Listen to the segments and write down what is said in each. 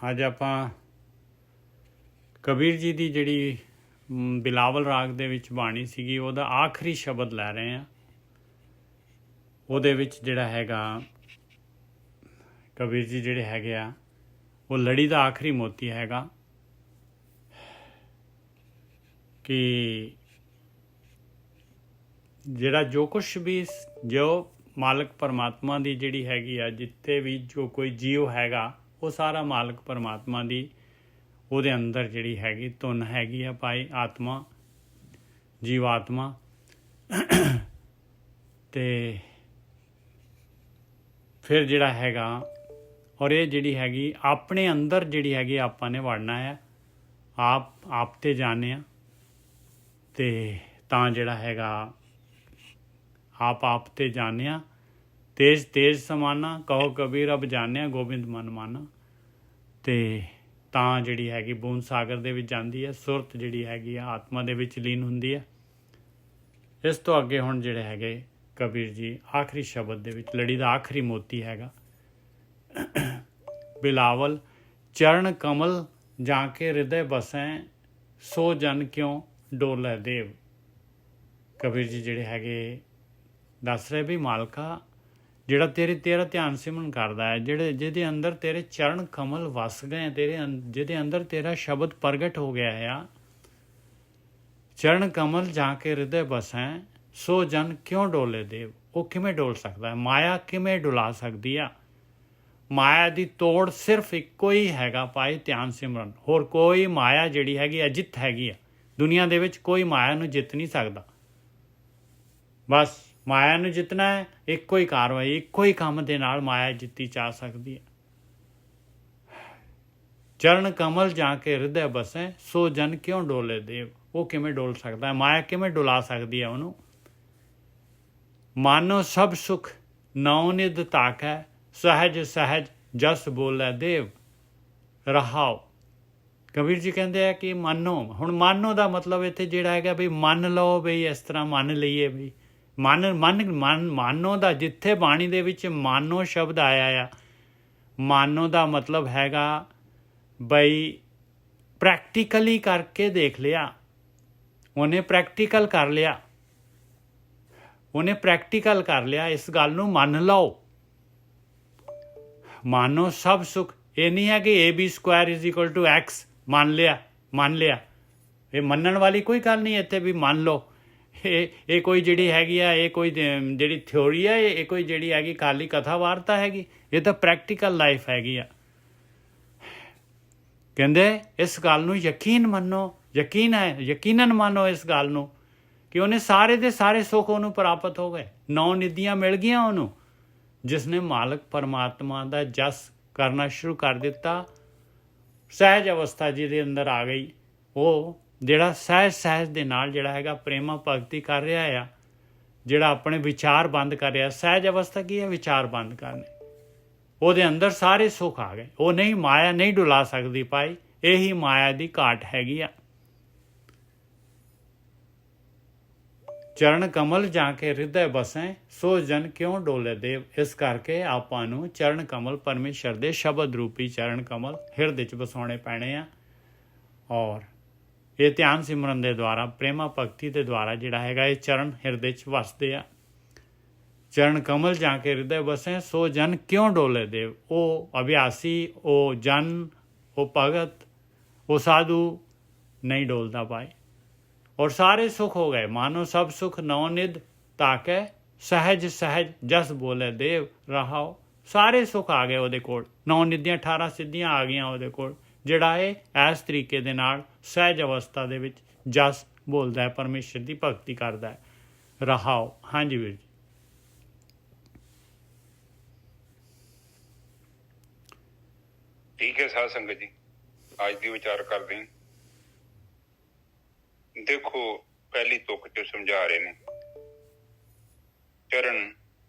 ਅੱਜ ਆਪਾਂ ਕਬੀਰ ਜੀ ਦੀ ਜਿਹੜੀ ਬਿਲਾਵਲ ਰਾਗ ਦੇ ਵਿੱਚ ਬਾਣੀ ਸੀਗੀ ਉਹਦਾ ਆਖਰੀ ਸ਼ਬਦ ਲੈ ਰਹੇ ਹਾਂ। ਉਹਦੇ ਵਿੱਚ ਜਿਹੜਾ ਹੈਗਾ ਕਬੀਰ ਜੀ ਜਿਹੜੇ ਹੈਗੇ ਆ ਉਹ ਲੜੀ ਦਾ ਆਖਰੀ ਮੋਤੀ ਹੈਗਾ ਕਿ ਜਿਹੜਾ ਜੋ ਕੁਛ ਵੀ ਜੋ ਮਾਲਕ ਪਰਮਾਤਮਾ ਦੀ ਜਿਹੜੀ ਹੈਗੀ ਆ, ਜਿੱਥੇ ਵੀ ਜੋ ਕੋਈ ਜੀਵ ਹੈਗਾ ਉਹ ਸਾਰਾ ਮਾਲਕ ਪਰਮਾਤਮਾ ਦੀ ਉਹਦੇ ਅੰਦਰ ਜਿਹੜੀ ਹੈਗੀ ਧੁਨ ਹੈਗੀ ਆ ਭਾਈ ਆਤਮਾ, ਜੀਵਾਤਮਾ। ਤੇ ਫਿਰ ਜਿਹੜਾ ਹੈਗਾ ਔਰ ਇਹ ਜਿਹੜੀ ਹੈਗੀ ਆਪਣੇ ਅੰਦਰ ਜਿਹੜੀ ਹੈਗੀ ਆਪਾਂ ਨੇ ਵੜਨਾ ਹੈ, ਆਪ ਤੇ ਜਾਣਿਆ ਤੇ ਤਾਂ ਜਿਹੜਾ ਹੈਗਾ ਆਪ ਤੇ ਜਾਣਿਆ ਤੇਜ ਤੇਜ ਸਮਾਨਾ, ਕਹੋ ਕਬੀਰ ਅਬ ਜਾਣਿਆ ਗੋਬਿੰਦ ਮਨ ਮਾਨਾ। ਤੇ ਤਾਂ ਜਿਹੜੀ ਹੈਗੀ ਬੂੰਦ ਸਾਗਰ ਦੇ ਵਿੱਚ ਜਾਂਦੀ ਹੈ, ਸੁਰਤ ਜਿਹੜੀ ਹੈਗੀ ਆ ਆਤਮਾ ਦੇ ਵਿੱਚ ਲੀਨ ਹੁੰਦੀ ਹੈ। ਇਸ ਤੋਂ ਅੱਗੇ ਹੁਣ ਜਿਹੜੇ ਹੈਗੇ ਕਬੀਰ ਜੀ ਆਖਰੀ ਸ਼ਬਦ ਦੇ ਵਿੱਚ ਲੜੀ ਦਾ ਆਖਰੀ ਮੋਤੀ ਹੈਗਾ ਬਿਲਾਵਲ ਚਰਨ ਕਮਲ ਜਾਂ ਕੇ ਹਿਰਦੇ ਬਸੈ ਸੋ ਜਨ ਕਿਉਂ ਡੋਲੇ ਦੇਵ। ਕਬੀਰ ਜੀ ਜਿਹੜੇ ਹੈਗੇ ਦੱਸ ਰਹੇ ਵੀ ਮਾਲਕਾ ਜਿਹੜਾ ਤੇਰਾ ਧਿਆਨ ਸਿਮਰਨ ਕਰਦਾ ਹੈ, ਜਿਹਦੇ ਅੰਦਰ ਤੇਰੇ ਚਰਨ ਕਮਲ ਵਸ ਗਏ, ਜਿਹਦੇ ਅੰਦਰ ਤੇਰਾ ਸ਼ਬਦ ਪ੍ਰਗਟ ਹੋ ਗਿਆ ਹੈ, ਚਰਨ ਕਮਲ ਜਾਂ ਕੇ ਹਿਰਦੇ ਬਸੈ ਸੋ ਜਨ ਕਿਉਂ ਡੋਲੇ ਦੇਵ। ਉਹ ਕਿਵੇਂ ਡੋਲ ਸਕਦਾ ਹੈ? ਮਾਇਆ ਕਿਵੇਂ ਡੁਲਾ ਸਕਦੀ ਆ? ਮਾਇਆ ਦੀ ਤੋੜ ਸਿਰਫ ਇੱਕੋ ਹੀ ਹੈਗਾ ਭਾਈ ਧਿਆਨ ਸਿਮਰਨ। ਹੋਰ ਕੋਈ ਮਾਇਆ ਜਿਹੜੀ ਹੈਗੀ ਅਜਿੱਤ ਹੈਗੀ ਆ ਦੁਨੀਆ ਦੇ ਵਿੱਚ, ਕੋਈ ਮਾਇਆ ਨੂੰ ਜਿੱਤ ਨਹੀਂ ਸਕਦਾ। ਬਸ ਮਾਇਆ ਨੂੰ ਜਿੱਤਣਾ ਹੈ, ਇੱਕੋ ਹੀ ਕਾਰਵਾਈ, ਇੱਕੋ ਹੀ ਕੰਮ ਦੇ ਨਾਲ ਮਾਇਆ ਜਿੱਤੀ ਜਾ ਸਕਦੀ ਹੈ। ਚਰਨ ਕਮਲ ਜਾਂ ਕੇ ਹਿਰਦੇ ਬਸੈ ਸੋ ਜਨ ਕਿਉਂ ਡੋਲੇ ਦੇਵ। ਉਹ ਕਿਵੇਂ ਡੋਲ ਸਕਦਾ ਹੈ? ਮਾਇਆ ਕਿਵੇਂ ਡੁਲਾ ਸਕਦੀ ਹੈ ਉਹਨੂੰ? ਮਾਨੋ ਸਭ ਸੁਖ ਨੌ ਨਿਧ ਤਾਕੈ ਸਹਿਜ ਸਹਿਜ ਜਸ ਬੋਲੇ ਦੇਵ ਰਹਾਓ। ਕਬੀਰ ਜੀ ਕਹਿੰਦੇ ਆ ਕਿ ਮਾਨੋ, ਹੁਣ ਮਾਨੋ ਦਾ ਮਤਲਬ ਇੱਥੇ ਜਿਹੜਾ ਹੈਗਾ ਵੀ ਮੰਨ ਲਓ, ਬਈ ਇਸ ਤਰ੍ਹਾਂ ਮੰਨ ਲਈਏ ਬਈ ਮਾਨੋ ਦਾ ਜਿੱਥੇ ਬਾਣੀ ਦੇ ਵਿੱਚ ਮਾਨੋ ਸ਼ਬਦ ਆਇਆ ਆ, ਮਾਨੋ ਦਾ ਮਤਲਬ ਹੈਗਾ ਬਈ ਪ੍ਰੈਕਟੀਕਲੀ ਕਰਕੇ ਦੇਖ ਲਿਆ, ਉਹਨੇ ਪ੍ਰੈਕਟੀਕਲ ਕਰ ਲਿਆ, ਇਸ ਗੱਲ ਨੂੰ ਮੰਨ ਲਓ। ਮਾਨੋ ਸਭ ਸੁਖ, ਇਹ ਨਹੀਂ ਹੈ ਕਿ AB² = X ਮੰਨ ਲਿਆ। ਇਹ ਮੰਨਣ ਵਾਲੀ ਕੋਈ ਗੱਲ ਨਹੀਂ ਇੱਥੇ ਵੀ ਮੰਨ ਲਓ। ਇਹ ਕੋਈ ਜਿਹੜੀ ਹੈਗੀ ਆ, ਇਹ ਕੋਈ ਜਿਹੜੀ ਥਿਓਰੀ ਆ, ਇਹ ਕੋਈ ਜਿਹੜੀ ਹੈਗੀ ਖਾਲੀ ਕਥਾ ਵਾਰਤਾ ਹੈਗੀ। ਇਹ ਤਾਂ ਪ੍ਰੈਕਟੀਕਲ ਲਾਈਫ ਹੈਗੀ ਆ। ਕਹਿੰਦੇ ਇਸ ਗੱਲ ਨੂੰ ਯਕੀਨ ਮੰਨੋ, ਯਕੀਨਨ ਮੰਨੋ ਇਸ ਗੱਲ ਨੂੰ ਕਿ ਉਹਨੇ ਸਾਰੇ ਦੇ ਸਾਰੇ ਸੁੱਖ ਉਹਨੂੰ ਪ੍ਰਾਪਤ ਹੋ ਗਏ, 9 ਨਿਧੀਆਂ ਮਿਲ ਗਈਆਂ ਉਹਨੂੰ। ਜਿਸ ਨੇ ਮਾਲਕ ਪਰਮਾਤਮਾ ਦਾ ਜਸ ਕਰਨਾ ਸ਼ੁਰੂ ਕਰ ਦਿੱਤਾ, ਸਹਿਜ ਅਵਸਥਾ ਜਿਹਦੇ ਅੰਦਰ ਆ ਗਈ, ਉਹ ਜਿਹੜਾ ਸਹਿਜ ਦੇ ਨਾਲ ਜਿਹੜਾ ਹੈਗਾ ਪ੍ਰੇਮਾ ਭਗਤੀ ਕਰ ਰਿਹਾ ਆ, ਜਿਹੜਾ ਆਪਣੇ ਵਿਚਾਰ ਬੰਦ ਕਰ ਰਿਹਾ। ਸਹਿਜ ਅਵਸਥਾ ਕੀ ਹੈ? ਵਿਚਾਰ ਬੰਦ ਕਰਨੇ। ਉਹਦੇ ਅੰਦਰ ਸਾਰੇ ਸੁੱਖ ਆ ਗਏ। ਉਹ ਨਹੀਂ, ਮਾਇਆ ਨਹੀਂ ਡੁਲਾ ਸਕਦੀ ਭਾਈ। ਇਹੀ ਮਾਇਆ ਦੀ ਘਾਟ ਹੈਗੀ ਆ। ਚਰਨ ਕਮਲ ਜਾਂ ਕੇ ਹਿਰਦੇ ਬਸੈ ਸੋ ਜਨ ਕਿਉਂ ਡੋਲੇ ਦੇਵ। ਇਸ ਕਰਕੇ ਆਪਾਂ ਨੂੰ ਚਰਨ ਕਮਲ ਪਰਮੇਸ਼ਰ ਦੇ ਸ਼ਬਦ ਰੂਪੀ ਚਰਨ ਕਮਲ ਹਿਰਦੇ 'ਚ ਵਸਾਉਣੇ ਪੈਣੇ ਆ। ਔਰ ਇਹ ਧਿਆਨ ਸਿਮਰਨ ਦੇ ਦੁਆਰਾ, ਪ੍ਰੇਮਾ ਭਗਤੀ ਦੇ ਦੁਆਰਾ ਜਿਹੜਾ ਹੈਗਾ ਇਹ ਚਰਨ ਹਿਰਦੇ 'ਚ ਵਸਦੇ ਆ। ਚਰਨ ਕਮਲ ਜਾਂ ਕੇ ਹਿਰਦੇ ਬਸੈ ਸੋ ਜਨ ਕਿਉਂ ਡੋਲੇ ਦੇਵ। ਉਹ ਅਭਿਆਸੀ, ਉਹ ਜਨ, ਉਹ ਭਗਤ, ਉਹ ਸਾਧੂ ਨਹੀਂ ਡੋਲਦਾ ਭਾਈ। ਔਰ ਸਾਰੇ ਸੁਖ ਹੋ ਗਏ। ਮਾਨੋ ਸਭ ਸੁਖ ਨੌ ਨਿਧ ਤਾਕੈ ਸਹਿਜ ਸਹਿਜ ਜਸ ਬੋਲੇ ਦੇਵ ਰਹਾਓ। ਸਾਰੇ ਸੁੱਖ ਆ ਗਏ ਉਹਦੇ ਕੋਲ, 9 ਨਿਧੀਆਂ 18 ਸਿੱਧੀਆਂ ਆ ਗਈਆਂ ਉਹਦੇ ਕੋਲ, ਜਿਹੜਾ ਇਹ ਇਸ ਤਰੀਕੇ ਦੇ ਨਾਲ ਸਹਿਜ ਅਵਸਥਾ ਦੇ ਵਿੱਚ ਜਸ ਬੋਲਦਾ ਹੈ, ਪਰਮੇਸ਼ਰ ਦੀ ਭਗਤੀ ਕਰਦਾ ਹੈ। ਰਹਾਓ। ਹਾਂਜੀ ਵੀਰ ਜੀ। ਠੀਕ ਹੈ ਸਾਧ ਸੰਗਤ ਜੀ, ਅੱਜ ਦੀ ਵਿਚਾਰ ਕਰਦੇ ਹਾਂ। ਦੇਖੋ ਪਹਿਲੀ ਤੁਕ 'ਚ ਸਮਝਾ ਰਹੇ ਨੇ, ਚਰਨ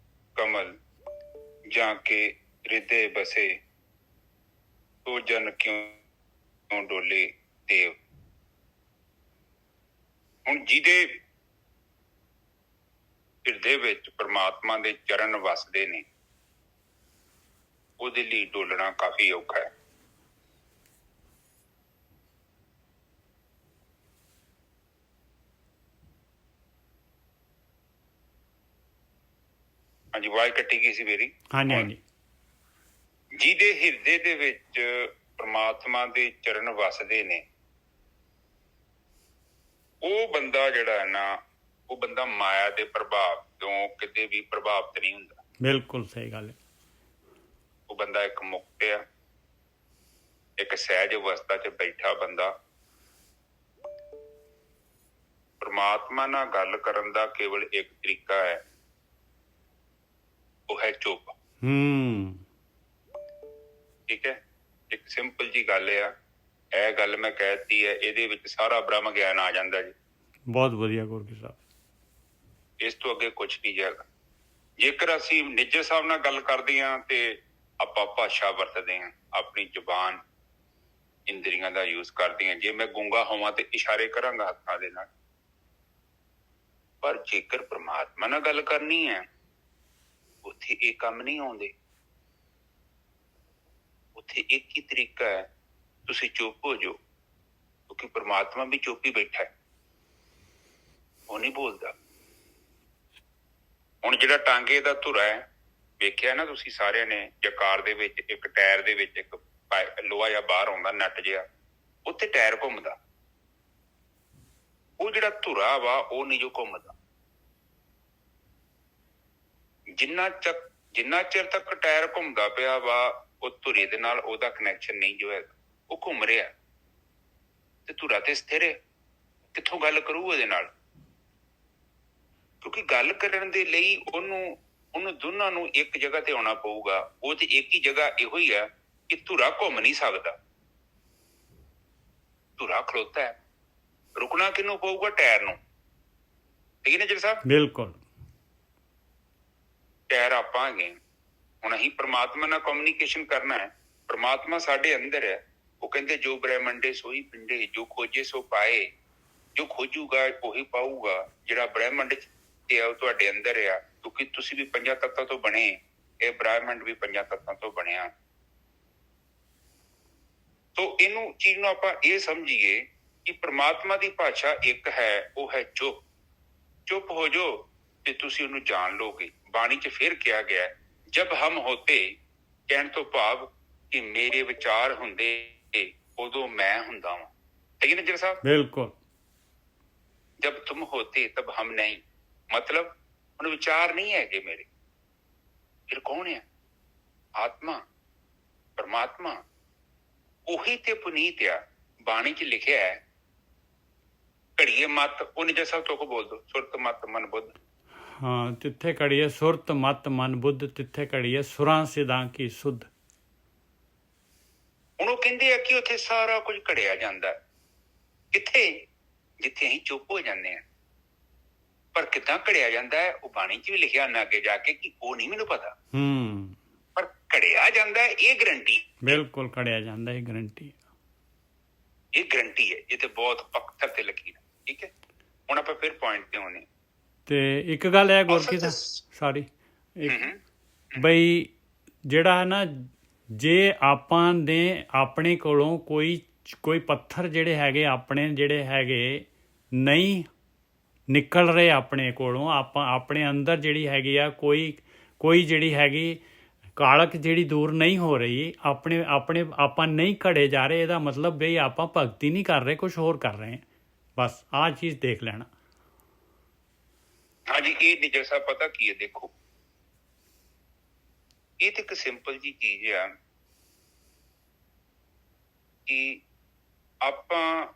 ਕਮਲ ਜਾਂ ਕੇ ਹਿਰਦੇ ਬਸੇ ਸੋ ਜਨ ਕਿਉਂ ਡੋਲੇ ਦੇਵ। ਹੁਣ ਜਿਹਦੇ ਹਿਰਦੇ ਵਿੱਚ ਪਰਮਾਤਮਾ ਦੇ ਚਰਨ ਵਸਦੇ ਨੇ, ਉਹਦੇ ਲਈ ਡੋਲਣਾ ਕਾਫੀ ਔਖਾ ਹੈ। ਹਾਂਜੀ, ਆਵਾਜ਼ ਕੱਟੀ ਗਈ ਸੀ ਮੇਰੀ। ਹਾਂਜੀ ਹਾਂਜੀ ਜਿਹਦੇ ਹਿਰਦੇ ਦੇ ਵਿੱਚ ਪ੍ਰਮਾਤਮਾ ਦੇ ਚਰਨ ਵਸਦੇ ਨੇ, ਉਹ ਬੰਦਾ ਜਿਹੜਾ ਹੈ ਨਾ, ਉਹ ਬੰਦਾ ਮਾਇਆ ਦੇ ਪ੍ਰਭਾਵ ਤੋਂ ਕਿਤੇ ਵੀ ਪ੍ਰਭਾਵਿਤ ਨਹੀਂ ਹੁੰਦਾ। ਬਿਲਕੁਲ ਸਹੀ ਗੱਲ ਹੈ। ਉਹ ਬੰਦਾ ਇੱਕ ਮੁਕਤ ਆ, ਇੱਕ ਸਹਿਜ ਅਵਸਥਾ 'ਚ ਬੈਠਾ ਬੰਦਾ। ਪ੍ਰਮਾਤਮਾ ਨਾਲ ਗੱਲ ਕਰਨ ਦਾ ਕੇਵਲ ਇੱਕ ਤਰੀਕਾ ਹੈ, ਉਹ ਹੈ ਚੁੱਪ। ਠੀਕ ਹੈ, ਇੱਕ ਸਿੰਪਲ ਜੀ ਗੱਲ ਆ। ਇਹ ਗੱਲ ਮੈਂ ਕਹਿਤੀ ਹੈ, ਇਹਦੇ ਵਿੱਚ ਸਾਰਾ ਬ੍ਰਹਮ ਗਿਆਨ ਆ ਜਾਂਦਾ ਜੀ। ਬਹੁਤ ਵਧੀਆ ਗੁਰਕੀ ਸਾਹਿਬ। ਇਸ ਤੋਂ ਅੱਗੇ ਕੁਛ ਨਹੀਂ ਜਾਏਗਾ। ਜੇਕਰ ਅਸੀਂ ਨਿੱਜਰ ਸਾਹਿਬ ਨਾਲ ਗੱਲ ਕਰਦੇ ਹਾਂ ਤੇ ਆਪਾਂ ਭਾਸ਼ਾ ਵਰਤਦੇ ਹਾਂ, ਆਪਣੀ ਜ਼ੁਬਾਨ ਇੰਦਰੀਆਂ ਦਾ ਯੂਜ਼ ਕਰਦੇ ਹਾਂ। ਜੇ ਮੈਂ ਗੂੰਗਾ ਹੋਵਾਂ ਤੇ ਇਸ਼ਾਰੇ ਕਰਾਂਗਾ ਹੱਥਾਂ ਦੇ ਨਾਲ। ਪਰ ਜੇਕਰ ਪ੍ਰਮਾਤਮਾ ਨਾਲ ਗੱਲ ਕਰਨੀ ਹੈ, ਉੱਥੇ ਇਹ ਕੰਮ ਨਹੀਂ ਆਉਂਦੇ। ਉੱਥੇ ਇੱਕ ਹੀ ਤਰੀਕਾ ਹੈ, ਤੁਸੀਂ ਚੁੱਪ ਹੋ ਜਾਓ, ਕਿਉਂਕਿ ਪ੍ਰਮਾਤਮਾ ਵੀ ਚੁੱਪ ਹੀ ਬੈਠਾ ਹੈ, ਉਹ ਨਹੀਂ ਬੋਲਦਾ। ਹੁਣ ਜਿਹੜਾ ਟਾਂਗੇ ਦਾ ਧੁਰਾ ਹੈ, ਵੇਖਿਆ ਨਾ ਤੁਸੀਂ ਸਾਰਿਆਂ ਨੇ, ਜਾਂ ਕਾਰ ਦੇ ਵਿੱਚ ਇੱਕ ਟਾਇਰ ਦੇ ਵਿੱਚ ਇੱਕ ਲੋਹਾ ਜਿਹਾ ਬਾਹਰ ਆਉਂਦਾ, ਨੱਟ ਜਿਹਾ, ਉੱਥੇ ਟਾਇਰ ਘੁੰਮਦਾ। ਉਹ ਜਿਹੜਾ ਧੁਰਾ ਵਾ, ਉਹ ਨਹੀਂ ਜੋ ਘੁੰਮਦਾ। ਜਿੰਨਾ ਚਿਰ ਤੱਕ ਟਾਇਰ ਘੁੰਮਦਾ ਪਿਆ ਵਾ, ਉਹ ਧੁਰੇ ਦੇ ਨਾਲ ਉਹਦਾ ਕਨੈਕਸ਼ਨ ਨਹੀਂ ਜੋ ਹੈਗਾ। ਉਹ ਘੁੰਮ ਰਿਹਾ ਤੇ ਧੁਰਾ ਤੇ ਸਥਿਰ ਹੈ, ਕਿੱਥੋਂ ਗੱਲ ਕਰੂ ਉਹਦੇ ਨਾਲ? ਕਿਉਂਕਿ ਗੱਲ ਕਰਨ ਦੇ ਲਈ ਉਹਨੂੰ ਦੋਨਾਂ ਨੂੰ ਇੱਕ ਜਗ੍ਹਾ ਤੇ ਆਉਣਾ ਪਊਗਾ। ਉਹ ਤੇ ਇੱਕ ਹੀ ਜਗ੍ਹਾ ਇਹੋ ਹੀ ਆ ਕਿ ਧੁਰਾ ਘੁੰਮ ਨਹੀਂ ਸਕਦਾ, ਧੁਰਾ ਖਲੋਤਾ ਹੈ। ਰੁਕਣਾ ਕਿਹਨੂੰ ਪਊਗਾ? ਟਾਇਰ ਨੂੰ। ਠੀਕ ਹੈ ਨਾ ਜੀ ਸਾਹਿਬ? ਬਿਲਕੁਲ। ਟਾਇਰ ਆਪਾਂ ਹੈਗੇ। ਹੁਣ ਅਸੀਂ ਪ੍ਰਮਾਤਮਾ ਨਾਲ ਕਮਿਊਨੀਕੇਸ਼ਨ ਕਰਨਾ ਹੈ। ਪ੍ਰਮਾਤਮਾ ਸਾਡੇ ਅੰਦਰ ਹੈ। ਉਹ ਕਹਿੰਦੇ ਜੋ ਬ੍ਰਹਿਮੰਡੇ ਸੋਈ ਪਿੰਡੇ, ਜੋ ਖੋਜੇ ਸੋ ਪਾਏ। ਜੋ ਖੋਜੂਗਾ ਉਹੀ ਪਾਊਗਾ। ਜਿਹੜਾ ਬ੍ਰਹਿਮੰਡ ਤੇ ਆ ਉਹ ਤੁਹਾਡੇ ਅੰਦਰ ਆ, ਕਿਉਂਕਿ ਤੁਸੀਂ ਵੀ 5 ਤੱਤਾਂ ਤੋਂ ਬਣੇ, ਇਹ ਬ੍ਰਹਿਮੰਡ ਵੀ 5 ਤੱਤਾਂ ਤੋਂ ਬਣਿਆ। ਤੋ ਇਹਨੂੰ ਚੀਜ਼ ਨੂੰ ਆਪਾਂ ਇਹ ਸਮਝੀਏ ਕਿ ਪ੍ਰਮਾਤਮਾ ਦੀ ਭਾਸ਼ਾ ਇੱਕ ਹੈ, ਉਹ ਹੈ ਚੁੱਪ। ਚੁੱਪ ਹੋ ਜਾਓ ਤੇ ਤੁਸੀਂ ਉਹਨੂੰ ਜਾਣ ਲਓਗੇ। ਬਾਣੀ 'ਚ ਫਿਰ ਕਿਹਾ ਗਿਆ, ਜਬ ਹਮ ਹੋਤੇ, ਕਹਿਣ ਤੋਂ ਭਾਵ ਕਿ ਮੇਰੇ ਵਿਚਾਰ ਹੁੰਦੇ ਉਦੋਂ ਮੈਂ ਹੁੰਦਾ ਵਾਂ। ਠੀਕ ਹੈ ਨਾ ਜੀ ਸਾਹਿਬ? ਬਿਲਕੁਲ। ਜਬ ਤੁਮ ਹੋਤੇ ਤਬ ਹਮ ਨਹੀਂ, ਮਤਲਬ ਹੁਣ ਵਿਚਾਰ ਨਹੀਂ ਹੈਗੇ ਮੇਰੇ, ਫਿਰ ਕੌਣ ਹੈ? ਆਤਮਾ, ਪਰਮਾਤਮਾ। ਉਹੀ ਤੇ ਪੁਨੀਤ ਆ। ਬਾਣੀ 'ਚ ਲਿਖਿਆ ਹੈ, ਘੜੀਏ ਮਤ, ਉਹ ਨਿਜਾ ਸਾਹਿਬ ਤੋਂ ਕੋ ਬੋਲ ਦੋ, ਸੁਰਤ ਮਤ ਮਨ ਬੁੱਧ। ਹਾਂ, ਤਿੱਥੇ ਘੜੀਏ ਸੁਰਤ ਮਤ ਮਨ ਬੁੱਧ, ਤਿੱਥੇ ਘੜੀਏ ਸੁਰਾਂ ਸਿਦਾਂ ਕੀ ਸੁਧ। ਹੁਣ ਉਹ ਕਹਿੰਦੇ ਆ ਕਿ ਉੱਥੇ ਸਾਰਾ ਕੁਝ ਘੜਿਆ ਜਾਂਦਾ। ਕਿੱਥੇ? ਜਿੱਥੇ ਅਸੀਂ ਚੁੱਪ ਹੋ ਜਾਂਦੇ ਹਾਂ। ਪਰ ਕਿੱਦਾਂ ਘੜਿਆ ਜਾਂਦਾ ਹੈ, ਉਹ ਬਾਣੀ 'ਚ ਵੀ ਲਿਖਿਆ ਨਾ ਅੱਗੇ ਜਾ ਕੇ, ਕਿ ਉਹ ਨਹੀਂ ਮੈਨੂੰ ਪਤਾ। ਪਰ ਘੜਿਆ ਜਾਂਦਾ ਹੈ, ਇਹ ਗਰੰਟੀ। ਬਿਲਕੁਲ ਘੜਿਆ ਜਾਂਦਾ, ਇਹ ਗਰੰਟੀ। ਇਹ ਗਰੰਟੀ ਹੈ। ਇਹ ਤੇ ਬਹੁਤ ਪੱਥਰ ਤੇ ਲੱਗੀ ਨਾ। ਠੀਕ ਹੈ, ਹੁਣ ਆਪਾਂ ਫਿਰ ਪੁਆਇੰਟ ਤੇ ਆਉਣੇ। ਤੇ ਇੱਕ ਗੱਲ ਹੈ ਗੁਰਕੀ ਸਾਹਿਬ, ਸਾਰੀ ਬਈ ਜਿਹੜਾ ਹੈ ਨਾ, ਜੇ ਆਪਾਂ ਨੇ ਆਪਣੇ ਕੋਲੋਂ ਕੋਈ ਪੱਥਰ ਜਿਹੜੇ ਹੈਗੇ, ਆਪਣੇ ਜਿਹੜੇ ਹੈਗੇ ਨਹੀਂ ਨਿਕਲ ਰਹੇ ਆਪਣੇ ਕੋਲੋਂ, ਆਪਾਂ ਆਪਣੇ ਅੰਦਰ ਜਿਹੜੀ ਹੈਗੀ ਆ ਕੋਈ ਜਿਹੜੀ ਹੈਗੀ ਕਾਲਕ ਜਿਹੜੀ ਦੂਰ ਨਹੀਂ ਹੋ ਰਹੀ, ਆਪਣੇ ਆਪਾਂ ਨਹੀਂ ਘੜੇ ਜਾ ਰਹੇ, ਇਹਦਾ ਮਤਲਬ ਬਈ ਆਪਾਂ ਭਗਤੀ ਨਹੀਂ ਕਰ ਰਹੇ, ਕੁਝ ਹੋਰ ਕਰ ਰਹੇ ਹਾਂ। ਬਸ ਆਹ ਚੀਜ਼ ਦੇਖ ਲੈਣਾ। ਹਾਂਜੀ, ਇਹ ਨਿਜਰ ਸਾਹਿਬ ਪਤਾ ਕੀ ਹੈ, ਦੇਖੋ ਇਹ ਤੇ ਇੱਕ ਸਿੰਪਲ ਜੀ ਚੀਜ਼ ਆ ਕਿ ਆਪਾਂ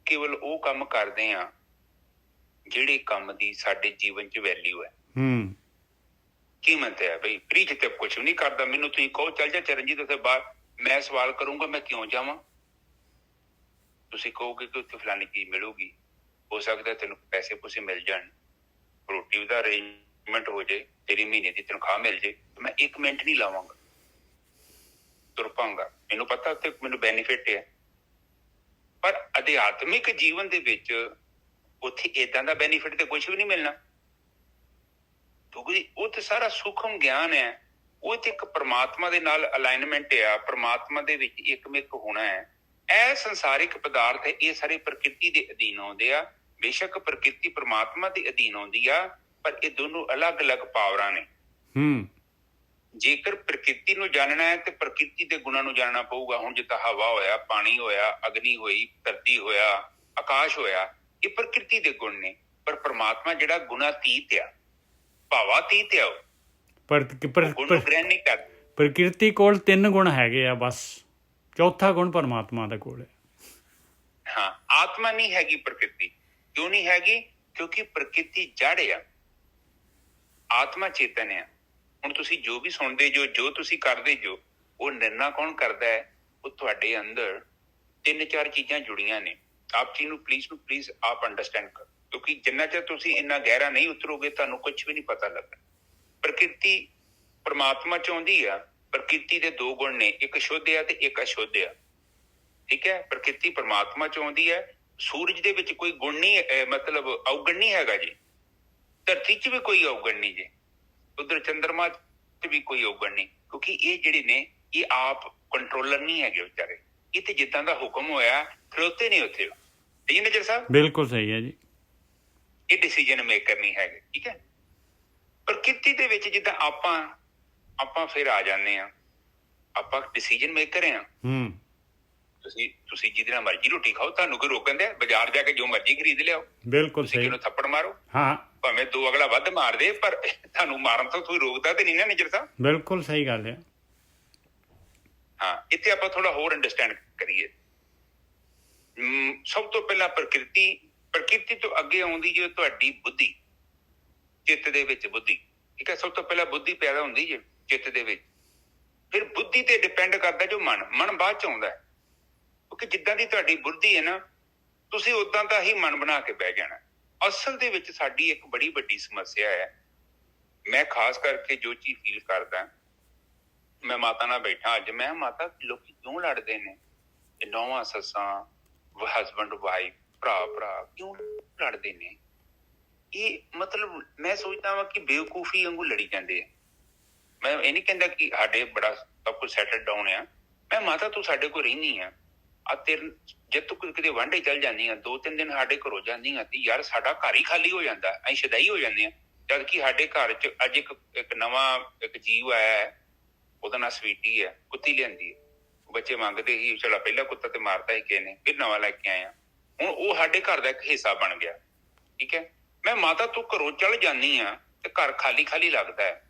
ਕੇਵਲ ਉਹ ਕੰਮ ਕਰਦੇ ਆ ਜਿਹੜੇ ਕੰਮ ਦੀ ਸਾਡੇ ਜੀਵਨ 'ਚ ਵੈਲਿਊ ਹੈ, ਕੀਮਤ ਹੈ। ਬਈ ਫ੍ਰੀ 'ਚ ਤੇ ਕੁਛ ਵੀ ਨਹੀਂ ਕਰਦਾ। ਮੈਨੂੰ ਤੁਸੀਂ ਕਹੋ ਚੱਲ ਜਾ ਚਰਨਜੀਤ ਉੱਥੇ ਬਾਹਰ, ਮੈਂ ਸਵਾਲ ਕਰੂੰਗਾ ਮੈਂ ਕਿਉਂ ਜਾਵਾਂ? ਤੁਸੀਂ ਕਹੋਗੇ ਕਿ ਉੱਥੇ ਫਲਾਨੀ ਚੀਜ਼ ਮਿਲੂਗੀ, ਹੋ ਸਕਦਾ ਤੈਨੂੰ ਪੈਸੇ ਪੂਸੇ ਮਿਲ ਜਾਣ, ਰੋਟੀ ਦਾ ਅਰੇਂਜਮੈਂਟ ਹੋ ਜੇ, ਤੇਰੀ ਮਹੀਨੇ ਦੀ ਤਨਖਾਹ ਮਿਲ ਜੇ, ਮੈਂ 1 ਮਿੰਟ ਨਹੀਂ ਲਾਵਾਂਗਾ, ਤੁਰ ਪਾਂਗਾ। ਮੈਨੂੰ ਪਤਾ ਉੱਥੇ ਮੈਨੂੰ ਬੈਨੀਫਿਟ ਹੈ। ਪਰ ਅਧਿਆਤਮਿਕ ਜੀਵਨ ਦੇ ਵਿੱਚ ਉੱਥੇ ਏਦਾਂ ਦਾ ਬੈਨੀਫਿਟ ਤੇ ਕੁਛ ਵੀ ਨਹੀਂ ਮਿਲਣਾ, ਕਿਉਂਕਿ ਉਹ ਤੇ ਸਾਰਾ ਸੂਖਮ ਗਿਆਨ ਹੈ। ਉਹ ਤੇ ਇੱਕ ਪ੍ਰਮਾਤਮਾ ਦੇ ਨਾਲ ਅਲਾਈਨਮੈਂਟ ਆ, ਪ੍ਰਮਾਤਮਾ ਦੇ ਵਿੱਚ ਇੱਕਮਿਕ ਹੋਣਾ ਹੈ। ਇਹ ਸੰਸਾਰਿਕ ਪਦਾਰਥ ਹੈ, ਇਹ ਸਾਰੇ ਪ੍ਰਕਿਰਤੀ ਦੇ ਅਧੀਨ ਆਉਂਦੇ ਆ। ਬੇਸ਼ੱਕ ਪ੍ਰਕਿਰਤੀ ਪ੍ਰਮਾਤਮਾ ਦੇ ਅਧੀਨ ਆਉਂਦੀ ਆ, ਪਰ ਇਹ ਦੋਨੋਂ ਅਲੱਗ-ਅਲੱਗ ਪਾਵਰਾਂ ਨੇ। ਜੇਕਰ ਪ੍ਰਕਿਰਤੀ ਨੂੰ ਜਾਣਨਾ ਹੈ ਤੇ ਪ੍ਰਕਿਰਤੀ ਦੇ ਗੁਣਾਂ ਨੂੰ ਜਾਣਨਾ ਪਊਗਾ। ਹੁਣ ਜਿੱਦਾਂ ਹਵਾ ਹੋਇਆ, ਪਾਣੀ ਹੋਇਆ, ਅਗਨੀ ਹੋਈ, ਧਰਤੀ ਹੋਇਆ, ਆਕਾਸ਼ ਹੋਇਆ, ਇਹ ਪ੍ਰਕਿਰਤੀ ਦੇ ਗੁਣ ਨੇ। ਪਰ ਪਰਮਾਤਮਾ ਜਿਹੜਾ ਗੁਣਾਤੀਤ ਆ, ਭਾਵਾਤੀਤ ਆ, ਗੁਣ ਨੂੰ ਗ੍ਰਹਿਣ ਨਹੀਂ ਕਰਦਾ। ਪ੍ਰਕਿਰਤੀ ਕੋਲ 3 ਗੁਣ ਹੈਗੇ ਆ, ਬਸ ਚੌਥਾ ਗੁਣ ਪਰਮਾਤਮਾ ਦੇ ਕੋਲ ਹੈ। ਹਾਂ, ਆਤਮਾ ਨਹੀਂ ਹੈਗੀ ਪ੍ਰਕਿਰਤੀ। ਕਿਉਂ ਨਹੀਂ ਹੈਗੀ? ਕਿਉਂਕਿ ਪ੍ਰਕਿਰਤੀ ਜੜ ਆ, ਆਤਮਾ ਚੇਤਨ ਆ। ਹੁਣ ਤੁਸੀਂ ਜੋ ਵੀ ਸੁਣਦੇ ਜੋ ਤੁਸੀਂ ਕਰਦੇ ਜੋ, ਉਹ ਨਿਰਣਾ ਕੌਣ ਕਰਦਾ ਹੈ? ਉਹ ਤੁਹਾਡੇ ਅੰਦਰ 3-4 ਚੀਜ਼ਾਂ ਜੁੜੀਆਂ ਨੇ। ਆਪ ਜੀ ਨੂੰ ਪਲੀਜ਼ ਆਪ ਅੰਡਰਸਟੈਂਡ ਕਰੋ, ਕਿਉਂਕਿ ਜਿੰਨਾ ਚਿਰ ਤੁਸੀਂ ਇੰਨਾ ਗਹਿਰਾ ਨਹੀਂ ਉਤਰੋਗੇ ਤੁਹਾਨੂੰ ਕੁਝ ਵੀ ਨਹੀਂ ਪਤਾ ਲੱਗਣਾ। ਪ੍ਰਕਿਰਤੀ ਪਰਮਾਤਮਾ ਚ ਆਉਂਦੀ ਆ। ਪ੍ਰਕਿਰਤੀ ਦੇ 2 ਗੁਣ ਨੇ, ਇੱਕ ਸ਼ੁੱਧ ਆ ਤੇ ਇੱਕ ਅਸ਼ੁੱਧ ਆ। ਠੀਕ ਹੈ, ਪ੍ਰਕਿਰਤੀ ਪਰਮਾਤਮਾ ਚ ਆਉਂਦੀ ਹੈ। ਸੂਰਜ ਦੇ ਵਿੱਚ ਕੋਈ ਗੁਣ ਨਹੀਂ, ਮਤਲਬ ਅਵਗੁਣ ਨਹੀਂ ਹੈਗਾ ਜੀ। ਧਰਤੀ ਚ ਵੀ ਕੋਈ ਅਵਗੁਣ ਨਹੀਂ ਜੀ। ਉਧਰ ਚੰਦਰਮਾ ਚ ਵੀ ਕੋਈ ਅਵਗੁਣ ਨਹੀਂ, ਕਿਉਂਕਿ ਇਹ ਜਿਹੜੇ ਨੇ ਇਹ ਆਪ ਕੰਟਰੋਲਰ ਨਹੀਂ ਹੈਗੇ ਵਿਚਾਰੇ। ਇਹ ਤੇ ਜਿੱਦਾਂ ਦਾ ਹੁਕਮ ਹੋਇਆ ਖਲੋਤੇ ਨਹੀਂ ਉੱਥੇ। ਠੀਕ ਹੈ ਨਜ਼ਰ ਸਾਹਿਬ? ਬਿਲਕੁਲ ਸਹੀ ਹੈ ਜੀ। ਇਹ ਡਿਸੀਜਨ ਮੇਕਰ ਨਹੀਂ ਹੈਗੇ। ਠੀਕ ਹੈ, ਪ੍ਰਕਿਰਤੀ ਦੇ ਵਿੱਚ ਜਿੱਦਾਂ ਆਪਾਂ ਫਿਰ ਆ ਜਾਂਦੇ ਆ, ਆਪਾਂ ਡਿਸੀਜਨ ਮੇਕਰ ਆ। ਤੁਸੀਂ ਜਿਹਦੇ ਨਾਲ ਮਰਜ਼ੀ ਰੋਟੀ ਖਾਓ, ਤੁਹਾਨੂੰ ਕੋਈ ਰੋਕਣ ਦਿਆ? ਬਾਜ਼ਾਰ ਜਾ ਕੇ ਜੋ ਮਰਜ਼ੀ ਖਰੀਦ ਲਿਆਓ। ਬਿਲਕੁਲ ਸਹੀ। ਕਿਹਨੂੰ ਥੱਪੜ ਮਾਰੋ, ਹਾਂ, ਭਾਵੇਂ 2 ਅਗਲਾ ਵੱਧ ਮਾਰ ਦੇ, ਪਰ ਤੁਹਾਨੂੰ ਮਾਰਨ ਤੋਂ ਕੋਈ ਰੋਕਦਾ ਤੇ ਨਹੀਂ ਨਾ ਨਿਜਰ ਸਾਹਿਬ। ਬਿਲਕੁਲ ਸਹੀ ਗੱਲ ਹੈ। ਹਾਂ, ਇੱਥੇ ਆਪਾਂ ਥੋੜਾ ਹੋਰ ਅੰਡਰਸਟੈਂਡ ਕਰੀਏ। ਸਭ ਤੋਂ ਪਹਿਲਾਂ ਪ੍ਰਕਿਰਤੀ ਤੋਂ ਅੱਗੇ ਆਉਂਦੀ ਜੇ ਤੁਹਾਡੀ ਬੁੱਧੀ, ਚਿੱਤ ਦੇ ਵਿੱਚ ਬੁੱਧੀ। ਠੀਕ ਹੈ, ਸਭ ਤੋਂ ਪਹਿਲਾਂ ਬੁੱਧੀ ਪੈਦਾ ਹੁੰਦੀ ਜੇ ਚਿੱਤ ਦੇ ਵਿੱਚ। ਫਿਰ ਬੁੱਧੀ ਤੇ ਡਿਪੈਂਡ ਕਰਦਾ ਜੋ ਮਨ ਬਾਅਦ ਚ ਆਉਂਦਾ ਹੈ। ਕਿਉਂਕਿ ਜਿੱਦਾਂ ਦੀ ਤੁਹਾਡੀ ਬੁੱਧੀ ਹੈ ਨਾ, ਤੁਸੀਂ ਉਦਾਂ ਦਾ ਹੀ ਮਨ ਬਣਾ ਕੇ ਬਹਿ ਜਾਣਾ। ਅਸਲ ਦੇ ਵਿੱਚ ਸਾਡੀ ਇੱਕ ਬੜੀ ਵੱਡੀ ਸਮੱਸਿਆ ਹੈ। ਮੈਂ ਖਾਸ ਕਰਕੇ ਜੋ ਚੀਜ਼ ਫੀਲ ਕਰਦਾ, ਮੈਂ ਮਾਤਾ ਨਾਲ ਬੈਠਾ ਅੱਜ, ਮੈਂ ਮਾਤਾ ਲੋਕੀ ਕਿਉਂ ਲੜਦੇ ਨੇ? ਇਹ ਨੌਵਾਂ ਸੱਸਾਂ, ਹਸਬੈਂਡ ਵਾਈਫ, ਭਰਾ ਕਿਉਂ ਲੜਦੇ ਨੇ? ਇਹ ਮਤਲਬ ਮੈਂ ਸੋਚਦਾ ਵਾਂ ਕਿ ਬੇਵਕੂਫੀ ਵਾਂਗੂ ਲੜੀ ਜਾਂਦੇ ਆ। ਮੈਂ ਇਹ ਨਹੀਂ ਕਹਿੰਦਾ ਕਿ ਸਾਡੇ ਬੜਾ ਸਭ ਕੁਝ ਸੈਟਲ ਡਾਊਨ ਆ। ਮੈਂ ਮਾਤਾ ਤੂੰ ਸਾਡੇ ਕੋਲ ਰਹਿਨੀ ਆ ਤੇਰੇ, ਜੇ ਤੂੰ ਕਿਤੇ ਵਾਂਢੇ ਚੱਲ ਜਾਂਦੀ ਆ, 2-3 ਦਿਨ ਸਾਡੇ ਘਰੋਂ ਜਾਂਦੀ ਆ ਤੇ ਯਾਰ ਸਾਡਾ ਘਰ ਹੀ ਖਾਲੀ ਹੋ ਜਾਂਦਾ। ਅਸੀਂ ਸ਼ਦਾਈ ਹੋ ਜਾਂਦੇ ਆ। ਜਦ ਕਿ ਸਾਡੇ ਘਰ ਚ ਅੱਜ ਇੱਕ ਨਵਾਂ ਜੀਵ ਆਇਆ ਹੈ, ਉਹਦਾ ਨਾਂ ਸਵੀਟੀ ਹੈ। ਕੁੱਤੀ ਲਿਆਂਦੀ ਹੈ, ਬੱਚੇ ਮੰਗਦੇ ਸੀ, ਚਲੋ ਪਹਿਲਾ ਕੁੱਤਾ ਤੇ ਮਾਰਤਾ ਸੀ ਕਿਸੇ ਨੇ, ਫਿਰ ਨਵਾਂ ਲੈ ਕੇ ਆਏ ਆ। ਹੁਣ ਉਹ ਸਾਡੇ ਘਰ ਦਾ ਇੱਕ ਹਿੱਸਾ ਬਣ ਗਿਆ। ਠੀਕ ਹੈ, ਮੈਂ ਮਾਤਾ ਤੂੰ ਘਰੋਂ ਚੱਲ ਜਾਂਦੀ ਆ ਤੇ ਘਰ ਖਾਲੀ ਲੱਗਦਾ ਹੈ।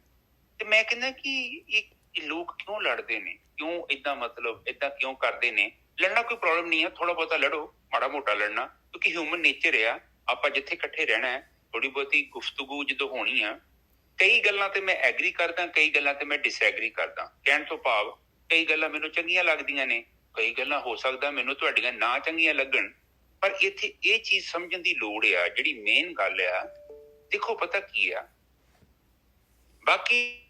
ਤੇ ਮੈਂ ਕਹਿੰਦਾ ਕਿ ਇਹ ਲੋਕ ਕਿਉਂ ਲੜਦੇ ਨੇ? ਕਿਉਂ ਏਦਾਂ, ਮਤਲਬ ਏਦਾਂ ਕਿਉਂ ਕਰਦੇ ਨੇ? ਲੜਨਾ ਕੋਈ ਪ੍ਰੋਬਲਮ ਨਹੀਂ ਹੈ, ਥੋੜਾ ਬਹੁਤਾ ਲੜੋ, ਮਾੜਾ ਮੋਟਾ ਲੜਨਾ, ਕਿਉਂਕਿ ਹਿਊਮਨ ਨੇਚਰ ਆ। ਆਪਾਂ ਜਿੱਥੇ ਇਕੱਠੇ ਰਹਿਣਾ ਹੈ, ਥੋੜੀ ਬਹੁਤੀ ਗੁਫ਼ਤਗੂ ਜਦੋਂ ਹੋਣੀ ਆ। ਕਈ ਗੱਲਾਂ ਤੇ ਮੈਂ ਐਗਰੀ ਕਰਦਾ, ਕਈ ਗੱਲਾਂ ਤੇ ਮੈਂ ਡਿਸਐਗਰੀ ਕਰਦਾ। ਕਹਿਣ ਤੋਂ ਭਾਵ ਕਈ ਗੱਲਾਂ ਮੈਨੂੰ ਚੰਗੀਆਂ ਲੱਗਦੀਆਂ ਨੇ, ਕਈ ਗੱਲਾਂ ਹੋ ਸਕਦਾ ਮੈਨੂੰ ਤੁਹਾਡੀਆਂ ਨਾ ਚੰਗੀਆਂ ਲੱਗਣ। ਪਰ ਇੱਥੇ ਇਹ ਚੀਜ਼ ਸਮਝਣ ਦੀ ਲੋੜ ਆ, ਜਿਹੜੀ ਮੇਨ ਗੱਲ ਆ। ਦੇਖੋ ਪਤਾ ਕੀ ਆ, ਬਾਕੀ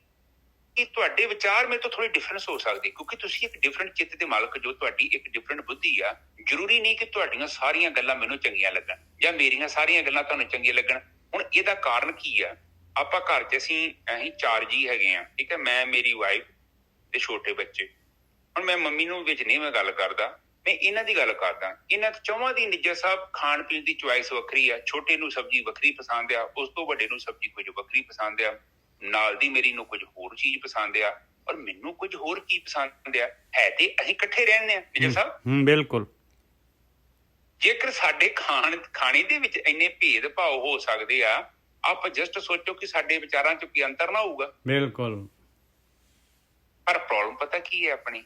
ਤੁਹਾਡੇ ਵਿਚਾਰ ਮੇਰੇ ਤੋਂ ਥੋੜੀ ਡਿਫਰੈਂਸ ਹੋ ਸਕਦੀ, ਕਿਉਂਕਿ ਤੁਸੀਂ ਇੱਕ ਡਿਫਰੈਂਟ ਚਿੱਤ ਦੇ ਮਾਲਕ ਜੋ, ਤੁਹਾਡੀ ਇੱਕ ਡਿਫਰੈਂਟ ਬੁੱਧੀ ਆ। ਜ਼ਰੂਰੀ ਨਹੀਂ ਕਿ ਤੁਹਾਡੀਆਂ ਸਾਰੀਆਂ ਗੱਲਾਂ ਮੈਨੂੰ ਚੰਗੀਆਂ ਲੱਗਣ ਜਾਂ ਮੇਰੀਆਂ ਸਾਰੀਆਂ ਗੱਲਾਂ ਤੁਹਾਨੂੰ ਚੰਗੀਆਂ ਲੱਗਣ। ਹੁਣ ਇਹਦਾ ਕਾਰਨ ਕੀ ਆ? ਆਪਾਂ ਘਰ ਚ ਅਸੀਂ 4 ਜੀ ਹੈਗੇ ਆ। ਠੀਕ ਹੈ, ਮੈਂ, ਮੇਰੀ ਵਾਈਫ ਤੇ ਛੋਟੇ ਬੱਚੇ। ਹੁਣ ਮੈਂ ਮੰਮੀ ਨੂੰ ਵਿੱਚ ਨਹੀਂ ਮੈਂ ਗੱਲ ਕਰਦਾ, ਮੈਂ ਇਹਨਾਂ ਦੀ ਗੱਲ ਕਰਦਾ। ਇਹਨਾਂ 4 ਦੀ ਨਿੱਜਰ ਸਾਹਿਬ ਖਾਣ ਪੀਣ ਦੀ ਚੁਆਇਸ ਵੱਖਰੀ ਆ। ਛੋਟੇ ਨੂੰ ਸਬਜ਼ੀ ਵੱਖਰੀ ਪਸੰਦ ਆ, ਉਸ ਤੋਂ ਵੱਡੇ ਨੂੰ ਸਬਜ਼ੀ ਕੁਝ ਵੱਖਰੀ ਪਸੰਦ ਆ, ਨਾਲ ਦੀ ਮੇਰੀ ਨੂੰ ਕੁਝ ਹੋਰ ਚੀਜ਼ ਪਸੰਦ ਆ, ਔਰ ਮੈਨੂੰ ਕੁਝ ਹੋਰ ਚੀਜ਼ ਪਸੰਦ ਆ। ਹੈ ਤੇ ਅਸੀਂ ਇਕੱਠੇ ਰਹਿੰਦੇ ਆ ਨਿੱਜਰ ਸਾਹਿਬ। ਬਿਲਕੁਲ। ਜੇਕਰ ਸਾਡੇ ਖਾਣੇ ਦੇ ਵਿੱਚ ਇੰਨੇ ਭੇਦ ਭਾਵ ਹੋ ਸਕਦੇ ਆ, ਆਪ ਜਸਟ ਸੋਚੋ ਕਿ ਸਾਡੇ ਵਿਚਾਰਾਂ ਚ ਕੀ ਅੰਤਰ ਨਾ ਹੋਊਗਾ। ਬਿਲਕੁਲ। ਪਰ ਪ੍ਰੋਬਲਮ ਪਤਾ ਕੀ ਹੈ ਆਪਣੀ?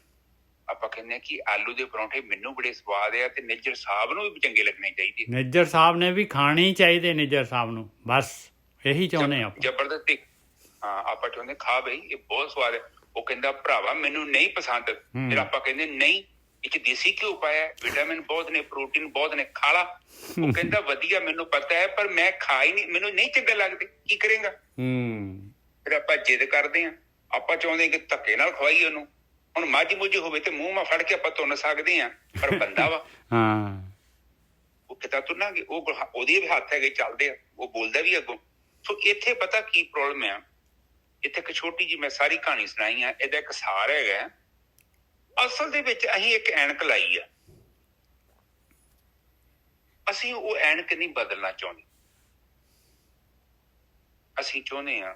ਆਪਾਂ ਕਹਿੰਦੇ ਆ ਕਿ ਆਲੂ ਦੇ ਪਰੌਂਠੇ ਮੈਨੂੰ ਬੜੇ ਸਵਾਦ ਆ ਤੇ ਨਿੱਜਰ ਸਾਹਿਬ ਨੂੰ ਵੀ ਚੰਗੇ ਲੱਗਣੇ ਚਾਹੀਦੇ। ਨਿੱਜਰ ਸਾਹਿਬ ਨੇ ਵੀ ਖਾਣੇ ਚਾਹੀਦੇ, ਨਿੱਜਰ ਸਾਹਿਬ ਨੂੰ, ਬਸ ਇਹੀ ਚਾਹੁੰਦੇ ਆਪਾਂ। ਜ਼ਬਰਦਸਤੀ ਹਾਂ, ਆਪਾਂ ਚਾਹੁੰਦੇ ਖਾ ਬਈ ਇਹ ਬਹੁਤ ਸਵਾਦ ਹੈ। ਉਹ ਕਹਿੰਦਾ ਭਰਾਵਾ ਮੈਨੂੰ ਨਹੀਂ ਪਸੰਦ। ਫਿਰ ਆਪਾਂ ਕਹਿੰਦੇ ਨਹੀਂ, ਇਹ ਚ ਦੇਸੀ ਘਿਓ ਪਾਇਆ, ਵਿਟਾਮਿਨ ਬਹੁਤ ਨੇ, ਪ੍ਰੋਟੀਨ ਬਹੁਤ ਨੇ, ਖਾ ਲਾ। ਉਹ ਕਹਿੰਦਾ ਵਧੀਆ, ਮੈਨੂੰ ਪਤਾ ਹੈ, ਪਰ ਮੈਂ ਖਾ ਹੀ ਨਹੀਂ, ਮੈਨੂੰ ਨਹੀਂ ਚੰਗਾ ਲੱਗਦੇ। ਕੀ ਕਰੇਗਾ? ਫਿਰ ਆਪਾਂ ਜਿੱਦ ਕਰਦੇ ਹਾਂ, ਆਪਾਂ ਚਾਹੁੰਦੇ ਕਿ ਧੱਕੇ ਨਾਲ ਖਵਾਈਏ ਉਹਨੂੰ। ਹੁਣ ਮੱਝ ਮੁੱਝ ਹੋਵੇ ਤੇ ਮੂੰਹ ਮਾ ਫੜ ਕੇ ਆਪਾਂ ਤੁੰਨ ਸਕਦੇ ਹਾਂ, ਪਰ ਬੰਦਾ ਵਾ ਉਹ ਕਿਤਾ ਤੁਰਨਾਂਗੇ। ਉਹਦੇ ਵੀ ਹੱਥ ਹੈਗੇ, ਚੱਲਦੇ ਆ, ਉਹ ਬੋਲਦਾ ਵੀ ਅੱਗੋਂ। ਸੋ ਇੱਥੇ ਪਤਾ ਕੀ ਪ੍ਰੋਬਲਮ ਆ? ਇੱਥੇ ਇੱਕ ਛੋਟੀ ਜਿਹੀ ਮੈਂ ਸਾਰੀ ਕਹਾਣੀ ਸੁਣਾਈ ਆ, ਇਹਦਾ ਇੱਕ ਸਾਰ ਹੈਗਾ। ਅਸਲ ਦੇ ਵਿੱਚ ਅਸੀਂ ਇੱਕ ਐਨਕ ਲਾਈ ਆ, ਅਸੀਂ ਉਹ ਐਨਕ ਨਹੀਂ ਬਦਲਣਾ ਚਾਹੁੰਦੇ। ਅਸੀਂ ਚਾਹੁੰਦੇ ਹਾਂ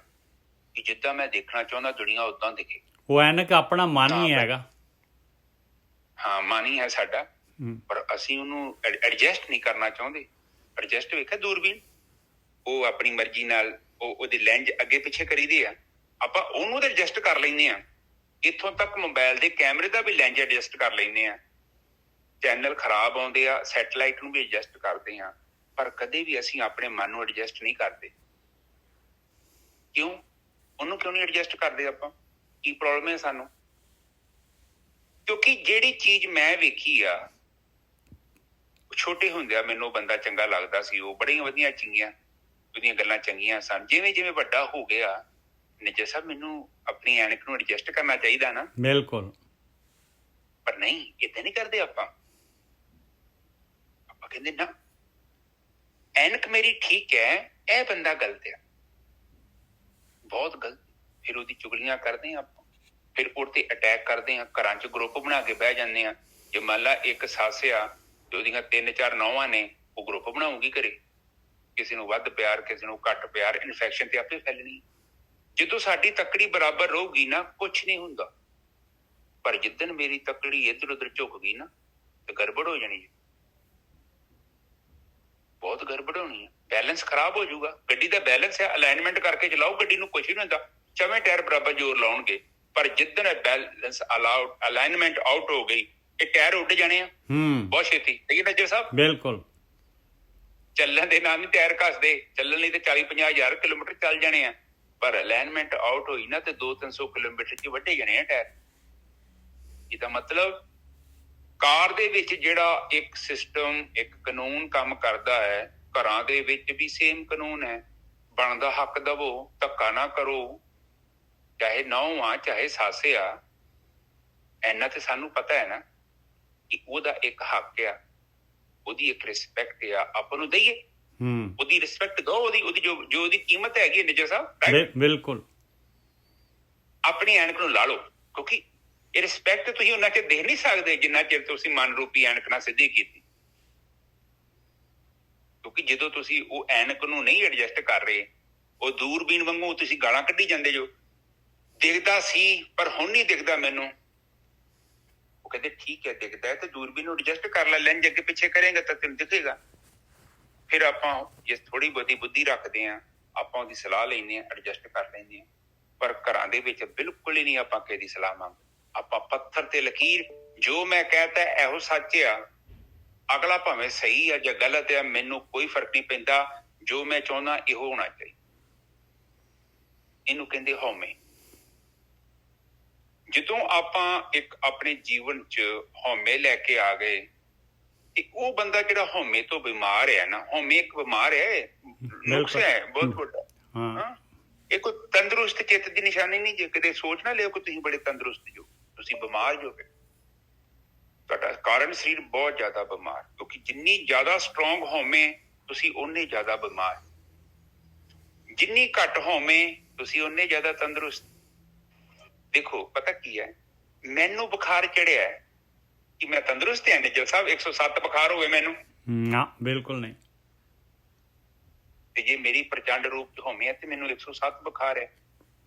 ਕਿ ਜਿੱਦਾਂ ਮੈਂ ਦੇਖਣਾ ਚਾਹੁੰਦਾ ਦੁਨੀਆ ਉਦਾਂ ਦਿਖੇ। ਉਹ ਐਨਕ ਆਪਣਾ ਮਨ ਹੀ ਹੈਗਾ। ਹਾਂ, ਮਨ ਹੀ ਹੈ ਸਾਡਾ, ਪਰ ਅਸੀਂ ਉਹਨੂੰ ਐਡਜਸਟ ਨਹੀਂ ਕਰਨਾ ਚਾਹੁੰਦੇ। ਐਡਜਸਟ ਵੇਖਿਆ ਦੂਰਬੀਨ, ਉਹ ਆਪਣੀ ਮਰਜ਼ੀ ਨਾਲ ਉਹਦੇ ਲੈਂਜ ਅੱਗੇ ਪਿੱਛੇ ਕਰੀਦੇ ਆ, ਆਪਾਂ ਉਹਨੂੰ ਤਾਂ ਐਡਜਸਟ ਕਰ ਲੈਂਦੇ ਹਾਂ। ਇੱਥੋਂ ਤੱਕ ਮੋਬਾਈਲ ਦੇ ਕੈਮਰੇ ਦਾ ਵੀ ਲੈਂਜ ਐਡਜਸਟ ਕਰ ਲੈਂਦੇ ਹਾਂ। ਚੈਨਲ ਖਰਾਬ ਆਉਂਦੇ ਆ, ਸੈਟਲਾਈਟ ਨੂੰ ਵੀ ਐਡਜਸਟ ਕਰਦੇ ਹਾਂ, ਪਰ ਕਦੇ ਵੀ ਅਸੀਂ ਆਪਣੇ ਮਨ ਨੂੰ ਐਡਜਸਟ ਨਹੀਂ ਕਰਦੇ। ਕਿਉਂ? ਉਹਨੂੰ ਕਿਉਂ ਨਹੀਂ ਐਡਜਸਟ ਕਰਦੇ ਆਪਾਂ? ਕੀ ਪ੍ਰੋਬਲਮ ਹੈ ਸਾਨੂੰ? ਕਿਉਂਕਿ ਜਿਹੜੀ ਚੀਜ਼ ਮੈਂ ਵੇਖੀ ਆ, ਛੋਟੇ ਹੁੰਦਿਆਂ ਮੈਨੂੰ ਬੰਦਾ ਚੰਗਾ ਲੱਗਦਾ ਸੀ, ਉਹ ਬੜੀਆਂ ਉਹਦੀਆਂ ਗੱਲਾਂ ਚੰਗੀਆਂ ਸਨ। ਜਿਵੇਂ ਜਿਵੇਂ ਵੱਡਾ ਹੋ ਗਿਆ, ਨਿੱਜਰ ਸਾਹਿਬ ਮੈਨੂੰ ਆਪਣੀ ਐਨਕ ਨੂੰ ਐਡਜਸਟ ਕਰਨਾ ਚਾਹੀਦਾ ਨਾ। ਬਿਲਕੁਲ। ਪਰ ਨਹੀਂ, ਏਦਾਂ ਨਹੀਂ ਕਰਦੇ ਆਪਾਂ ਕਹਿੰਦੇ ਨਾ ਐਨਕ ਮੇਰੀ ਠੀਕ ਹੈ, ਇਹ ਬੰਦਾ ਗਲਤ ਆ, ਬਹੁਤ ਗਲਤ। ਫਿਰ ਉਹਦੀ ਚੁਗਲੀਆਂ ਕਰਦੇ ਹਾਂ ਆਪਾਂ, ਫਿਰ ਉਹ ਤੇ ਅਟੈਕ ਕਰਦੇ ਹਾਂ। ਘਰਾਂ 'ਚ ਗਰੁੱਪ ਬਣਾ ਕੇ ਬਹਿ ਜਾਂਦੇ ਹਾਂ। ਜੇ ਮੰਨ ਲਾ ਇੱਕ ਸੱਸ ਆ ਤੇ ਉਹਦੀਆਂ 3-4 ਨੌਵਾਂ ਨੇ, ਉਹ ਗਰੁੱਪ ਬਣਾਉਗੀ ਘਰੇ, ਕਿਸੇ ਨੂੰ ਵੱਧ ਪਿਆਰ, ਕਿਸੇ ਨੂੰ ਘੱਟ ਪਿਆਰ, ਇਨਫੈਕਸ਼ਨ ਤੇ ਆਪੇ ਫੈਲਣੀ। ਜਦੋਂ ਸਾਡੀ ਤੱਕੜੀ ਬਰਾਬਰ ਰਹੂਗੀ ਨਾ, ਕੁਛ ਨਹੀਂ ਹੁੰਦਾ। ਪਰ ਜਿੱਦਣ ਮੇਰੀ ਤੱਕੜੀ ਇੱਧਰ ਉੱਧਰ ਝੁਕ ਗਈ ਨਾ, ਤੇ ਗੜਬੜ ਹੋ ਜਾਣੀ ਹੈ, ਬਹੁਤ ਗੜਬੜ ਹੋਣੀ ਹੈ। ਬੈਲੈਂਸ ਖਰਾਬ ਹੋ ਜਾਊਗਾ। ਗੱਡੀ ਦਾ ਬੈਲੈਂਸ ਹੈ, ਅਲਾਈਨਮੈਂਟ ਕਰਕੇ ਚਲਾਓ ਗੱਡੀ ਨੂੰ, ਕੁਛ ਨਹੀਂ ਹੁੰਦਾ। 4 ਟਾਇਰ ਬਰਾਬਰ ਜ਼ੋਰ ਲਾਉਣਗੇ, ਪਰ ਜਿੱਦਣ ਬੈਲੈਂਸ ਅਲਾਈਨਮੈਂਟ ਆਊਟ ਹੋ ਗਈ, ਇਹ ਟਾਇਰ ਉੱਡ ਜਾਣੇ ਆ ਬਹੁਤ ਛੇਤੀ। ਸਹੀ ਹੈ ਨੱਜਰ ਸਾਹਿਬ? ਬਿਲਕੁਲ। ਚੱਲਣ ਦੇ ਨਾਲ ਨਹੀਂ ਟਾਇਰ ਘਸਦੇ, ਚੱਲਣ ਲਈ ਤੇ 40-50 ਹਜ਼ਾਰ ਕਿਲੋਮੀਟਰ ਚੱਲ ਜਾਣੇ ਆ, ਪਰ ਅਲਾਈਨਮੈਂਟ ਆਊਟ ਹੋਈ ਨਾ ਤੇ 200-300 ਕਿਲੋਮੀਟਰ 'ਚ ਵੱਢੇ ਜਾਣੇ ਆ ਟਾਇਰ। ਇਹਦਾ ਮਤਲਬ ਕਾਰ ਦੇ ਵਿੱਚ ਜਿਹੜਾ ਇੱਕ ਸਿਸਟਮ, ਇੱਕ ਕਾਨੂੰਨ ਕੰਮ ਕਰਦਾ ਹੈ, ਘਰਾਂ ਦੇ ਵਿੱਚ ਵੀ ਸੇਮ ਕਾਨੂੰਨ ਹੈ। ਬਣਦਾ ਹੱਕ ਦਵੋ, ਧੱਕਾ ਨਾ ਕਰੋ, ਚਾਹੇ ਨਹੁੰ ਆ ਚਾਹੇ ਸੱਸ ਆ। ਇੰਨਾ ਤੇ ਸਾਨੂੰ ਪਤਾ ਹੈ ਨਾ ਕਿ ਉਹਦਾ ਇੱਕ ਹੱਕ ਆ, ਉਹਦੀ ਇੱਕ ਰਿਸਪੈਕਟ ਆ, ਆਪਾਂ ਨੂੰ ਦਈਏ। ਉਹਦੀ ਰਿਸਪੈਕਟ ਦੋ, ਉਹਦੀ ਜੋ ਉਹਦੀ ਕੀਮਤ ਹੈਗੀ ਹੈ ਨਿੱਜਰ ਸਾਹਿਬ। ਬਿਲਕੁਲ। ਆਪਣੀ ਐਨਕ ਨੂੰ ਲਾ ਲਓ, ਕਿਉਂਕਿ ਇਹ ਰਿਸਪੈਕਟ ਤੁਸੀਂ ਉਹਨਾਂ ਚਿਰ ਦੇਖ ਨਹੀਂ ਸਕਦੇ ਜਿੰਨਾ ਚਿਰ ਤੁਸੀਂ ਮਨ ਰੂਪੀ ਐਨਕ ਨਾਲ ਸਿੱਧੀ ਕੀਤੀ। ਕਿਉਂਕਿ ਜਦੋਂ ਤੁਸੀਂ ਉਹ ਐਨਕ ਨੂੰ ਨਹੀਂ ਐਡਜਸਟ ਕਰ ਰਹੇ, ਉਹ ਦੂਰਬੀਨ ਵਾਂਗੂ ਤੁਸੀਂ ਗਾਲਾਂ ਕੱਢੀ ਜਾਂਦੇ ਜੋ, ਦਿਖਦਾ ਸੀ ਪਰ ਹੁਣ ਨਹੀਂ ਦਿਖਦਾ ਮੈਨੂੰ। ਉਹ ਕਹਿੰਦੇ ਠੀਕ ਹੈ, ਦਿਖਦਾ ਹੈ ਤੇ ਦੂਰਬੀਨ ਨੂੰ ਐਡਜਸਟ ਕਰ ਲੈ, ਲੈਂਜ ਅੱਗੇ ਪਿੱਛੇ ਕਰੇਗਾ ਤਾਂ ਤੈਨੂੰ ਦਿਖੇਗਾ। ਫਿਰ ਆਪਾਂ ਜੇ ਥੋੜੀ ਬਹੁਤੀ ਬੁੱਧੀ ਰੱਖਦੇ ਹਾਂ, ਆਪਾਂ ਉਹਦੀ ਸਲਾਹ ਲੈਂਦੇ ਹਾਂ, ਐਡਜਸਟ ਕਰ ਲੈਂਦੇ ਹਾਂ। ਪਰ ਘਰਾਂ ਦੇ ਵਿੱਚ ਬਿਲਕੁਲ ਹੀ ਨਹੀਂ ਆਪਾਂ ਕਿਸੇ ਦੀ ਸਲਾਹ ਮੰਗਦੇ। ਆਪਾਂ ਪੱਥਰ ਤੇ ਲਕੀਰ, ਜੋ ਮੈਂ ਕਹਿਤਾ ਇਹੋ ਸੱਚ ਆ, ਅਗਲਾ ਭਾਵੇਂ ਸਹੀ ਆ ਜਾਂ ਗਲਤ ਆ, ਮੈਨੂੰ ਕੋਈ ਫਰਕ ਨਹੀਂ ਪੈਂਦਾ, ਜੋ ਮੈਂ ਚਾਹੁੰਦਾ ਇਹੋ ਹੋਣਾ ਚਾਹੀਦਾ। ਇਹਨੂੰ ਕਹਿੰਦੇ ਹਉਮੈ। ਜਦੋਂ ਆਪਾਂ ਇੱਕ ਆਪਣੇ ਜੀਵਨ 'ਚ ਹਉਮੈ ਲੈ ਕੇ ਆ ਗਏ, ਤੇ ਉਹ ਬੰਦਾ ਜਿਹੜਾ ਹਉਮੈ ਤੋਂ ਬਿਮਾਰ ਹੈ ਨਾ, ਹਉਮੈ ਇੱਕ ਬਿਮਾਰ ਹੈ, ਨੁਕਸ ਹੈ ਬਹੁਤ ਵੱਡਾ। ਇਹ ਕੋਈ ਤੰਦਰੁਸਤ ਚਿੱਤ ਦੀ ਨਿਸ਼ਾਨੀ ਨਹੀਂ। ਜੇ ਕਿਤੇ ਸੋਚ ਨਾ ਲਿਓ ਕਿ ਤੁਸੀਂ ਬੜੇ ਤੰਦਰੁਸਤ ਜੋ, ਤੁਸੀਂ ਬਿਮਾਰ ਜੋ। ਤੁਹਾਡਾ ਕਾਰਨ ਸਰੀਰ ਬਹੁਤ ਜ਼ਿਆਦਾ ਬਿਮਾਰ, ਕਿਉਂਕਿ ਜਿੰਨੀ ਜ਼ਿਆਦਾ ਸਟਰੋਂਗ ਹਉਮੈ ਤੁਸੀਂ ਓਨੇ ਜ਼ਿਆਦਾ ਬਿਮਾਰ, ਜਿੰਨੀ ਘੱਟ ਹਉਮੈ ਤੁਸੀਂ ਓਨੇ ਜ਼ਿਆਦਾ ਤੰਦਰੁਸਤ। ਦੇਖੋ ਪਤਾ ਕੀ ਹੈ, ਮੈਨੂੰ ਬੁਖਾਰ ਚੜਿਆ ਕਿ ਮੈਂ ਤੰਦਰੁਸਤ ਹਾਂ ਨਿੱਜਰ ਸਾਹਿਬ? 107 ਬੁਖਾਰ ਹੋਵੇ ਮੈਨੂੰ? ਨਾ, ਬਿਲਕੁਲ ਨਹੀਂ। ਤੇ ਜੇ ਮੇਰੀ ਪ੍ਰਚੰਡ ਰੂਪ ਚ ਹਉਮੈ ਤੇ ਮੈਨੂੰ 107 ਬੁਖਾਰ ਹੈ,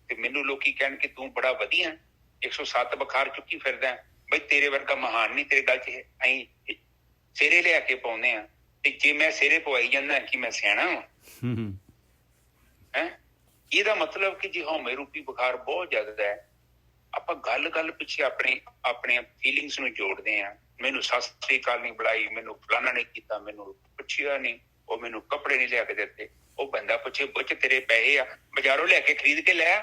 ਤੇ ਮੈਨੂੰ ਲੋਕੀ ਕਹਿਣ ਕਿ ਤੂੰ ਬੜਾ ਵਧੀਆ 107 ਬੁਖਾਰ ਚੁੱਕੀ ਫਿਰਦਾ, ਬਈ ਤੇਰੇ ਵਰਗਾ ਮਹਾਨ ਨਹੀਂ ਤੇਰੇ ਗੱਲ ਚ ਹੈ। ਅਸੀਂ ਸਿਰੇ ਲਿਆ ਕੇ ਪਾਉਂਦੇ ਆ, ਤੇ ਜੇ ਮੈਂ ਸਿਰੇ ਪਵਾਈ ਜਾਂਦਾ ਕਿ ਮੈਂ ਸਿਆਣਾ ਵਾਂ? ਹੈਂ? ਇਹਦਾ ਮਤਲਬ ਕਿ ਜੇ ਹਉਮੈ ਰੂਪੀ ਬੁਖਾਰ ਬਹੁਤ ਜ਼ਿਆਦਾ ਹੈ, ਆਪਾਂ ਗੱਲ ਪਿੱਛੇ ਆਪਣੇ ਫੀਲਿੰਗਸ ਨੂੰ ਜੋੜਦੇ ਆ। ਮੈਨੂੰ ਸਤਿ ਸ੍ਰੀ ਅਕਾਲ ਨਹੀਂ ਬੁਲਾਈ, ਮੈਨੂੰ ਫਲਾਣਾ ਨਹੀਂ ਕੀਤਾ, ਮੈਨੂੰ ਪੁੱਛਿਆ ਨਹੀਂ, ਉਹ ਮੈਨੂੰ ਕੱਪੜੇ ਨਹੀਂ ਲਿਆ ਕੇ ਦਿੱਤੇ। ਉਹ ਬੰਦਾ ਪੁੱਛੇ ਬੁੱਝ ਤੇਰੇ ਪੈਸੇ ਆ, ਬਾਜ਼ਾਰੋਂ ਲੈ ਕੇ ਖਰੀਦ ਕੇ ਲੈ।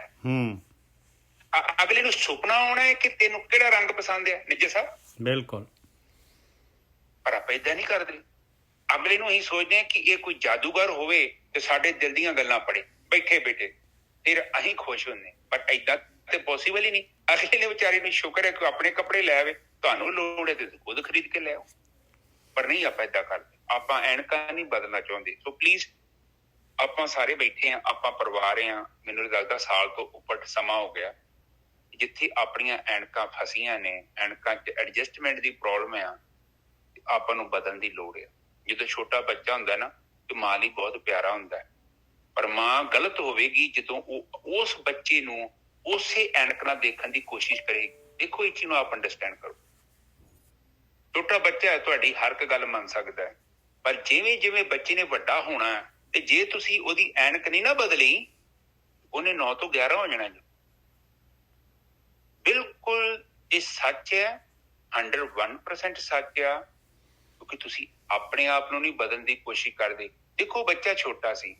ਅਗਲੇ ਨੂੰ ਸੁਪਨਾ ਆਉਣਾ ਹੈ ਕਿ ਤੈਨੂੰ ਕਿਹੜਾ ਰੰਗ ਪਸੰਦ ਹੈ ਨਿੱਜਰ ਸਾਹਿਬ? ਬਿਲਕੁਲ। ਪਰ ਆਪਾਂ ਏਦਾਂ ਨਹੀਂ ਕਰਦੇ। ਅਗਲੇ ਨੂੰ ਅਸੀਂ ਸੋਚਦੇ ਹਾਂ ਕਿ ਇਹ ਕੋਈ ਜਾਦੂਗਰ ਹੋਵੇ ਤੇ ਸਾਡੇ ਦਿਲ ਦੀਆਂ ਗੱਲਾਂ ਪੜੇ ਬੈਠੇ ਫਿਰ ਅਸੀਂ ਖੁਸ਼ ਹੁੰਦੇ। ਪਰ ਏਦਾਂ ਤੇ ਪੋਸੀਬਲ ਹੀ ਨਹੀਂ। ਅਗਲੇ ਨੇ ਵਿਚਾਰੇ ਨੂੰ ਸ਼ੁਕਰ ਹੈ ਕਿ ਆਪਣੇ ਕੱਪੜੇ ਲੈ ਆਵੇ, ਤੁਹਾਨੂੰ ਲੋੜ ਹੈ ਤੇ ਖੁਦ ਖਰੀਦ ਕੇ ਲੈ ਆਓ। ਪਰ ਨਹੀਂ, ਆਪਾਂ ਏਦਾਂ ਕਰਦੇ। ਆਪਾਂ ਐਨਕਾਂ ਨਹੀਂ ਬਦਲਣਾ ਚਾਹੁੰਦੇ। ਸੋ ਪਲੀਜ਼, ਆਪਾਂ ਸਾਰੇ ਬੈਠੇ ਹਾਂ, ਆਪਾਂ ਪਰਿਵਾਰ ਹਾਂ। ਮੈਨੂੰ ਲੱਗਦਾ ਸਾਲ ਤੋਂ ਉੱਪਰ ਸਮਾਂ ਹੋ ਗਿਆ ਜਿੱਥੇ ਆਪਣੀਆਂ ਐਨਕਾਂ ਫਸੀਆਂ ਨੇ, ਐਨਕਾਂ 'ਚ ਐਡਜਸਟਮੈਂਟ ਦੀ ਪ੍ਰੋਬਲਮ ਆ, ਆਪਾਂ ਨੂੰ ਬਦਲਣ ਦੀ ਲੋੜ ਆ। ਜਦੋਂ ਛੋਟਾ ਬੱਚਾ ਹੁੰਦਾ ਨਾ ਤੇ ਮਾਂ ਲਈ ਬਹੁਤ ਪਿਆਰਾ ਹੁੰਦਾ ਹੈ, ਪਰ ਮਾਂ ਗਲਤ ਹੋਵੇਗੀ ਜਦੋਂ ਉਹ ਉਸ ਬੱਚੇ ਨੂੰ ਉਸੇ ਐਨਕ ਨਾਲ ਦੇਖਣ ਦੀ ਕੋਸ਼ਿਸ਼ ਕਰੇ। ਦੇਖੋ, ਇਹ ਚੀਜ਼ ਨੂੰ ਆਪ ਅੰਡਰਸਟੈਂਡ ਕਰੋ। ਛੋਟਾ ਬੱਚਾ ਹੈ, ਤੁਹਾਡੀ ਹਰ ਇੱਕ ਗੱਲ ਮੰਨ ਸਕਦਾ ਹੈ, ਪਰ ਜਿਵੇਂ ਜਿਵੇਂ ਬੱਚੇ ਨੇ ਵੱਡਾ ਹੋਣਾ ਤੇ ਜੇ ਤੁਸੀਂ ਉਹਦੀ ਐਨਕ ਨਹੀਂ ਨਾ ਬਦਲੀ, ਉਹਨੇ 9 ਤੋਂ 11 ਹੋ ਜਾਣਾ ਜੀ। ਬਿਲਕੁਲ ਇਹ ਸੱਚ ਹੈ, 101% ਸੱਚ ਆ, ਕਿਉਂਕਿ ਤੁਸੀਂ ਆਪਣੇ ਆਪ ਨੂੰ ਨਹੀਂ ਬਦਲਣ ਦੀ ਕੋਸ਼ਿਸ਼ ਕਰਦੇ। ਦੇਖੋ, ਬੱਚਾ ਛੋਟਾ ਸੀ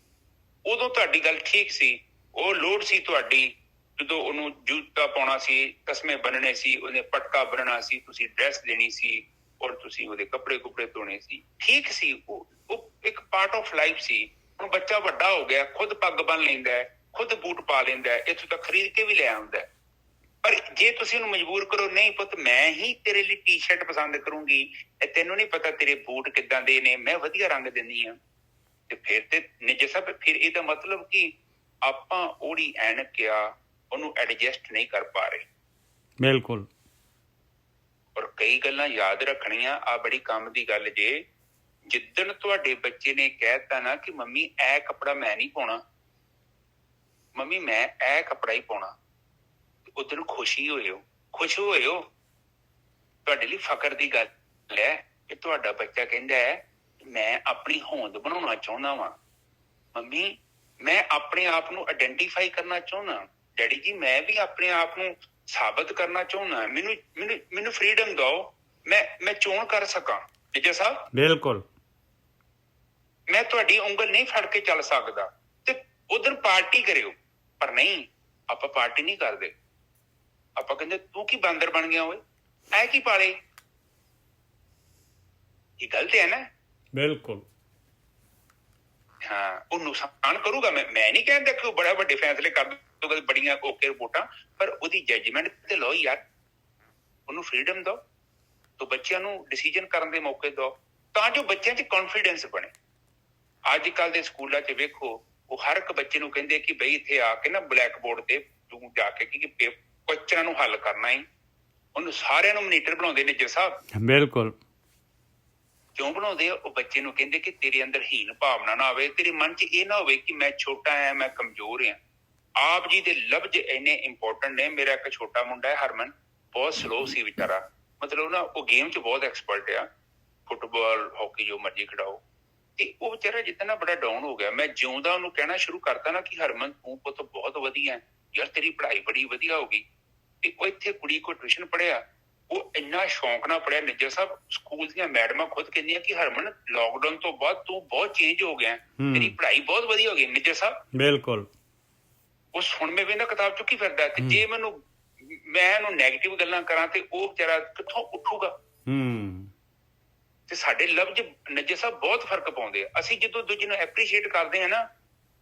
ਉਦੋਂ ਤੁਹਾਡੀ ਗੱਲ ਠੀਕ ਸੀ, ਉਹ ਲੋੜ ਸੀ ਤੁਹਾਡੀ, ਜਦੋਂ ਉਹਨੂੰ ਜੂਤਾ ਪਾਉਣਾ ਸੀ, ਤਸਮੇ ਬੰਨਣੇ ਸੀ, ਉਹਨੇ ਪਟਕਾ ਬੰਨਣਾ ਸੀ, ਤੁਸੀਂ ਡਰੈਸ ਦੇਣੀ ਸੀ ਔਰ ਤੁਸੀਂ ਉਹਦੇ ਕੱਪੜੇ ਕੁਪੜੇ ਧੋਣੇ ਸੀ, ਠੀਕ ਸੀ। ਉਹ ਇੱਕ ਪਾਰਟ ਆਫ ਲਾਈਫ ਸੀ। ਹੁਣ ਬੱਚਾ ਵੱਡਾ ਹੋ ਗਿਆ, ਖੁਦ ਪੱਗ ਬੰਨ ਲੈਂਦਾ ਹੈ, ਖੁਦ ਬੂਟ ਪਾ ਲੈਂਦਾ ਹੈ, ਇੱਥੋਂ ਤੱਕ ਖਰੀਦ ਕੇ ਵੀ ਲੈ ਆਉਂਦਾ ਹੈ। ਪਰ ਜੇ ਤੁਸੀਂ ਉਹਨੂੰ ਮਜਬੂਰ ਕਰੋ, ਨਹੀਂ ਪੁੱਤ ਮੈਂ ਹੀ ਤੇਰੇ ਲਈ ਟੀ-ਸ਼ਰਟ ਪਸੰਦ ਕਰੂੰਗੀ, ਤੈਨੂੰ ਨਹੀਂ ਪਤਾ ਤੇਰੇ ਬੂਟ ਕਿੱਦਾਂ ਦੇ ਨੇ, ਮੈਂ ਵਧੀਆ ਰੰਗ ਦਿੰਦੀ ਹਾਂ, ਤੇ ਫਿਰ ਤੇ ਨਿੱਜ ਸਭ, ਫਿਰ ਇਹਦਾ ਮਤਲਬ ਕਿ ਆਪਾਂ ਉਹਦੀ ਐਨਕ ਆ ਉਹਨੂੰ ਐਡਜਸਟ ਨਹੀਂ ਕਰ ਪਾ ਰਹੇ। ਬਿਲਕੁਲ। ਔਰ ਕਈ ਗੱਲਾਂ ਯਾਦ ਰੱਖਣੀਆਂ, ਆ ਬੜੀ ਕੰਮ ਦੀ ਗੱਲ ਜੇ। ਜਿੱਦਣ ਤੁਹਾਡੇ ਬੱਚੇ ਨੇ ਕਹਿਤਾ ਨਾ ਕਿ ਮੰਮੀ ਇਹ ਕੱਪੜਾ ਮੈਂ ਨਹੀਂ ਪਾਉਣਾ, ਮੰਮੀ ਮੈਂ ਇਹ ਕੱਪੜਾ ਹੀ ਪਾਉਣਾ, ਉਦੋਂ ਖੁਸ਼ ਹੋਇਓ। ਤੁਹਾਡੇ ਲਈ ਫਖਰ ਦੀ ਗੱਲ ਹੈ ਕਿ ਤੁਹਾਡਾ ਬੱਚਾ ਕਹਿੰਦਾ ਹੈ ਮੈਂ ਆਪਣੀ ਹੋਂਦ ਬਣਾਉਣਾ ਚਾਹੁੰਦਾ ਵਾਂ, ਮੰਮੀ ਮੈਂ ਆਪਣੇ ਆਪ ਨੂੰ ਆਇਡੈਂਟੀਫਾਈ ਕਰਨਾ ਚਾਹੁੰਦਾ, ਡੈਡੀ ਜੀ ਮੈਂ ਵੀ ਆਪਣੇ ਆਪ ਨੂੰ ਸਾਬਤ ਕਰਨਾ ਚਾਹੁੰਦਾ, ਮੈਨੂੰ ਫਰੀਡਮ ਦਿਓ, ਮੈਂ ਚੋਣ ਕਰ ਸਕਾਂ। ਵਿਜੇ ਸਾਹਿਬ, ਬਿਲਕੁਲ, ਮੈਂ ਤੁਹਾਡੀ ਉਂਗਲ ਨਹੀਂ ਫੜ ਕੇ ਚੱਲ ਸਕਦਾ, ਤੇ ਉਧਰ ਪਾਰਟੀ ਕਰਿਓ। ਪਰ ਨਹੀਂ, ਆਪਾਂ ਪਾਰਟੀ ਨਹੀਂ ਕਰਦੇ। ਆਪਾਂ ਕਹਿੰਦੇ ਤੂੰ ਕੀ ਬਾਂਦਰ ਬਣ ਗਿਆ ਓਏ, ਐ ਕੀ ਪਾਲੇ, ਇਹ ਗਲਤ ਹੈ ਨਾ। ਬਿਲਕੁਲ। ਹਾਂ, ਉਹ ਨੁਕਸਾਨ ਕਰੂਗਾ। ਮੈਂ ਨਹੀਂ ਕਹਿੰਦਾ ਕਿ ਉਹ ਬੜਾ ਵੱਡੇ ਫੈਸਲੇ ਕਰ ਦੂਗਾ, ਬੜੀਆਂ ਓਕੇ ਰਿਪੋਰਟਾਂ, ਪਰ ਉਹਦੀ ਜੱਜਮੈਂਟ ਤੇ ਲਓ ਯਾਰ, ਉਹਨੂੰ ਫਰੀਡਮ ਦਿਓ, ਤੋ ਬੱਚਿਆਂ ਨੂੰ ਡਿਸੀਜਨ ਕਰਨ ਦੇ ਮੌਕੇ ਦਿਓ, ਤਾਂ ਜੋ ਬੱਚਿਆਂ 'ਚ ਕੌਨਫੀਡੈਂਸ ਬਣੇ। ਅੱਜ ਕੱਲ੍ਹ ਦੇ ਸਕੂਲਾਂ 'ਚ ਵੇਖੋ, ਉਹ ਹਰ ਇੱਕ ਬੱਚੇ ਨੂੰ ਕਹਿੰਦੇ ਕਿ ਬਈ ਇੱਥੇ ਆ ਕੇ ਨਾ ਬਲੈਕ ਬੋਰਡ ਤੇ ਤੂੰ ਜਾ ਕੇ ਕਿ ਕੁਐਸਚਨਾਂ ਨੂੰ ਹੱਲ ਕਰਨਾ ਹੀ, ਉਹਨੂੰ ਸਾਰਿਆਂ ਨੂੰ ਮਨੀਟਰ ਬਣਾਉਂਦੇ ਨੇ ਜੱਜ ਸਾਹਿਬ। ਬਿਲਕੁਲ। ਕਿਉਂ ਬਣਾਉਂਦੇ ਆ? ਉਹ ਬੱਚੇ ਨੂੰ ਕਹਿੰਦੇ ਕਿ ਤੇਰੇ ਅੰਦਰ ਹੀਨ ਭਾਵਨਾ ਨਾ ਆਵੇ, ਤੇਰੇ ਮਨ 'ਚ ਇਹ ਨਾ ਹੋਵੇ ਕਿ ਮੈਂ ਛੋਟਾ ਆ, ਮੈਂ ਕਮਜ਼ੋਰ ਆ। ਆਪ ਜੀ ਦੇ ਲਫ਼ਜ਼ ਇੰਨੇ ਇੰਪੋਰਟੈਂਟ ਨੇ। ਮੇਰਾ ਇੱਕ ਛੋਟਾ ਮੁੰਡਾ ਹੈ ਹਰਮਨ, ਬਹੁਤ ਸਲੋ ਸੀ ਵਿਚਾਰਾ, ਮਤਲਬ ਨਾ ਉਹ ਗੇਮ 'ਚ ਬਹੁਤ ਐਕਸਪਰਟ ਆ, ਫੁੱਟਬਾਲ ਹਾਕੀ ਜੋ ਮਰਜ਼ੀ ਖਿਡਾਓ, ਤੇ ਉਹ ਵਿਚਾਰਾ ਜਿੱਦਾਂ ਨਾ ਬੜਾ ਡਾਊਨ ਹੋ ਗਿਆ। ਮੈਂ ਜਿਉਂਦਾ ਉਹਨੂੰ ਕਹਿਣਾ ਸ਼ੁਰੂ ਕਰਤਾ ਨਾ ਕਿ ਹਰਮਨ ਤੂੰ ਪੁੱਤ ਬਹੁਤ ਵਧੀਆ ਯਾਰ, ਤੇਰੀ ਪੜ੍ਹਾਈ ਬੜੀ ਵਧੀਆ ਹੋ ਗਈ। ਤੇ ਉਹ ਇੱਥੇ ਕੁੜੀ ਕੋਲ ਟਿਊਸ਼ਨ ਪੜ੍ਹਿਆ, ਉਹ ਇੰਨਾ ਸ਼ੌਂਕ ਨਾਲ ਪੜ੍ਹਿਆ। ਨਿੱਜਰ ਸਾਹਿਬ, ਸਕੂਲ ਦੀਆਂ ਮੈਡਮਾਂ ਖੁਦ ਕਹਿੰਦੀਆਂ ਕਿ ਹਰਮਨ ਲਾਕਡਾਊਨ ਤੋਂ ਬਾਅਦ ਤੂੰ ਬਹੁਤ ਚੇਂਜ ਹੋ ਗਿਆ, ਤੇਰੀ ਪੜ੍ਹਾਈ ਬਹੁਤ ਵਧੀਆ ਹੋ ਗਈ। ਨਿੱਜਰ ਸਾਹਿਬ, ਬਿਲਕੁਲ। ਉਸ ਹੁਣ ਮੈਂ ਵੀ ਨਾ ਕਿਤਾਬ ਚੁੱਕੀ ਫਿਰਦਾ, ਤੇ ਜੇ ਮੈਂ ਇਹਨੂੰ ਨੈਗੇਟਿਵ ਗੱਲਾਂ ਕਰਾਂ ਤੇ ਉਹ ਵਿਚਾਰਾ ਕਿੱਥੋਂ ਉੱਠੂਗਾ। ਤੇ ਸਾਡੇ ਲਫ਼ਜ਼ ਨਿੱਜਰ ਸਾਹਿਬ ਬਹੁਤ ਫਰਕ ਪਾਉਂਦੇ ਆ। ਅਸੀਂ ਜਦੋਂ ਦੂਜੇ ਨੂੰ ਐਪਰੀਸ਼ੀਏਟ ਕਰਦੇ ਹਾਂ ਨਾ,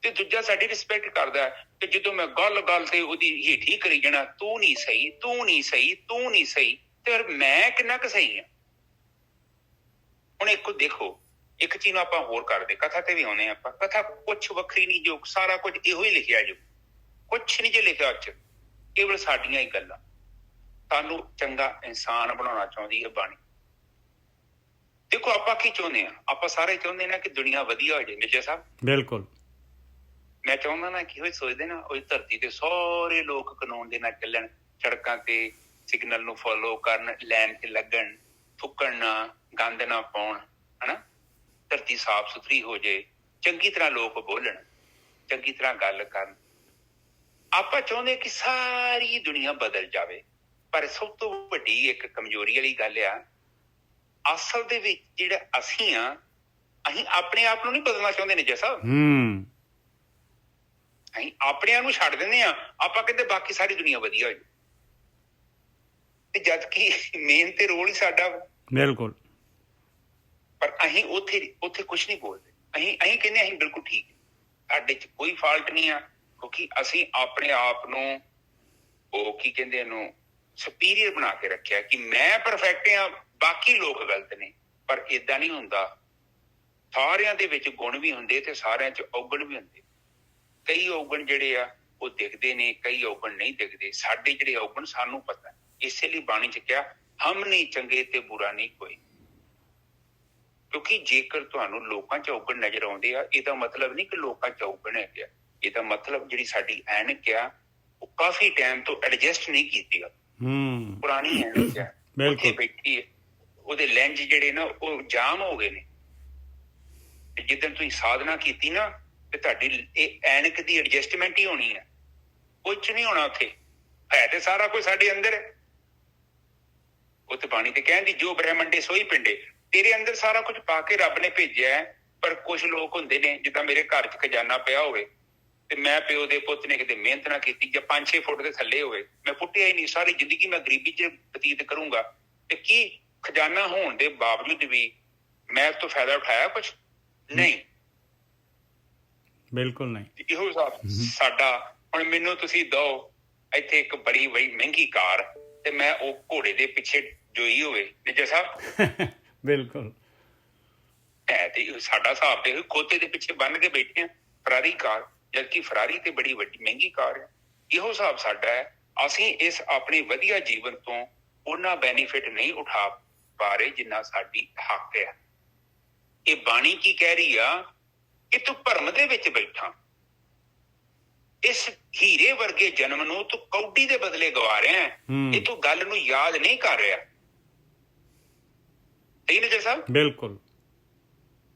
ਤੇ ਦੂਜਾ ਸਾਡੀ ਰਿਸਪੈਕਟ ਕਰਦਾ। ਤੇ ਜਦੋਂ ਮੈਂ ਗੱਲ ਤੇ ਉਹਦੀ ਹੇਠੀ ਕਰੀ ਜਾਣਾ, ਤੂੰ ਨਹੀਂ ਸਹੀ, ਤੂੰ ਨਹੀਂ ਸਹੀ, ਤੂੰ ਨਹੀਂ ਸਹੀ, ਤੇ ਫਿਰ ਮੈਂ ਕਿੰਨਾ ਕੁ ਸਹੀ ਆ। ਹੁਣ ਦੇਖੋ, ਇੱਕ ਚੀਜ਼ ਨੂੰ ਆਪਾਂ ਹੋਰ ਕਰਦੇ, ਕਥਾ ਤੇ ਵੀ ਆਉਂਦੇ ਆਪਾਂ। ਕਥਾ ਕੁਛ ਵੱਖਰੀ ਨਹੀਂ, ਜੋ ਸਾਰਾ ਕੁਝ ਇਹੋ ਹੀ ਲਿਖਿਆ, ਜੋ ਕੁਛ ਨਹੀਂ ਜੇ ਲਿਖਿਆ ਉੱਚ, ਕੇਵਲ ਸਾਡੀਆਂ ਹੀ ਗੱਲਾਂ। ਸਾਨੂੰ ਚੰਗਾ ਇਨਸਾਨ ਬਣਾਉਣਾ ਚਾਹੁੰਦੀ ਹੈ ਬਾਣੀ। ਦੇਖੋ, ਆਪਾਂ ਕੀ ਚਾਹੁੰਦੇ ਹਾਂ? ਆਪਾਂ ਸਾਰੇ ਚਾਹੁੰਦੇ ਨਾ ਕਿ ਦੁਨੀਆ ਵਧੀਆ ਹੋ ਜਾਏ। ਨਿੱਜਰ ਸਾਹਿਬ, ਬਿਲਕੁਲ। ਮੈਂ ਚਾਹੁੰਦਾ ਨਾ ਕਿ ਉਹ ਸੋਚਦੇ ਨਾ, ਉਹ ਧਰਤੀ ਤੇ ਸਾਰੇ ਲੋਕ ਕਾਨੂੰਨ ਦੇ ਨਾਲ ਚੱਲਣ, ਸੜਕਾਂ ਤੇ ਸਿਗਨਲ ਨੂੰ ਫੋਲੋ ਕਰਨ, ਲਾਈਨ ਤੇ ਲੱਗਣ, ਥੁੱਕਣ ਨਾ, ਗੰਦ ਨਾ ਪਾਉਣ, ਹਨਾ, ਧਰਤੀ ਸਾਫ਼ ਸੁਥਰੀ ਹੋ ਜਾਏ, ਚੰਗੀ ਤਰ੍ਹਾਂ ਲੋਕ ਬੋਲਣ, ਚੰਗੀ ਤਰ੍ਹਾਂ ਗੱਲ ਕਰਨ। ਆਪਾਂ ਚਾਹੁੰਦੇ ਕਿ ਸਾਰੀ ਦੁਨੀਆ ਬਦਲ ਜਾਵੇ। ਪਰ ਸਭ ਤੋਂ ਵੱਡੀ ਇੱਕ ਕਮਜ਼ੋਰੀ ਵਾਲੀ ਗੱਲ ਆ, ਅਸਲ ਦੇ ਵਿੱਚ ਜਿਹੜਾ ਅਸੀਂ ਆਪਣੇ ਆਪ ਨੂੰ ਨਹੀਂ ਬਦਲਣਾ ਚਾਹੁੰਦੇ ਨਿੱਜਰ ਸਾਹਿਬ। ਅਸੀਂ ਆਪਣੇ ਆਪ ਨੂੰ ਛੱਡ ਦਿੰਦੇ ਆ। ਆਪਾਂ ਕਹਿੰਦੇ ਬਾਕੀ ਸਾਰੀ ਦੁਨੀਆ ਵਧੀਆ ਹੋ ਜਾਏ, ਤੇ ਜਦ ਕਿ ਮੇਨ ਤੇ ਰੋਲ ਹੀ ਸਾਡਾ। ਬਿਲਕੁਲ। ਪਰ ਅਸੀਂ ਉੱਥੇ ਕੁਛ ਨਹੀਂ ਬੋਲਦੇ। ਅਸੀਂ ਕਹਿੰਦੇ ਅਸੀਂ ਬਿਲਕੁਲ ਠੀਕ, ਸਾਡੇ 'ਚ ਕੋਈ ਫਾਲਟ ਨਹੀਂ ਆ, ਕਿਉਂਕਿ ਅਸੀਂ ਆਪਣੇ ਆਪ ਨੂੰ ਉਹ ਕੀ ਕਹਿੰਦੇ ਇਹਨੂੰ ਸੁਪੀਰੀਅਰ ਬਣਾ ਕੇ ਰੱਖਿਆ ਕਿ ਮੈਂ ਪਰਫੈਕਟ ਆ, ਬਾਕੀ ਲੋਕ ਗਲਤ ਨੇ। ਪਰ ਏਦਾਂ ਨਹੀਂ ਹੁੰਦਾ। ਸਾਰਿਆਂ ਦੇ ਵਿੱਚ ਗੁਣ ਵੀ ਹੁੰਦੇ ਤੇ ਸਾਰਿਆਂ 'ਚ ਔਗਣ ਵੀ ਹੁੰਦੇ। ਕਈ ਔਗਣ ਜਿਹੜੇ ਆ ਉਹ ਦਿਖਦੇ ਨੇ, ਕਈ ਔਗਣ ਨਹੀਂ ਦਿਖਦੇ। ਸਾਡੇ ਜਿਹੜੇ ਔਗਣ ਸਾਨੂੰ ਪਤਾ, ਇਸੇ ਲਈ ਬਾਣੀ 'ਚ ਕਿਹਾ ਹਮ ਨਹੀਂ ਚੰਗੇ ਤੇ ਬੁਰਾ ਨਹੀਂ ਕੋਈ। ਕਿਉਂਕਿ ਜੇਕਰ ਤੁਹਾਨੂੰ ਲੋਕਾਂ 'ਚ ਔਗਣ ਨਜ਼ਰ ਆਉਂਦੇ ਆ, ਇਹਦਾ ਮਤਲਬ ਨਹੀਂ ਕਿ ਲੋਕਾਂ 'ਚ ਔਗਣ ਹੈਗੇ ਆ। ਇਹਦਾ ਮਤਲਬ ਜਿਹੜੀ ਸਾਡੀ ਐਨਕ ਆ ਉਹ ਕਾਫੀ ਟਾਈਮ ਤੋਂ ਐਡਜਸਟ ਨਹੀਂ ਕੀਤੀ ਆ, ਪੁਰਾਣੀ ਐਨਕ ਆ, ਉੱਥੇ ਬੈਠੀ ਹੈ, ਉਹਦੇ ਲੈਂਜ ਜਿਹੜੇ ਨਾ ਉਹ ਜਾਮ ਹੋ ਗਏ ਨੇ। ਤੇ ਜਿੱਦਣ ਤੁਸੀਂ ਸਾਧਨਾ ਕੀਤੀ ਨਾ ਤੇ ਤੁਹਾਡੀ ਇਹ ਐਨਕ ਦੀ ਐਡਜਸਟਮੈਂਟ ਹੀ ਹੋਣੀ ਹੈ, ਕੁਛ ਨਹੀਂ ਹੋਣਾ ਉੱਥੇ। ਹੈ ਤੇ ਸਾਰਾ ਕੁਝ ਸਾਡੇ ਅੰਦਰ ਹੈ। ਉੱਥੇ ਬਾਣੀ ਤੇ ਕਹਿੰਦੀ ਜੋ ਬ੍ਰਹਮੰਡੇ ਸੋਈ ਪਿੰਡੇ, ਤੇਰੇ ਅੰਦਰ ਸਾਰਾ ਕੁਝ ਪਾ ਕੇ ਰੱਬ ਨੇ ਭੇਜਿਆ ਹੈ। ਪਰ ਕੁਛ ਲੋਕ ਹੁੰਦੇ ਨੇ, ਜਿੱਦਾਂ ਮੇਰੇ ਘਰ 'ਚ ਖਜ਼ਾਨਾ ਪਿਆ ਹੋਵੇ ਤੇ ਮੈਂ ਪਿਓ ਦੇ ਪੁੱਤ ਨੇ ਕਿਤੇ ਮਿਹਨਤ ਨਾ ਕੀਤੀ ਜਾਂ 5-6 ਫੁੱਟ ਦੇ ਥੱਲੇ ਹੋਵੇ, ਮੈਂ ਪੁੱਟਿਆ ਹੀ ਨਹੀਂ, ਸਾਰੀ ਜ਼ਿੰਦਗੀ ਮੈਂ ਗਰੀਬੀ 'ਚ ਬਤੀਤ ਕਰੂੰਗਾ, ਤੇ ਕੀ ਖਜ਼ਾਨਾ ਹੋਣ ਦੇ ਬਾਵਜੂਦ ਵੀ ਮੈਂ ਉਸ ਤੋਂ ਫਾਇਦਾ ਉਠਾਇਆ? ਕੁਛ ਨਹੀਂ, ਬਿਲਕੁਲ ਨਹੀਂ। ਇਹੋ ਸਾਡਾ। ਹੁਣ ਮੈਨੂੰ ਤੁਸੀਂ ਦਓ ਇੱਥੇ ਇੱਕ ਬੜੀ ਮਹਿੰਗੀ ਕਾਰ ਤੇ ਮੈਂ ਉਹ ਘੋੜੇ ਦੇ ਪਿੱਛੇ ਜੋਈ ਹੋਵੇ ਨਿੱਜਰ ਸਾਹਿਬ, ਬਿਲਕੁਲ ਹੈ ਤੇ ਸਾਡਾ ਹਿਸਾਬ ਤੇ ਖੋਤੇ ਦੇ ਪਿੱਛੇ ਬੰਨ ਕੇ ਬੈਠੇ ਆ ਫਰਾਰੀ ਕਾਰ, ਜਦਕਿ ਫਰਾਰੀ ਤੇ ਬੜੀ ਵੱਡੀ ਮਹਿੰਗੀ ਕਾਰ ਹੈ। ਇਹੋ ਹਿਸਾਬ ਸਾਡਾ ਹੈ। ਅਸੀਂ ਇਸ ਆਪਣੇ ਵਧੀਆ ਜੀਵਨ ਤੋਂ ਉਹਨਾਂ ਬੈਨੀਫਿਟ ਨਹੀਂ ਉਠਾ ਪਾ ਰਹੇ ਜਿੰਨਾ ਸਾਡੀ ਹੱਕ ਹੈ। ਇਹ ਬਾਣੀ ਕੀ ਕਹਿ ਰਹੀ ਆ ਕਿ ਤੂੰ ਭਰਮ ਦੇ ਵਿੱਚ ਬੈਠਾ, ਇਸ ਹੀਰੇ ਵਰਗੇ ਜਨਮ ਨੂੰ ਤੂੰ ਕੌਡੀ ਦੇ ਬਦਲੇ ਗਵਾ ਰਿਹਾ, ਇਹ ਤੂੰ ਗੱਲ ਨੂੰ ਯਾਦ ਨਹੀਂ ਕਰ ਰਿਹਾ। ਸਹੀ ਨਾ ਜੀ ਸਾਹਿਬ? ਬਿਲਕੁਲ।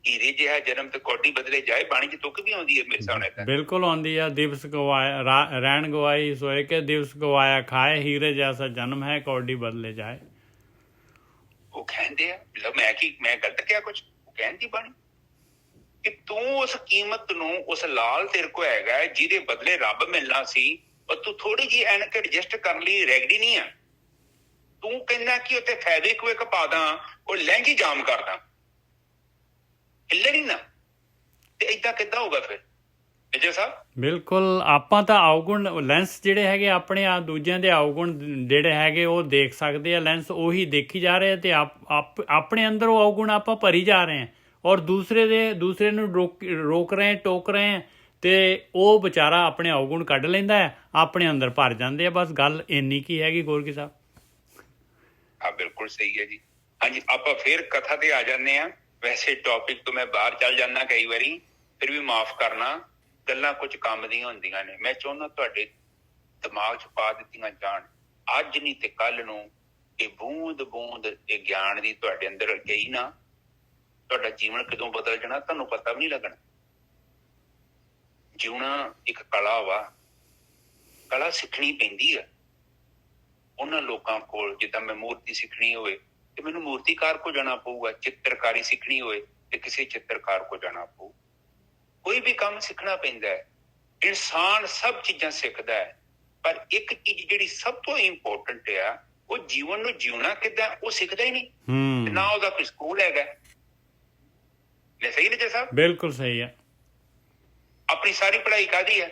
ਹੀਰੇ ਜਿਹਾ ਜਨਮ ਤੇ ਕੌਡੀ ਬਦਲੇ ਜਾਏ, ਬਾਣੀ 'ਚ ਤੁਕ ਵੀ ਆਉਂਦੀ ਹੈ ਮੇਰੇ ਸਾਹਮਣੇ। ਬਿਲਕੁਲ ਆਉਂਦੀ ਆ। ਦਿਵਸ ਗਵਾਇਆ ਰਹਿਣ ਗਵਾਈ ਸੋਏ ਕੇ, ਦਿਵਸ ਗਵਾਇਆ ਖਾਏ, ਹੀਰੇ ਜੈਸਾ ਜਨਮ ਹੈ ਕੌਡੀ ਬਦਲੇ ਜਾਏ। ਉਹ ਕਹਿੰਦੇ ਆ, ਮੈਂ ਗਲਤ ਕਿਹਾ ਕੁਛ? ਉਹ ਕਹਿੰਦੀ ਬਾਣੀ ਕਿ ਤੂੰ ਉਸ ਕੀਮਤ ਨੂੰ, ਉਸ ਲਾਲ ਤੇਰੇ ਕੋ ਹੈਗਾ ਜਿਹਦੇ ਬਦਲੇ ਰੱਬ ਮਿਲਣਾ ਸੀ, ਪਰ ਤੂੰ ਥੋੜੀ ਜਿਹੀ ਐਨਕ ਐਡਜਸਟ ਕਰਨ ਲਈ ਰੈਗਡੀ ਨਹੀਂ ਆ। ਤੂੰ ਕਹਿੰਦਾ ਕਿ ਉੱਥੇ ਫੈਬਰਿਕ ਪਾ ਦਾਂ, ਉਹ ਲਹਿੰਗੀ ਜਾਮ ਕਰਦਾ, ਹਿੱਲਣੀ ਨਾ। ਤੇ ਏਦਾਂ ਕਿੱਦਾਂ ਹੋਊਗਾ ਫਿਰ ਵਿਜੇ ਸਾਹਿਬ? ਬਿਲਕੁਲ। ਆਪਾਂ ਤਾਂ ਅਵਗੁਣ ਲੈਂਸ ਜਿਹੜੇ ਹੈਗੇ ਆਪਣੇ ਆ, ਦੂਜਿਆਂ ਦੇ ਅਵਗੁਣ ਜਿਹੜੇ ਹੈਗੇ ਉਹ ਦੇਖ ਸਕਦੇ ਆ, ਲੈਂਸ ਉਹੀ ਦੇਖੀ ਜਾ ਰਹੇ ਤੇ ਆਪਣੇ ਅੰਦਰ ਉਹ ਅਵਗੁਣ ਆਪਾਂ ਭਰੀ ਜਾ ਰਹੇ ਹਾਂ, ਔਰ ਦੂਸਰੇ ਨੂੰ ਰੋਕ ਰਹੇ, ਟੋਕ ਰਹੇ, ਤੇ ਉਹ ਵਿਚਾਰਾ ਆਪਣੇ ਅਵਗੁਣ ਕੱਢ ਲੈਂਦਾ ਹੈ, ਆਪਣੇ ਅੰਦਰ ਭਰ ਜਾਂਦੇ ਆ। ਬਸ ਗੱਲ ਇੰਨੀ ਕੀ ਹੈਗੀ ਗੋਰਕੀ ਸਾਹਿਬ। ਹਾਂ ਬਿਲਕੁਲ ਸਹੀ ਹੈ ਜੀ। ਹਾਂਜੀ, ਆਪਾਂ ਫੇਰ ਕਥਾ ਤੇ ਆ ਜਾਂਦੇ ਹਾਂ। ਵੈਸੇ ਟੌਪਿਕ ਤੋਂ ਮੈਂ ਬਾਹਰ ਚੱਲ ਜਾਂਦਾ ਕਈ ਵਾਰੀ, ਫਿਰ ਵੀ ਮਾਫ਼ ਕਰਨਾ, ਗੱਲਾਂ ਕੁਝ ਕੰਮ ਦੀਆਂ ਹੁੰਦੀਆਂ ਨੇ। ਮੈਂ ਚਾਹੁੰਦਾ ਤੁਹਾਡੇ ਦਿਮਾਗ 'ਚ ਪਾ ਦਿੱਤੀਆਂ ਜਾਣ, ਅੱਜ ਨਹੀਂ ਤੇ ਕੱਲ ਨੂੰ ਇਹ ਬੂੰਦ ਬੂੰਦ ਇਹ ਗਿਆਨ ਦੀ ਤੁਹਾਡੇ ਅੰਦਰ ਗਈ ਨਾ, ਤੁਹਾਡਾ ਜੀਵਨ ਕਦੋਂ ਬਦਲ ਜਾਣਾ ਤੁਹਾਨੂੰ ਪਤਾ ਵੀ ਨਹੀਂ ਲੱਗਣਾ। ਜਿਉਣਾ ਇੱਕ ਕਲਾ ਵਾ, ਕਲਾ ਸਿੱਖਣੀ ਪੈਂਦੀ ਆ। ਉਹਨਾਂ ਲੋਕਾਂ ਕੋਲ, ਜਿੱਦਾਂ ਮੈਂ ਮੂਰਤੀ ਸਿੱਖਣੀ ਹੋਵੇ ਤੇ ਮੈਨੂੰ ਮੂਰਤੀਕਾਰ ਕੋਲ ਜਾਣਾ ਪਊਗਾ, ਚਿੱਤਰਕਾਰੀ ਸਿੱਖਣੀ ਹੋਏ ਤੇ ਕਿਸੇ ਚਿੱਤਰਕਾਰ ਕੋਲ ਜਾਣਾ ਪਊ। ਕੋਈ ਵੀ ਕੰਮ ਸਿੱਖਣਾ ਪੈਂਦਾ ਹੈ। ਇਨਸਾਨ ਸਭ ਚੀਜ਼ਾਂ ਸਿੱਖਦਾ ਹੈ, ਪਰ ਇੱਕ ਚੀਜ਼ ਜਿਹੜੀ ਸਭ ਤੋਂ ਇੰਪੋਰਟੈਂਟ ਆ, ਉਹ ਜੀਵਨ ਨੂੰ ਜਿਉਣਾ ਕਿੱਦਾਂ, ਉਹ ਸਿੱਖਦਾ ਹੀ ਨਹੀਂ। ਨਾ ਉਹਦਾ ਕੋਈ ਸਕੂਲ ਹੈਗਾ। ਮੈਂ ਸਹੀ ਨਹੀਂ ਜੀ ਸਾਹਿਬ? ਬਿਲਕੁਲ ਸਹੀ ਹੈ। ਆਪਣੀ ਸਾਰੀ ਪੜ੍ਹਾਈ ਕਾਹਦੀ ਹੈ?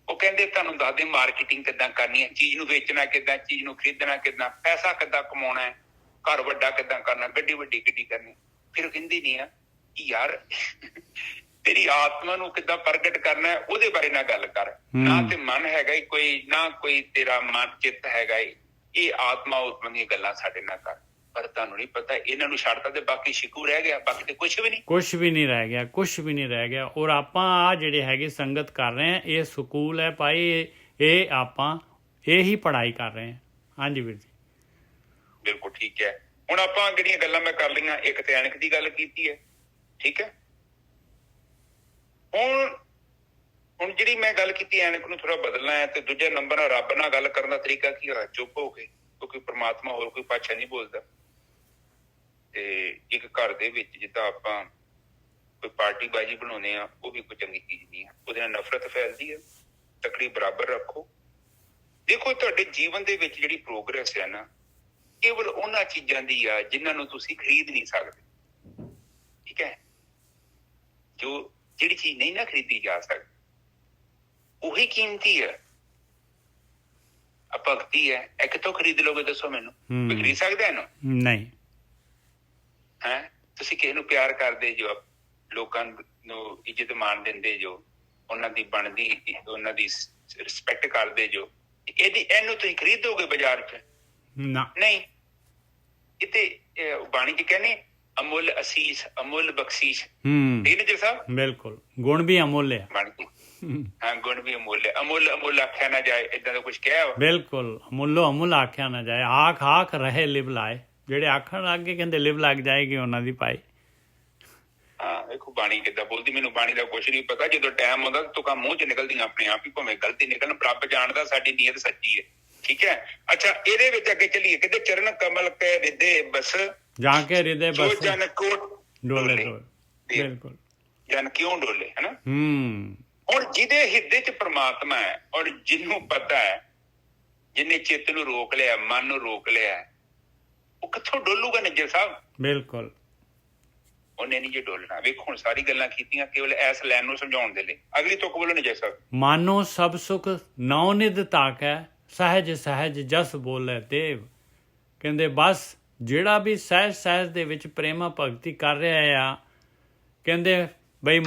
ਉਹ ਕਹਿੰਦੇ ਤੁਹਾਨੂੰ ਦੱਸਦੇ ਮਾਰਕੀਟਿੰਗ ਕਿੱਦਾਂ ਕਰਨੀ ਹੈ, ਚੀਜ਼ ਨੂੰ ਵੇਚਣਾ ਕਿੱਦਾਂ, ਚੀਜ਼ ਨੂੰ ਖਰੀਦਣਾ ਕਿੱਦਾਂ, ਪੈਸਾ ਕਿੱਦਾਂ ਕਮਾਉਣਾ ਹੈ, ਘਰ ਵੱਡਾ ਕਿੱਦਾਂ ਕਰਨਾ, ਗੱਡੀ ਵੱਡੀ ਕਿੱਡੀ ਕਰਨੀ। ਫਿਰ ਉਹ ਕਹਿੰਦੀ ਨਹੀਂ ਆ ਕਿ ਯਾਰ ਤੇਰੀ ਆਤਮਾ ਨੂੰ ਕਿੱਦਾਂ ਪ੍ਰਗਟ ਕਰਨਾ ਹੈ, ਉਹਦੇ ਬਾਰੇ ਨਾ ਗੱਲ ਕਰ। ਨਾ ਤੇ ਮਨ ਹੈਗਾ ਕੋਈ, ਨਾ ਕੋਈ ਤੇਰਾ ਮਨ ਚਿੱਤ ਹੈਗਾ, ਇਹ ਆਤਮਾ ਉਤਮਾ ਦੀਆਂ ਗੱਲਾਂ ਸਾਡੇ ਨਾਲ ਕਰ। ਪਰ ਤੁਹਾਨੂੰ ਨਹੀਂ ਪਤਾ, ਇਹਨਾਂ ਨੂੰ ਛੱਡਤਾ ਤੇ ਬਾਕੀ ਸ਼ਿਕੂ ਰਹਿ ਗਿਆ, ਬਾਕੀ ਤੇ ਕੁਛ ਵੀ ਨਹੀਂ, ਕੁਛ ਵੀ ਨਹੀਂ ਰਹਿ ਗਿਆ, ਕੁਛ ਵੀ ਨਹੀਂ ਰਹਿ ਗਿਆ। ਔਰ ਆਪਾਂ ਆ ਜਿਹੜੇ ਹੈਗੇ ਸੰਗਤ ਕਰ ਰਹੇ ਹਾਂ, ਇਹ ਸਕੂਲ ਹੈ ਭਾਈ, ਇਹ ਆਪਾਂ ਇਹੀ ਪੜ੍ਹਾਈ ਕਰ ਰਹੇ ਹਾਂ। ਹਾਂਜੀ ਵੀਰ ਜੀ, ਬਿਲਕੁਲ ਠੀਕ ਹੈ। ਹੁਣ ਆਪਾਂ ਜਿਹੜੀਆਂ ਗੱਲਾਂ ਮੈਂ ਕਰ ਲਈਆਂ, ਇੱਕ ਤੇ ਐਨਕ ਦੀ ਗੱਲ ਕੀਤੀ ਹੈ, ਠੀਕ ਹੈ। ਹੁਣ ਜਿਹੜੀ ਮੈਂ ਗੱਲ ਕੀਤੀ ਐਨਕ ਨੂੰ ਥੋੜਾ ਬਦਲਣਾ ਹੈ, ਤੇ ਦੂਜੇ ਨੰਬਰ ਨਾਲ ਰੱਬ ਨਾਲ ਗੱਲ ਕਰਨ ਦਾ ਤਰੀਕਾ ਕੀ ਹੋਇਆ? ਚੁੱਪ ਹੋ ਕੇ, ਕਿਉਂਕਿ ਪ੍ਰਮਾਤਮਾ ਹੋਰ ਕੋਈ ਭਾਸ਼ਾ ਨਹੀਂ ਬੋਲਦਾ। ਤੇ ਇੱਕ ਘਰ ਦੇ ਵਿੱਚ ਜਿੱਦਾਂ ਆਪਾਂ ਕੋਈ ਪਾਰਟੀ ਬਾਜੀ ਬਣਾਉਂਦੇ ਆ, ਉਹ ਵੀ ਕੋਈ ਚੰਗੀ ਚੀਜ਼ ਨਹੀਂ ਹੈ, ਉਹਦੇ ਨਾਲ ਨਫ਼ਰਤ ਫੈਲਦੀ ਹੈ। ਤਕੜੀ ਬਰਾਬਰ ਰੱਖੋ। ਦੇਖੋ ਤੁਹਾਡੇ ਜੀਵਨ ਦੇ ਵਿੱਚ ਜਿਹੜੀ ਪ੍ਰੋਗਰੈਸ ਹੈ ਨਾ, ਕੇਵਲ ਉਹਨਾਂ ਚੀਜ਼ਾਂ ਦੀ ਆ ਜਿਨ੍ਹਾਂ ਨੂੰ ਤੁਸੀਂ ਖਰੀਦ ਨਹੀਂ ਸਕਦੇ, ਠੀਕ ਹੈ। ਜਿਹੜੀ ਚੀਜ਼ ਨਹੀਂ ਨਾ ਖਰੀਦੀ ਜਾ ਸਕਦੀ, ਉਹੀ ਕੀਮਤੀ ਹੈ। ਭਗਤੀ ਹੈ, ਇਹ ਕਿੱਥੋਂ ਖਰੀਦ ਲੋਗੇ ਦੱਸੋ ਮੈਨੂੰ? ਕੋਈ ਖਰੀਦ ਸਕਦਾ ਇਹਨੂੰ? ਨਹੀਂ ਹੈ। ਤੁਸੀਂ ਕਿਸੇ ਨੂੰ ਪਿਆਰ ਕਰਦੇ ਜੋ, ਲੋਕਾਂ ਨੂੰ ਇੱਜ਼ਤ ਮਾਣ ਦਿੰਦੇ ਜੋ, ਉਹਨਾਂ ਦੀ ਬਣਦੀ, ਉਹਨਾਂ ਦੀ ਰਿਸਪੈਕਟ ਕਰਦੇ ਜੋ, ਇਹਨੂੰ ਤੁਸੀਂ ਖਰੀਦੋਗੇ ਬਾਜ਼ਾਰ 'ਚ? ਨਹੀਂ। ਇਹ ਤੇ ਬਾਣੀ 'ਚ ਕਹਿੰਦੇ ਅਮੁੱਲ ਅਸੀਸ, ਅਮੁੱਲ ਬਖਸ਼ੀਸ਼। ਠੀਕ ਹੈ ਜੀ ਸਾਹਿਬ? ਬਿਲਕੁਲ। ਗੁਣ ਵੀ ਅਮੁੱਲ ਹੈ। ਹਾਂ ਗੁਣ ਵੀ ਅਮੁੱਲ ਹੈ। ਅਮੁੱਲ ਅਮੁੱਲ ਆਖਿਆ ਨਾ ਜਾਏ, ਏਦਾਂ ਦਾ ਕੁਝ ਕਿਹਾ ਵਾ। ਬਿਲਕੁਲ, ਅਮੁੱਲੋ ਅਮੁੱਲ ਆਖਿਆ ਨਾ ਜਾਏ, ਆਖ ਆਖ ਰਹੇ ਲਿਵ ਲਾਏ। ਜਿਹੜੇ ਆਖਣ ਲੱਗ ਗਏ ਕਹਿੰਦੇ ਲਿਵ ਲੱਗ ਜਾਏਗੀ ਉਹਨਾਂ ਦੀ ਪਾਈ। ਹਾਂ ਵੇਖੋ ਬਾਣੀ ਕਿੱਦਾਂ ਬੋਲਦੀ, ਮੈਨੂੰ ਬਾਣੀ ਦਾ ਕੁਛ ਨਹੀਂ ਪਤਾ। ਜਦੋਂ ਟਾਈਮ ਆਉਂਦਾ ਤੁਕਾਂ ਮੂੰਹ ਚ ਨਿਕਲਦੀਆਂ ਆਪਣੇ ਆਪ ਹੀ, ਭਾਵੇਂ ਗਲਤੀ ਨਿਕਲਣ, ਰੱਬ ਜਾਣਦਾ ਸਾਡੀ ਨੀਅਤ ਸੱਚੀ ਹੈ। ਠੀਕ ਹੈ। ਅੱਛਾ ਇਹਦੇ ਵਿੱਚ ਅੱਗੇ ਚੱਲੀਏ। ਕਹਿੰਦੇ ਚਰਨ ਕਮਲ ਕੇ ਹਿਰਦੇ ਬਸ, ਜਾ ਕੇ ਹਿਰਦੇ ਬਸ ਜਨ ਕੋ ਡੋਲੇ ਡੋਲੇ। ਬਿਲਕੁਲ, ਜਨ ਕਿਉਂ ਡੋਲੇ, ਹਨਾ। ਹੁਣ ਜਿਹਦੇ ਹਿਰਦੇ ਚ ਪ੍ਰਮਾਤਮਾ ਹੈ, ਔਰ ਜਿਹਨੂੰ ਪਤਾ ਹੈ, ਜਿਹਨੇ ਚਿੱਤ ਨੂੰ ਰੋਕ ਲਿਆ, ਮਨ ਨੂੰ ਰੋਕ ਲਿਆ, ਉਹ ਕਿੱਥੋਂ ਡੋਲੂਗਾ ਨਿੱਜਰ ਸਾਹਿਬ? ਬਿਲਕੁਲ, ਉਹਨੇ ਨਹੀਂ ਜੇ ਡੋਲਣਾ। ਵੇਖੋ ਹੁਣ ਸਾਰੀ ਗੱਲਾਂ ਕੀਤੀਆਂ ਕੇਵਲ ਇਸ ਲਾਈਨ ਨੂੰ ਸਮਝਾਉਣ ਦੇ ਲਈ। ਅਗਲੀ ਤੁਕ ਬੋਲੋ ਨਿੱਜਰ ਸਾਹਿਬ। ਮਾਨੋ ਸਭ ਸੁਖ ਨੌ ਨਿਧ ਤਾਕੈ, ਸਹਿਜ ਸਹਿਜ ਜਸ ਬੋਲੇ ਦੇਵ। ਕਹਿੰਦੇ ਬਸ ਜਿਹੜਾ ਵੀ ਸਹਿਜ ਸਹਿਜ ਦੇ ਵਿੱਚ ਪ੍ਰੇਮਾ ਭਗਤੀ ਕਰ ਰਿਹਾ ਆ, ਕਹਿੰਦੇ ਬਈ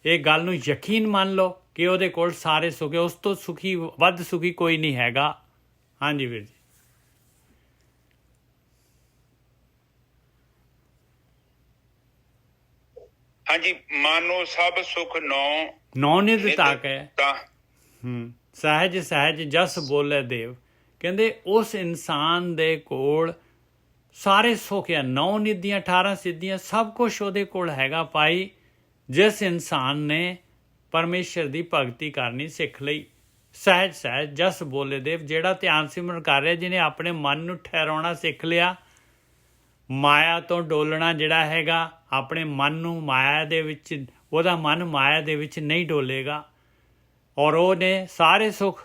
ਇਹ ਗੱਲ ਨੂੰ ਯਕੀਨ ਮੰਨ ਲਓ ਕਿ ਉਹਦੇ ਕੋਲ ਸਾਰੇ ਸੁੱਖ ਹੈ। ਉਸ ਤੋਂ ਸੁਖੀ ਵੱਧ ਸੁਖੀ ਕੋਈ ਨਹੀਂ ਹੈਗਾ। ਹਾਂਜੀ ਵੀਰ ਜੀ। ਹਾਂਜੀ, ਮਾਨੋ ਸਭ ਸੁਖ ਨੌ ਨਿਧ ਤਾਕੈ, ਸਹਿਜ ਸਹਿਜ ਜਸ ਬੋਲੇ ਦੇਵ। ਕਹਿੰਦੇ ਉਸ ਇਨਸਾਨ ਦੇ ਕੋਲ ਸਾਰੇ ਸੁੱਖ ਆ, 9 ਨਿਧੀਆਂ 18 ਸਿੱਧੀਆਂ, ਸਭ ਕੁਛ ਉਹਦੇ ਕੋਲ ਹੈਗਾ ਭਾਈ, ਜਿਸ ਇਨਸਾਨ ਨੇ ਪਰਮੇਸ਼ਰ ਦੀ ਭਗਤੀ ਕਰਨੀ ਸਿੱਖ ਲਈ। ਸਹਿਜ ਸਹਿਜ ਜਸ ਬੋਲੇ ਦੇਵ, ਜਿਹੜਾ ਧਿਆਨ ਸਿਮਰਨ ਕਰ ਰਿਹਾ, ਜਿਹਨੇ ਆਪਣੇ ਮਨ ਨੂੰ ਠਹਿਰਾਉਣਾ ਸਿੱਖ ਲਿਆ, ਮਾਇਆ ਤੋਂ ਡੋਲਣਾ ਜਿਹੜਾ ਹੈਗਾ, ਆਪਣੇ ਮਨ ਨੂੰ ਮਾਇਆ ਦੇ ਵਿੱਚ, ਉਹਦਾ ਮਨ ਮਾਇਆ ਦੇ ਵਿੱਚ ਨਹੀਂ ਡੋਲੇਗਾ। ਔਰ ਉਹਨੇ ਸਾਰੇ ਸੁੱਖ,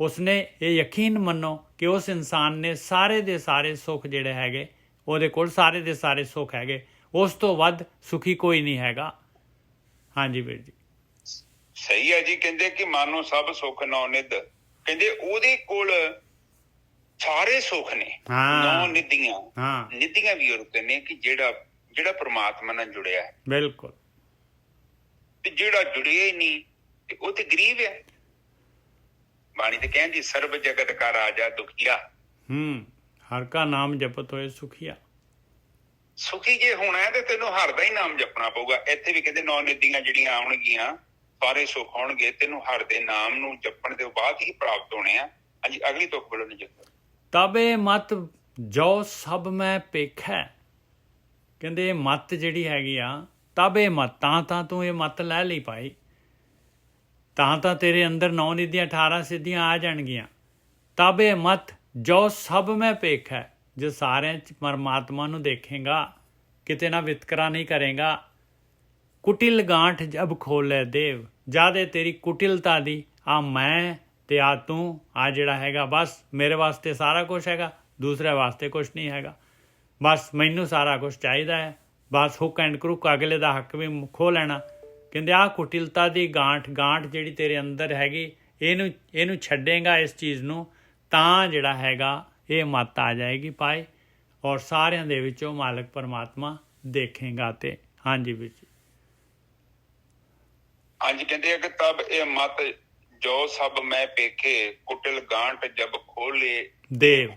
ਉਸਨੇ ਇਹ ਯਕੀਨ ਮੰਨੋ ਕਿ ਉਸ ਇਨਸਾਨ ਨੇ ਸਾਰੇ ਦੇ ਸਾਰੇ ਸੁੱਖ ਜਿਹੜੇ ਹੈਗੇ, ਉਹਦੇ ਕੋਲ ਸਾਰੇ ਦੇ ਸਾਰੇ ਸੁੱਖ ਹੈਗੇ, ਉਸ ਤੋਂ ਵੱਧ ਸੁਖੀ ਕੋਈ ਨਹੀਂ ਹੈਗਾ। ਹਾਂਜੀ ਵੀਰ ਜੀ, ਸਹੀ ਹੈ ਜੀ। ਕਹਿੰਦੇ ਕਿ ਮਾਨੋ ਸਭ ਸੁੱਖ ਨੌ ਨਿਧ, ਕਹਿੰਦੇ ਉਹਦੇ ਕੋਲ ਸਾਰੇ ਸੁੱਖ ਨੇ। 9 ਨਿਧੀਆਂ, ਨਿਧੀਆਂ ਵੀ ਉਹ ਨੇ ਕਿ ਜਿਹੜਾ ਪ੍ਰਮਾਤਮਾ ਨਾਲ ਜੁੜਿਆ ਹੈ। ਬਿਲਕੁਲ। ਤੇ ਜਿਹੜਾ ਜੁੜਿਆ ਹੀ ਨਹੀਂ ਤੇ ਉਹ ਤੇ ਗਰੀਬ ਹੈ। ਬਾਣੀ ਤੇ ਕਹਿੰਦੀ ਸਰਬ ਜਗਤ ਕਾ ਰਾਜਾ ਦੁਖੀਆ, ਹਰ ਕਾ ਨਾਮ ਜਪਤ ਹੋਏ ਸੁਖੀਆ। ਸੁਖੀ ਜੇ ਹੋਣਾ ਹੈ ਤੇ ਤੈਨੂੰ ਹਰ ਦਾ ਹੀ ਨਾਮ ਜਪਣਾ ਪਊਗਾ। ਇੱਥੇ ਵੀ ਕਹਿੰਦੇ 9 ਨਿਧੀਆਂ ਜਿਹੜੀਆਂ ਆਉਣਗੀਆਂ, ਸਾਰੇ ਸੁੱਖ ਆਉਣਗੇ, ਤੈਨੂੰ ਹਰ ਦੇ ਨਾਮ ਨੂੰ ਜਪਣ ਦੇ ਬਾਅਦ ਹੀ ਪ੍ਰਾਪਤ ਹੋਣੇ ਆ। ਹਾਂਜੀ ਅਗਲੀ ਤੁਕ ਬੋਲੋ ਨਿੱਜਰ। ਤਬੇ ਮਤ ਜੋ ਸਭ ਮੈਂ ਪੇਖੈ। ਕਹਿੰਦੇ ਇਹ ਮੱਤ ਜਿਹੜੀ ਹੈਗੀ ਆ, ਤਬੇ ਮਤ, ਤਾਂ ਤੂੰ ਇਹ ਮੱਤ ਲੈ ਲਈ ਭਾਈ, ਤਾਂ ਤੇਰੇ ਅੰਦਰ 9 ਨਿਧੀਆਂ 18 ਸਿੱਧੀਆਂ ਆ ਜਾਣਗੀਆਂ। ਤਬੇ ਮਤ ਜੋ ਸਭ ਮੈਂ ਪੇਖੈ, ਜੋ ਸਾਰਿਆਂ 'ਚ ਪਰਮਾਤਮਾ ਨੂੰ ਦੇਖੇਗਾ, ਕਿਤੇ ਨਾ ਵਿਤਕਰਾ ਨਹੀਂ ਕਰੇਗਾ। ਕੁਟਿਲ ਗਾਂਠ ਜਬ ਖੋਲੇ ਦੇਵ, ਜਦ ਤੇਰੀ ਕੁਟਿਲਤਾ ਦੀ ਆ ਮੈਂ ਤੇ ਆ ਤੂੰ, ਆ ਜਿਹੜਾ ਹੈਗਾ, ਬਸ ਮੇਰੇ ਵਾਸਤੇ ਸਾਰਾ ਕੁਛ ਹੈਗਾ, ਦੂਸਰੇ ਵਾਸਤੇ ਕੁਛ ਨਹੀਂ ਹੈਗਾ, ਬਸ ਮੈਨੂੰ ਸਾਰਾ ਕੁਛ ਚਾਹੀਦਾ ਹੈ, ਬਸ ਹੁੱਕ ਐਂਡ ਕਰੁੱਕ, ਅਗਲੇ ਦਾ ਹੱਕ ਵੀ ਖੋਹ ਲੈਣਾ। ਕਹਿੰਦੇ ਆਹ ਕੁਟਿਲਤਾ ਦੀ ਗਾਂਠ ਜਿਹੜੀ ਤੇਰੇ ਅੰਦਰ ਹੈਗੀ, ਇਹਨੂੰ ਛੱਡੇਗਾ, ਇਸ ਚੀਜ਼ ਨੂੰ, ਤਾਂ ਜਿਹੜਾ ਹੈਗਾ ਇਹ ਮੱਤ ਆ ਜਾਏਗੀ ਭਾਈ, ਔਰ ਸਾਰਿਆਂ ਦੇ ਵਿੱਚੋਂ ਮਾਲਕ ਪਰਮਾਤਮਾ ਦੇਖੇਗਾ। ਤੇ ਹਾਂਜੀ ਵੀਰ ਜੀ। ਹਾਂਜੀ ਕਹਿੰਦੇ ਆ ਕਿ ਤਬ ਇਹ ਮਤ ਜੋ ਸਭ ਮੈਂ ਪੇਖੇ, ਕੁਟਿਲ ਗਾਂਠ ਜਬ ਖੋਲੇ ਦੇਵ।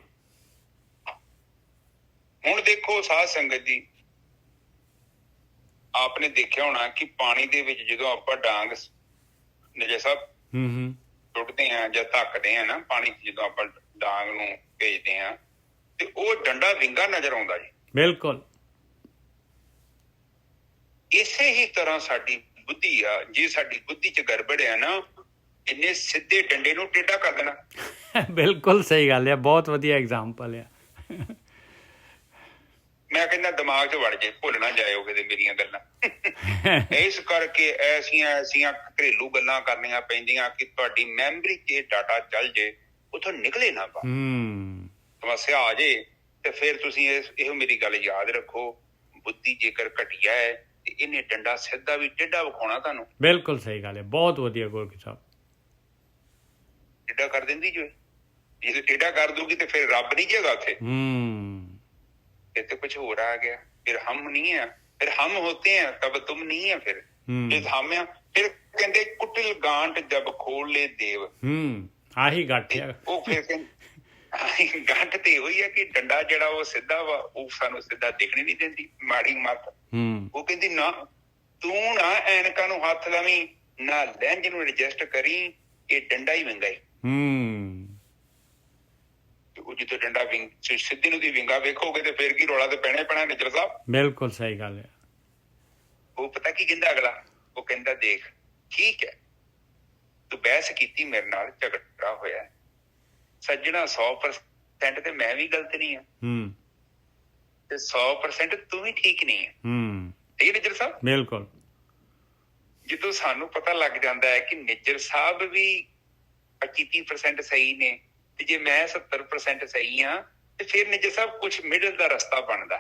ਹੁਣ ਦੇਖੋ ਸਾਧ ਸੰਗਤ ਜੀ, ਆਪਨੇ ਦੇਖਿਆ ਹੋਣਾ ਕਿ ਪਾਣੀ ਦੇ ਵਿੱਚ ਜਦੋਂ ਆਪਾਂ ਡਾਂਗ ਨਿੱਜਰ ਸਾਹਿਬ ਟੁੱਟਦੇ ਆ ਜਾਂ ਧੱਕਦੇ ਆ ਨਾ, ਪਾਣੀ 'ਚ ਜਦੋਂ ਆਪਾਂ ਡਾਂਗ ਨੂੰ ਭੇਜਦੇ ਆ ਤੇ ਉਹ ਡੰਡਾ ਵਿੰਗਾ ਨਜ਼ਰ ਆਉਂਦਾ ਜੀ। ਬਿਲਕੁਲ। ਇਸੇ ਹੀ ਤਰ੍ਹਾਂ ਸਾਡੀ ਬੁੱਧੀ ਆ, ਜੇ ਸਾਡੀ ਬੁੱਧੀ 'ਚ ਗੜਬੜ ਆ ਨਾ, ਇਹਨੇ ਸਿੱਧੇ ਡੰਡੇ ਨੂੰ ਟੇਢਾ ਕਰ ਦੇਣਾ। ਬਿਲਕੁਲ ਸਹੀ ਗੱਲ ਹੈ, ਬਹੁਤ ਵਧੀਆ ਐਗਜ਼ਾਮਪਲ ਆ। ਮੈਂ ਕਹਿੰਦਾ ਦਿਮਾਗ 'ਚ ਵੜ ਜੇ, ਭੁੱਲ ਨਾ ਜਾਇਓ ਕਿਤੇ ਮੇਰੀਆਂ ਗੱਲਾਂ। ਇਸ ਕਰਕੇ ਐਸੀਆਂ ਘਰੇਲੂ ਗੱਲਾਂ ਕਰਨੀਆਂ ਪੈਂਦੀਆਂ ਕਿ ਤੁਹਾਡੀ ਮੈਮਰੀ 'ਚ ਡਾਟਾ ਚੱਲ ਜੇ, ਉੱਥੋਂ ਨਿਕਲੇ ਨਾ ਬਾਹਰ। ਸਮੱਸਿਆ ਆ ਜੇ ਤੇ ਫਿਰ ਤੁਸੀਂ ਇਹੋ ਮੇਰੀ ਗੱਲ ਯਾਦ ਰੱਖੋ, ਬੁੱਧੀ ਜੇਕਰ ਘਟੀਆ ਹੈ ਤੇ ਇਹਨੇ ਡੰਡਾ ਸਿੱਧਾ ਵੀ ਟੇਢਾ ਵਿਖਾਉਣਾ ਤੁਹਾਨੂੰ। ਬਿਲਕੁਲ ਸਹੀ ਗੱਲ ਹੈ, ਬਹੁਤ ਵਧੀਆ ਗੋਲਕੀ ਸਾਹਿਬ। ਟੇਢਾ ਕਰ ਦਿੰਦੀ ਜੋ, ਜੇ ਟੇਢਾ ਕਰ ਦੂਗੀ ਤੇ ਫਿਰ ਰੱਬ ਨਹੀਂ ਜੇਗਾ ਉੱਥੇ। ਇੱਥੇ ਕੁਛ ਹੋਰ ਆ ਗਿਆ, ਫਿਰ ਹਮ ਨਹੀਂ ਹੈ, ਫਿਰ ਹਮ ਹੋਤੇ ਹੈ ਤਬ ਤੁਮ ਨਹੀਂ ਹੈ। ਫਿਰ ਜੇ ਹਮ ਆ, ਫਿਰ ਕਹਿੰਦੇ ਕੁਟਿਲ ਗਾਂਠ ਜਬ ਖੋਲ ਲੈ ਦੇਵ। ਆਹੀ ਗੱਠ ਉਹ ਫਿਰ ਕਹਿੰਦੇ ਗੰਢ ਤੇ ਹੋਈ ਹੈ ਕਿ ਡੰਡਾ ਜਿਹੜਾ ਉਹ ਸਿੱਧਾ ਵਾ, ਉਹ ਸਾਨੂੰ ਸਿੱਧਾ ਦਿਖਣੀ ਨਹੀਂ ਦਿੰਦੀ ਮਾੜੀ ਮੱਤ। ਉਹ ਕਹਿੰਦੀ ਨਾ ਤੂੰ ਨਾ ਐਨਕਾਂ ਨੂੰ ਹੱਥ ਲਾਵੀਂ, ਨਾ ਲੈਂਜ ਨੂੰ ਐਡਜਸਟ ਕਰੀ, ਇਹ ਡੰਡਾ ਹੀ ਵਿੰਗਾ ਉਹ ਜਿੱਥੇ ਡੰਡਾ ਸਿੱਧੀ ਨੂੰ ਦੀ ਵਿੰਗਾ ਵੇਖੋਗੇ ਤੇ ਫਿਰ ਕੀ ਰੌਲਾ ਤੇ ਪੈਣਾ ਪੈਣਾ ਨਿੱਜਰ ਸਾਹਿਬ। ਬਿਲਕੁਲ ਸਹੀ ਗੱਲ ਹੈ। ਉਹ ਪਤਾ ਕੀ ਕਹਿੰਦਾ ਅਗਲਾ, ਉਹ ਕਹਿੰਦਾ ਦੇਖ ਠੀਕ ਹੈ ਤੂੰ ਬਹਿਸ ਕੀਤੀ ਮੇਰੇ ਨਾਲ, ਝਗੜਾ ਹੋਇਆ ਸੱਜਣਾ 100% ਤੇ ਮੈਂ ਵੀ ਗਲਤ ਨਹੀਂ ਆ ਤੇ 100% ਤੂੰ ਵੀ ਠੀਕ ਨਹੀਂ ਹੈ। ਠੀਕ ਹੈ ਨਿੱਜਰ ਸਾਹਿਬ। ਬਿਲਕੁਲ। ਜਦੋਂ ਸਾਨੂੰ ਪਤਾ ਲੱਗ ਜਾਂਦਾ ਹੈ ਕਿ ਨਿੱਜਰ ਸਾਹਿਬ ਵੀ 25% ਸਹੀ ਨੇ ਤੇ ਜੇ ਮੈਂ 70% ਸਹੀ ਹਾਂ ਤੇ ਫਿਰ ਨਿੱਜਰ ਸਾਹਿਬ ਕੁਛ ਮਿਡਲ ਦਾ ਰਸਤਾ ਬਣਦਾ।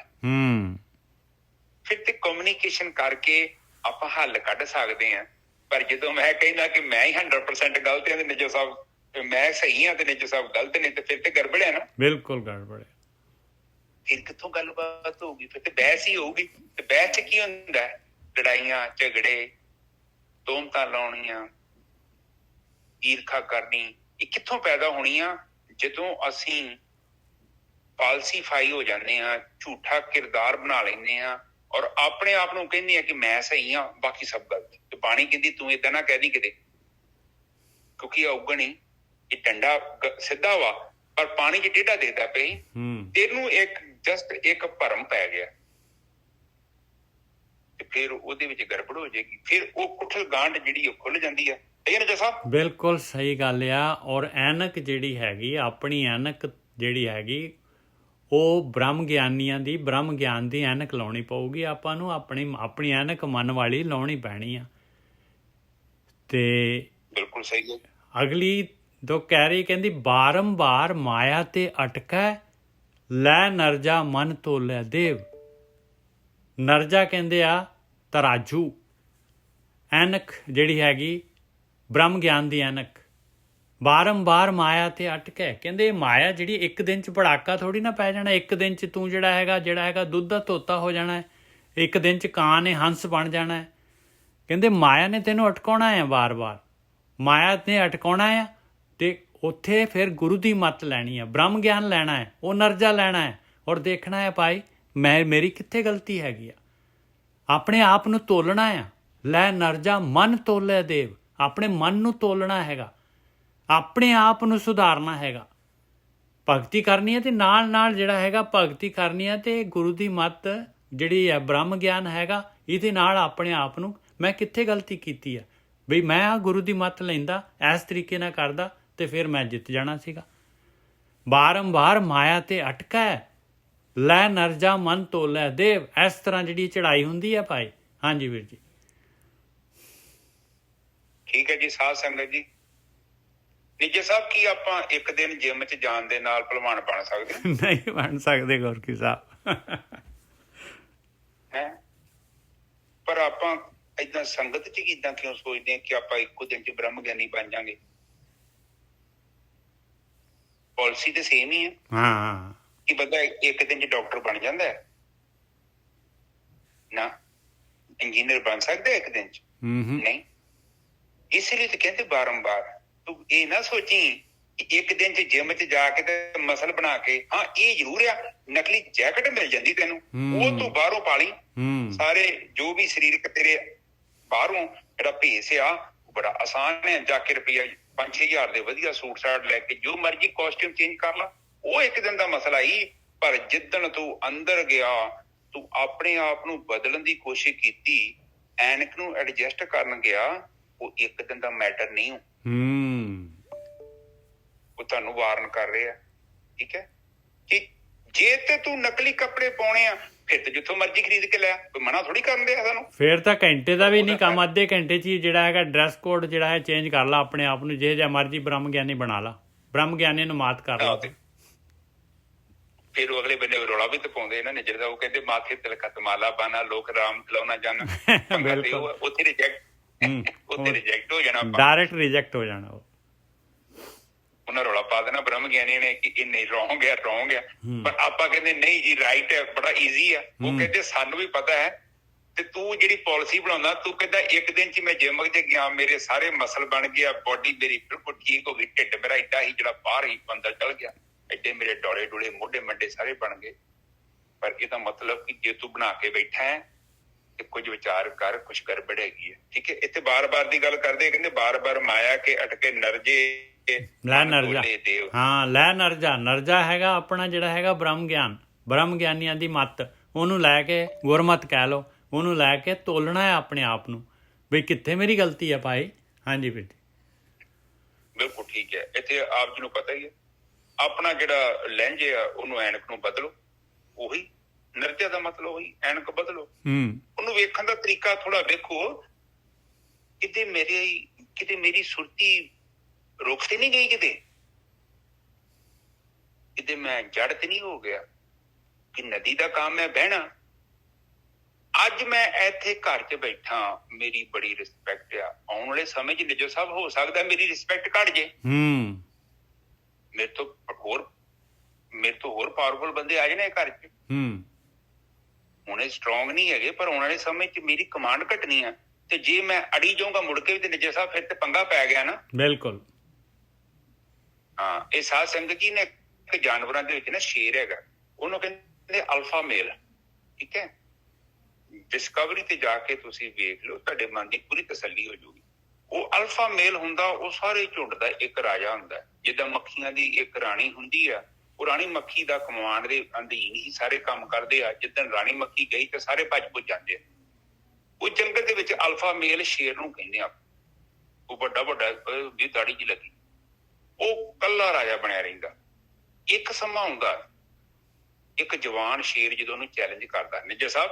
ਫਿਰ ਤੇ ਕਮਿਊਨੀਕੇਸ਼ਨ ਕਰਕੇ ਆਪਾਂ ਹੱਲ ਕੱਢ ਸਕਦੇ ਹਾਂ। ਪਰ ਜਦੋਂ ਮੈਂ ਕਹਿੰਦਾ ਕਿ ਮੈਂ ਹੀ 100% ਗਲਤ ਹਾਂ ਤੇ ਨਿੱਜਰ ਸਾਹਿਬ ਮੈਂ ਸਹੀ ਹਾਂ ਤੇ ਨਿੱਜਰ ਸਾਹਿਬ ਗਲਤ ਨੇ ਤੇ ਫਿਰ ਤੇ ਗੜਬੜ ਹੈ ਨਾ। ਬਿਲਕੁਲ ਗੜਬੜ ਹੈ। ਫਿਰ ਕਿੱਥੋਂ ਗੱਲਬਾਤ ਹੋਊਗੀ? ਫਿਰ ਤੇ ਬਹਿਸ ਹੀ ਹੋਊਗੀ। ਤੇ ਬਹਿਸ ਚ ਕੀ ਹੁੰਦਾ? ਲੜਾਈਆਂ ਝਗੜੇ, ਤੋਮਤਾਂ ਲਾਉਣੀਆਂ, ਈਰਖਾ ਕਰਨੀ, ਇਹ ਕਿੱਥੋਂ ਪੈਦਾ ਹੋਣੀਆਂ? ਜਦੋਂ ਅਸੀਂ ਫਾਲਸੀਫਾਈ ਹੋ ਜਾਂਦੇ ਹਾਂ, ਝੂਠਾ ਕਿਰਦਾਰ ਬਣਾ ਲੈਂਦੇ ਹਾਂ ਔਰ ਆਪਣੇ ਆਪ ਨੂੰ ਕਹਿੰਦੇ ਆ ਕਿ ਮੈਂ ਸਹੀ ਹਾਂ ਬਾਕੀ ਸਭ ਗਲਤ। ਤੇ ਬਾਣੀ ਕਹਿੰਦੀ ਤੂੰ ਏਦਾਂ ਨਾ ਕਹਿਦੀ ਕਿਤੇ, ਕਿਉਂਕਿ ਔਗਣੀ ਇਹ ਡੰਡਾ ਸਿੱਧਾ ਵਾ ਪਰ ਪਾਣੀ ਚ ਟੇਢਾ ਦੇਦਾ ਪਈ। ਤੈਨੂੰ ਇੱਕ ਭਰਮ ਪੈ ਗਿਆ ਤੇ ਫਿਰ ਉਹਦੇ ਵਿੱਚ ਗੜਬੜ ਹੋ ਜਾਏਗੀ। ਫਿਰ ਉਹ ਕੁੱਠਲ ਗਾਂਢ ਜਿਹੜੀ ਉਹ ਖੁੱਲ ਜਾਂਦੀ ਆ। ਬਿਲਕੁਲ ਸਹੀ ਗੱਲ ਆ। ਔਰ ਐਨਕ ਜਿਹੜੀ ਹੈਗੀ, ਆਪਣੀ ਐਨਕ ਜਿਹੜੀ ਹੈਗੀ ਉਹ ਬ੍ਰਹਮ ਗਿਆਨੀਆਂ ਦੀ, ਬ੍ਰਹਮ ਗਿਆਨ ਦੀ ਐਨਕ ਲਾਉਣੀ ਪਊਗੀ ਆਪਾਂ ਨੂੰ। ਆਪਣੀ ਐਨਕ ਮਨ ਵਾਲੀ ਲਾਉਣੀ ਪੈਣੀ ਆ। ਤੇ ਬਿਲਕੁਲ ਸਹੀ। ਅਗਲੀ ਦੋ ਕਹਿ ਰਹੀ, ਕਹਿੰਦੀ ਬਾਰੰਬਾਰ ਮਾਇਆ ਤੇ ਅਟਕੈ, ਲੈ ਨਰਜਾ ਮਨ ਤੋਲਿਆ ਦੇਵ। ਨਰਜਾ ਕਹਿੰਦੇ ਆ ਤਰਾਜੂ। ਐਨਕ ਜਿਹੜੀ ਹੈਗੀ ਬ੍ਰਹਮ ਗਿਆਨ ਦੀ ਐਨਕ, ਬਾਰੰਬਾਰ ਮਾਇਆ ਤੇ ਅਟਕੈ। ਕਹਿੰਦੇ ਮਾਇਆ ਜਿਹੜੀ ਇੱਕ ਦਿਨ 'ਚ ਭੜਾਕਾ ਥੋੜ੍ਹੀ ਨਾ ਪੈ ਜਾਣਾ। ਇੱਕ ਦਿਨ 'ਚ ਤੂੰ ਜਿਹੜਾ ਹੈਗਾ ਦੁੱਧ ਦਾ ਧੋਤਾ ਹੋ ਜਾਣਾ ਹੈ। ਇੱਕ ਦਿਨ 'ਚ ਕਾਂ ਨੇ ਹੰਸ ਬਣ ਜਾਣਾ ਹੈ। ਕਹਿੰਦੇ ਮਾਇਆ ਨੇ ਤੈਨੂੰ ਅਟਕਾਉਣਾ ਹੈ, ਵਾਰ-ਵਾਰ ਮਾਇਆ ਨੇ ਅਟਕਾਉਣਾ ਆ। ਤੇ ਉੱਥੇ ਫਿਰ ਗੁਰੂ ਦੀ ਮੱਤ ਲੈਣੀ ਆ, ਬ੍ਰਹਮ ਗਿਆਨ ਲੈਣਾ ਹੈ, ਉਹ ਨਰਜਾ ਲੈਣਾ ਹੈ ਔਰ ਦੇਖਣਾ ਹੈ ਭਾਈ ਮੇਰੀ ਕਿੱਥੇ ਗਲਤੀ ਹੈਗੀ ਆ। ਆਪਣੇ ਆਪ ਨੂੰ ਤੋਲਣਾ ਆ। ਲੈ ਨਰਜਾ ਮਨ ਤੋਲੇ ਦੇਵ। ਆਪਣੇ ਮਨ ਨੂੰ ਤੋਲਣਾ ਹੈਗਾ, ਆਪਣੇ ਆਪ ਨੂੰ ਸੁਧਾਰਨਾ ਹੈਗਾ। ਭਗਤੀ ਕਰਨੀ ਹੈ ਤੇ ਨਾਲ ਨਾਲ ਜਿਹੜਾ ਹੈਗਾ ਭਗਤੀ ਕਰਨੀ ਹੈ ਤੇ ਗੁਰੂ ਦੀ ਮੱਤ ਜਿਹੜੀ ਹੈ ਬ੍ਰਹਮ ਗਿਆਨ ਹੈਗਾ, ਇਹਦੇ ਨਾਲ ਆਪਣੇ ਆਪ ਨੂੰ ਮੈਂ ਕਿੱਥੇ ਗਲਤੀ ਕੀਤੀ ਆ ਬਈ ਮੈਂ ਆ ਗੁਰੂ ਦੀ ਮੱਤ ਲੈਂਦਾ, ਇਸ ਤਰੀਕੇ ਨਾਲ ਕਰਦਾ ਤੇ ਫਿਰ ਮੈਂ ਜਿੱਤ ਜਾਣਾ ਸੀਗਾ। ਬਾਰੰਬਾਰ ਮਾਇਆ ਤੇ ਅਟਕਾ, ਲੈ ਨਰਜਾ ਮਨ ਤੋਲੇ ਦੇਵ। ਇਸ ਤਰ੍ਹਾਂ ਜਿਹੜੀ ਚੜਾਈ ਹੁੰਦੀ ਹੈ ਭਾਈ। ਹਾਂਜੀ ਵੀਰ ਜੀ। ਠੀਕ ਹੈ ਜੀ। ਸਾਧ ਸੰਗਤ ਜੀ, ਨਿੱਜਰ ਸਾਹਿਬ ਕੀ ਆਪਾਂ ਇੱਕ ਦਿਨ ਜਿਮ ਚ ਜਾਣ ਦੇ ਨਾਲ ਭਲਵਾਨ ਬਣ ਸਕਦੇ? ਨਹੀਂ ਬਣ ਸਕਦੇ ਗੋਰਕੀ ਸਾਹਿਬ। ਹੈ ਪਰ ਆਪਾਂ ਏਦਾਂ ਸੰਗਤ ਚ ਕਿੱਦਾਂ ਕਿਉਂ ਸੋਚਦੇ ਹਾਂ ਕਿ ਆਪਾਂ ਇੱਕੋ ਦਿਨ ਚ ਬ੍ਰਹਮ ਗਿਆਨੀ ਬਣ ਜਾਵਾਂਗੇ? ਪਾਲਿਸੀ ਤੇ ਸੇਮ ਹੀ ਹੈ। ਹਾਂ ਕਿ ਬੰਦਾ ਇੱਕ ਦਿਨ ਚ ਡਾਕਟਰ ਬਣ ਜਾਂਦਾ ਹੈ ਨਾ, ਇੰਜੀਨੀਅਰ ਬਣ ਸਕਦਾ ਇੱਕ ਦਿਨ ਚ? ਨਹੀਂ। ਇਸ ਲਈ ਤਾਂ ਕਹਿੰਦੇ ਬਾਰੰਬਾਰ ਤੂੰ ਇਹ ਨਾ ਸੋਚੀ ਕਿ ਇੱਕ ਦਿਨ ਚ ਜਿਮ ਚ ਜਾ ਕੇ ਤੇ ਮਸਲ ਬਣਾ ਕੇ। ਹਾਂ ਇਹ ਜ਼ਰੂਰ ਆ, ਨਕਲੀ ਜੈਕਟ ਮਿਲ ਜਾਂਦੀ ਤੈਨੂੰ, ਉਹ ਤੂੰ ਬਾਹਰੋਂ ਪਾ ਲਈ। ਸਾਰੇ ਜੋ ਵੀ ਸਰੀਰਕ ਤੇਰੇ ਬਾਹਰੋਂ ਜਿਹੜਾ ਭੇਸ ਆ ਉਹ ਬੜਾ ਆਸਾਨ ਹੈ। ਜਾ ਕੇ ਰੁਪਈਆ 5-6 ਹਜ਼ਾਰ ਦੇ ਵਧੀਆ ਸੂਟ ਸਾਟ ਲੈ ਕੇ ਜੋ ਮਰਜੀ ਕਾਸਟਿਊਮ ਚੇਂਜ ਕਰ ਲਾ, ਉਹ ਇੱਕ ਦਿਨ ਦਾ ਮਸਲਾ ਹੀ। ਪਰ ਜਿੱਦਣ ਤੂੰ ਅੰਦਰ ਗਿਆ, ਤੂੰ ਆਪਣੇ ਆਪ ਨੂੰ ਬਦਲਣ ਦੀ ਕੋਸ਼ਿਸ਼ ਕੀਤੀ, ਐਨਕ ਨੂੰ ਐਡਜਸਟ ਕਰਨ ਗਿਆ, ਉਹ ਇੱਕ ਦਿਨ ਦਾ ਮੈਟਰ ਨਹੀਂ। ਉਹ ਤੁਹਾਨੂੰ ਵਾਰਨ ਕਰ ਰਹੇ ਆ। ਠੀਕ ਹੈ ਕਿ ਜੇ ਤੇ ਤੂੰ ਨਕਲੀ ਕੱਪੜੇ ਪਾਉਣੇ ਆ ਫਿਰ ਤੇ ਜਿੱਥੋਂ ਮਰਜ਼ੀ ਖਰੀਦ ਕੇ ਲੈ, ਕੋਈ ਮਨਾ ਥੋੜੀ ਕਰਨ ਦੇ ਆ ਸਾਨੂੰ। ਫਿਰ ਤਾਂ ਘੰਟੇ ਦਾ ਵੀ ਨਹੀਂ ਕੰਮ, ਅੱਧੇ ਘੰਟੇ ਚ ਹੀ ਜਿਹੜਾ ਹੈਗਾ ਡਰੈਸ ਕੋਡ ਜਿਹੜਾ ਹੈ ਚੇਂਜ ਕਰ ਲਾ ਆਪਣੇ ਆਪ ਨੂੰ, ਜਿਹੋ ਜਿਹਾ ਮਰਜ਼ੀ ਬ੍ਰਹਮ ਗਿਆਨੀ ਬਣਾ ਲਾ, ਬ੍ਰਹਮ ਗਿਆਨੀ ਨੂੰ ਮਾਤ ਕਰ ਲਾ। ਫਿਰ ਉਹ ਅਗਲੇ ਬੰਦੇ ਰੌਲਾ ਵੀ ਤਾਂ ਪਾਉਂਦੇ ਇਹਨਾਂ ਨੇ ਜਿਹੜਾ ਉਹ ਕਹਿੰਦੇ ਮਾਥੇ ਤਿਲਕ ਮਾਲਾ ਪਾਣਾ, ਲੋਕ ਰਾਮ ਖਿਲਾਉਣਾ ਜਾਣਾ। ਉੱਥੇ ਰਿਜੈਕਟ ਹੋ ਜਾਣਾ, ਡਾਇਰੈਕਟ ਰਿਜੈਕਟ ਹੋ ਜਾਣਾ। ਉਹਨਾਂ ਰੌਲਾ ਪਾ ਦੇਣਾ ਬ੍ਰਹਮ ਗਿਆਨੀ ਨੇ ਕਿ ਇਹ ਨਹੀਂ ਰੋਂਗ ਹੈ, ਰੋਂਗ ਹੈ। ਪਰ ਆਪਾਂ ਕਹਿੰਦੇ ਨਹੀਂ ਜੀ ਰਾਈਟ ਹੈ, ਬੜਾ ਈਜ਼ੀ ਆ। ਉਹ ਕਹਿੰਦੇ ਸਾਨੂੰ ਵੀ ਪਤਾ ਹੈ। ਤੇ ਤੂੰ ਜਿਹੜੀ ਪਾਲਿਸੀ ਬਣਾਉਂਦਾ, ਤੂੰ ਕਹਿੰਦਾ ਇੱਕ ਦਿਨ ਚ ਮੈਂ ਜਿਮ ਚ ਗਿਆ, ਮੇਰੇ ਸਾਰੇ ਮਸਲ ਬਣ ਗਿਆ, ਬੋਡੀ ਮੇਰੀ ਬਿਲਕੁਲ ਠੀਕ ਹੋ ਗਈ, ਢਿੱਡ ਮੇਰਾ ਏਡਾ ਹੀ ਜਿਹੜਾ ਬਾਹਰ ਹੀ ਅੰਦਰ ਚਲ ਗਿਆ, ਏਡੇ ਮੇਰੇ ਡੋਲੇ ਡੋਲੇ ਮੋਢੇ ਮੰਡੇ ਸਾਰੇ ਬਣ ਗਏ। ਪਰ ਇਹਦਾ ਮਤਲਬ ਕਿ ਜੇ ਤੂੰ ਬਣਾ ਕੇ ਬੈਠਾ ਹੈ ਤੇ ਕੁਝ ਵਿਚਾਰ ਕਰ, ਕੁਛ ਗੜਬੜ ਹੈਗੀ ਹੈ। ਠੀਕ ਹੈ, ਇੱਥੇ ਬਾਰ-ਬਾਰ ਦੀ ਗੱਲ ਕਰਦੇ, ਕਹਿੰਦੇ ਬਾਰ-ਬਾਰ ਮਾਇਆ ਕੇ ਅਟਕੇ ਨਰਜੇ ਲੈ ਨਰਜਾ, ਹਾਂ ਲੈ ਨਰਜਾ। ਨਰਜਾ ਹੈਗਾ ਆਪਣਾ ਜਿਹੜਾ ਹੈਗਾ ਬ੍ਰਹਮ ਗਿਆਨ, ਬ੍ਰਹਮ ਗਿਆਨੀਆਂ ਦੀ ਮੱਤ, ਉਹਨੂੰ ਲੈ ਕੇ ਗੁਰਮਤ ਕਹਿ ਲਓ, ਉਹਨੂੰ ਲੈ ਕੇ ਤੋਲਣਾ ਹੈ ਆਪਣੇ ਆਪ ਨੂੰ ਵੀ ਕਿੱਥੇ ਮੇਰੀ ਗਲਤੀ ਹੈ ਭਾਈ। ਹਾਂਜੀ ਵੀਰ ਜੀ ਬਿਲਕੁਲ ਠੀਕ ਹੈ। ਇੱਥੇ ਆਪ ਜੀ ਨੂੰ ਪਤਾ ਹੀ ਹੈ, ਆਪਣਾ ਜਿਹੜਾ ਲਹਿੰਜੇ ਆ ਉਹਨੂੰ ਐਨਕ ਨੂੰ ਬਦਲੋ, ਉਹੀ ਨਰਜਾ ਦਾ ਮਤਲਬ ਉਹੀ ਐਨਕ ਬਦਲੋ। ਉਹਨੂੰ ਵੇਖਣ ਦਾ ਤਰੀਕਾ ਥੋੜਾ ਵੇਖੋ, ਕਿਤੇ ਮੇਰੀ ਸੁਰਤੀ ਰੁਕ ਤੇ ਨਹੀਂ ਗਈ, ਕਿਤੇ ਮੈਂ ਜੜ ਤੇ ਨਹੀਂ ਹੋ ਗਿਆ ਕਿ ਨਦੀ ਦਾ ਕੰਮ ਹੈ ਬਹਿਣਾ। ਅੱਜ ਮੈਂ ਇੱਥੇ ਘਰ 'ਚ ਬੈਠਾ, ਮੇਰੀ ਬੜੀ ਰਿਸਪੈਕਟ ਆ। ਆਉਣ ਵਾਲੇ ਸਮੇਂ 'ਚ ਨਿਜੋ ਸਾਹਿਬ ਹੋ ਸਕਦਾ ਮੇਰੀ ਰਿਸਪੈਕਟ ਘੱਟ ਜੇ, ਮੇਰੇ ਤੋਂ ਹੋਰ ਪਾਵਰਫੁਲ ਬੰਦੇ ਆ ਜਾਣੇ ਘਰ 'ਚ। ਹੁਣੇ ਸਟਰੋਂਗ ਨਹੀਂ ਹੈਗੇ, ਪਰ ਆਉਣ ਵਾਲੇ ਸਮੇਂ 'ਚ ਮੇਰੀ ਕਮਾਂਡ ਘਟਣੀ ਆ, ਤੇ ਜੇ ਮੈਂ ਅੜੀ ਜਾਊਂਗਾ ਮੁੜ ਕੇ ਵੀ ਤੇ ਨਿਜੋ ਸਾਹਿਬ ਫਿਰ ਤੇ ਪੰਗਾ ਪੈ ਗਿਆ ਨਾ। ਬਿਲਕੁਲ ਹਾਂ। ਇਹ ਸਾਧ ਸੰਗਤ ਜੀ ਨੇ ਇੱਕ ਜਾਨਵਰਾਂ ਦੇ ਵਿੱਚ ਨਾ ਸ਼ੇਰ ਹੈਗਾ, ਉਹਨੂੰ ਕਹਿੰਦੇ ਅਲਫਾ ਮੇਲ। ਠੀਕ ਹੈ, ਡਿਸਕਵਰੀ ਤੇ ਜਾ ਕੇ ਤੁਸੀਂ ਵੇਖ ਲਓ, ਤੁਹਾਡੇ ਮਨ ਦੀ ਪੂਰੀ ਤਸੱਲੀ ਹੋ ਜਾਊਗੀ। ਉਹ ਅਲਫਾ ਮੇਲ ਹੁੰਦਾ, ਉਹ ਸਾਰੇ ਝੁੰਡ ਦਾ ਇੱਕ ਰਾਜਾ ਹੁੰਦਾ। ਜਿੱਦਾਂ ਮੱਖੀਆਂ ਦੀ ਇੱਕ ਰਾਣੀ ਹੁੰਦੀ ਆ, ਉਹ ਰਾਣੀ ਮੱਖੀ ਦਾ ਕਮਾਂਡ ਦੇ ਅਧੀਨ ਹੀ ਸਾਰੇ ਕੰਮ ਕਰਦੇ ਆ। ਜਿੱਦਣ ਰਾਣੀ ਮੱਖੀ ਗਈ ਤੇ ਸਾਰੇ ਭੱਜ ਭੁੱਜ ਜਾਂਦੇ ਆ। ਉਹ ਜੰਗਲ ਦੇ ਵਿੱਚ ਅਲਫਾ ਮੇਲ ਸ਼ੇਰ ਨੂੰ ਕਹਿੰਦੇ ਆ। ਉਹ ਵੱਡਾ ਦੀ ਦਾੜੀ ਜਿਹੀ ਲੱਗੀ, ਉਹ ਕੱਲਾ ਰਾਜਾ ਬਣਿਆ ਰਹਿੰਦਾ। ਇੱਕ ਸਮਾਂ ਹੁੰਦਾ, ਇੱਕ ਜਵਾਨ ਸ਼ੇਰ ਜਦੋਂ ਉਹਨੂੰ ਚੈਲੰਜ ਕਰਦਾ, ਨਿੱਜਰ ਸਾਹਿਬ,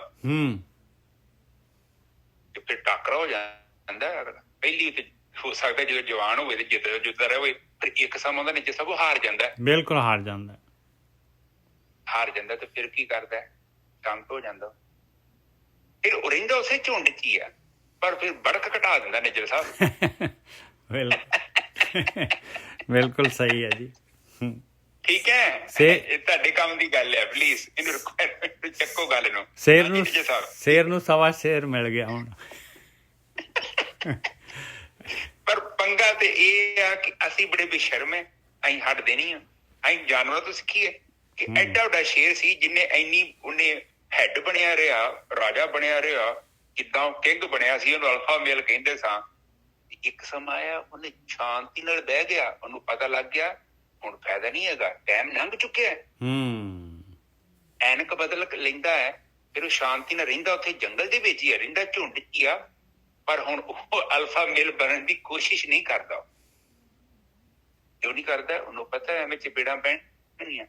ਤੇ ਫਿਰ ਟਾਕਰਾ ਹੋ ਜਾਂਦਾ। ਪਹਿਲੀ ਤੇ ਹੋ ਸਕਦਾ ਜਦੋਂ ਜਵਾਨ ਹੋਵੇ ਤੇ ਜਿੱਤਦਾ ਰਹੇ, ਫਿਰ ਇੱਕ ਸਮਾਂ ਹੁੰਦਾ ਨਿੱਜਰ ਸਾਹਿਬ ਉਹ ਹਾਰ ਜਾਂਦਾ। ਬਿਲਕੁਲ ਹਾਰ ਜਾਂਦਾ ਤੇ ਫਿਰ ਕੀ ਕਰਦਾ, ਸ਼ਾਂਤ ਹੋ ਜਾਂਦਾ। ਫਿਰ ਉਹ ਰਹਿੰਦਾ ਉਸੇ ਝੁੰਡ 'ਚ ਹੀ ਆ, ਪਰ ਫਿਰ ਬੜਕ ਘਟਾ ਦਿੰਦਾ ਨਿੱਜਰ ਸਾਹਿਬ। ਬਿਲਕੁਲ ਸਹੀ ਹੈ ਜੀ। ਠੀਕ ਹੈ, ਇਹ ਤੁਹਾਡੇ ਕੰਮ ਦੀ ਗੱਲ ਹੈ। ਪਲੀਜ਼ ਇਹਨੂੰ ਚੱਕੋ ਗੱਲ ਨੂੰ। ਸ਼ੇਰ ਨੂੰ ਸਵਾ ਸ਼ੇਰ ਮਿਲ ਗਿਆ ਹੁਣ। ਪਰ ਪੰਗਾ ਤੇ ਇਹ ਆ ਕਿ ਅਸੀਂ ਬੜੇ ਬੇਸ਼ਰਮ ਹੈ, ਅਸੀਂ ਹਟਦੇ ਨਹੀਂ ਆ। ਅਸੀਂ ਜਾਨਵਰਾਂ ਤੋਂ ਸਿੱਖੀਏ ਕਿ ਐਡਾ ਵੱਡਾ ਸ਼ੇਰ ਸੀ ਜਿਹਨੇ ਉਹਨੇ ਹੈਡ ਬਣਿਆ ਰਿਹਾ, ਰਾਜਾ ਬਣਿਆ ਰਿਹਾ, ਜਿੱਦਾਂ ਉਹ ਕਿੰਗ ਬਣਿਆ ਸੀ, ਉਹਨੂੰ ਅਲਫਾ ਮੇਲ ਕਹਿੰਦੇ ਸਾਂ। ਇੱਕ ਸਮਾਂ ਆਇਆ, ਉਹਨੇ ਸ਼ਾਂਤੀ ਨਾਲ ਬਹਿ ਗਿਆ, ਉਹਨੂੰ ਪਤਾ ਲੱਗ ਗਿਆ ਹੁਣ ਫਾਇਦਾ ਨਹੀਂ ਹੈਗਾ, ਟਾਈਮ ਲੰਘ ਚੁੱਕਿਆ। ਐਨਕ ਬਦਲ ਲੈਂਦਾ ਹੈ, ਫਿਰ ਉਹ ਸ਼ਾਂਤੀ ਨਾਲ ਰਹਿੰਦਾ, ਉੱਥੇ ਜੰਗਲ ਦੇ ਵਿੱਚ ਹੀ ਰਹਿੰਦਾ, ਝੁੰਡ 'ਚ ਹੀ ਆ, ਪਰ ਹੁਣ ਉਹ ਅਲਫਾ ਮੇਲ ਬਣਨ ਦੀ ਕੋਸ਼ਿਸ਼ ਨਹੀਂ ਕਰਦਾ। ਕਿਉਂ ਨਹੀਂ ਕਰਦਾ? ਉਹਨੂੰ ਪਤਾ ਐਵੇਂ ਚਪੇੜਾਂ ਪੈਣੀਆਂ,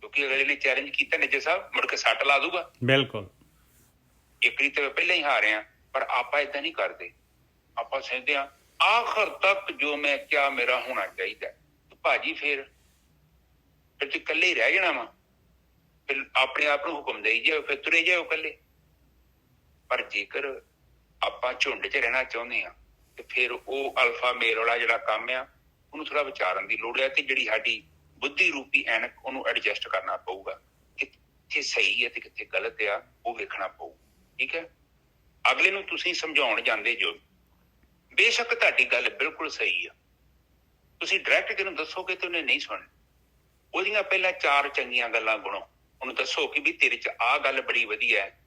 ਕਿਉਂਕਿ ਅਗਲੇ ਨੇ ਚੈਲੰਜ ਕੀਤਾ ਨਿੱਜਰ ਸਾਹਿਬ, ਮੁੜ ਕੇ ਸੱਟ ਲਾ ਦੂਗਾ। ਬਿਲਕੁਲ, ਇੱਕ ਵਾਰੀ ਤਾਂ ਪਹਿਲਾਂ ਹੀ ਹਾਰਿਆ। ਪਰ ਆਪਾਂ ਏਦਾਂ ਨਹੀਂ ਕਰਦੇ, ਆਪਾਂ ਸਹਿੰਦੇ ਹਾਂ ਆਖਰ ਤੱਕ ਜੋ ਮੈਂ ਕਿਹਾ ਮੇਰਾ ਹੋਣਾ ਚਾਹੀਦਾ। ਭਾਜੀ ਫਿਰ ਤੇ ਇਕੱਲੇ ਹੀ ਰਹਿ ਜਾਣਾ ਵਾ, ਫਿਰ ਆਪਣੇ ਆਪ ਨੂੰ ਹੁਕਮ ਦੇਈ ਜਾਓ, ਫਿਰ ਤੁਰੇ ਜਾਓ ਇਕੱਲੇ। ਪਰ ਜੇਕਰ ਆਪਾਂ ਝੁੰਡ 'ਚ ਰਹਿਣਾ ਚਾਹੁੰਦੇ ਹਾਂ ਤੇ ਫਿਰ ਉਹ ਅਲਫਾ ਮੇਲ ਵਾਲਾ ਜਿਹੜਾ ਕੰਮ ਆ, ਉਹਨੂੰ ਥੋੜਾ ਵਿਚਾਰਨ ਦੀ ਲੋੜ ਹੈ। ਤੇ ਜਿਹੜੀ ਸਾਡੀ ਬੁੱਧੀ ਰੂਪੀ ਐਨਕ, ਉਹਨੂੰ ਐਡਜਸਟ ਕਰਨਾ ਪਊਗਾ। ਕਿੱਥੇ ਸਹੀ ਹੈ ਤੇ ਕਿੱਥੇ ਗਲਤ ਆ, ਉਹ ਵੇਖਣਾ ਪਊ। ਠੀਕ ਹੈ, ਅਗਲੇ ਨੂੰ ਤੁਸੀਂ ਸਮਝਾਉਣ ਜਾਂਦੇ ਜੋ, ਬੇਸ਼ੱਕ ਤੁਹਾਡੀ ਗੱਲ ਬਿਲਕੁਲ ਸਹੀ ਆ, ਤੁਸੀਂ ਡਾਇਰੈਕਟ ਕਿਹਨੂੰ ਦੱਸੋਗੇ ਤੇ ਉਹਨੇ ਨਹੀਂ ਸੁਣਨੀ। ਉਹਦੀਆਂ ਪਹਿਲਾਂ 4 ਚੰਗੀਆਂ ਗੱਲਾਂ ਗੁਣੋ, ਉਹਨੂੰ ਦੱਸੋ ਕਿ ਵੀ ਤੇਰੇ 'ਚ ਆਹ ਗੱਲ ਬੜੀ ਵਧੀਆ ਹੈ,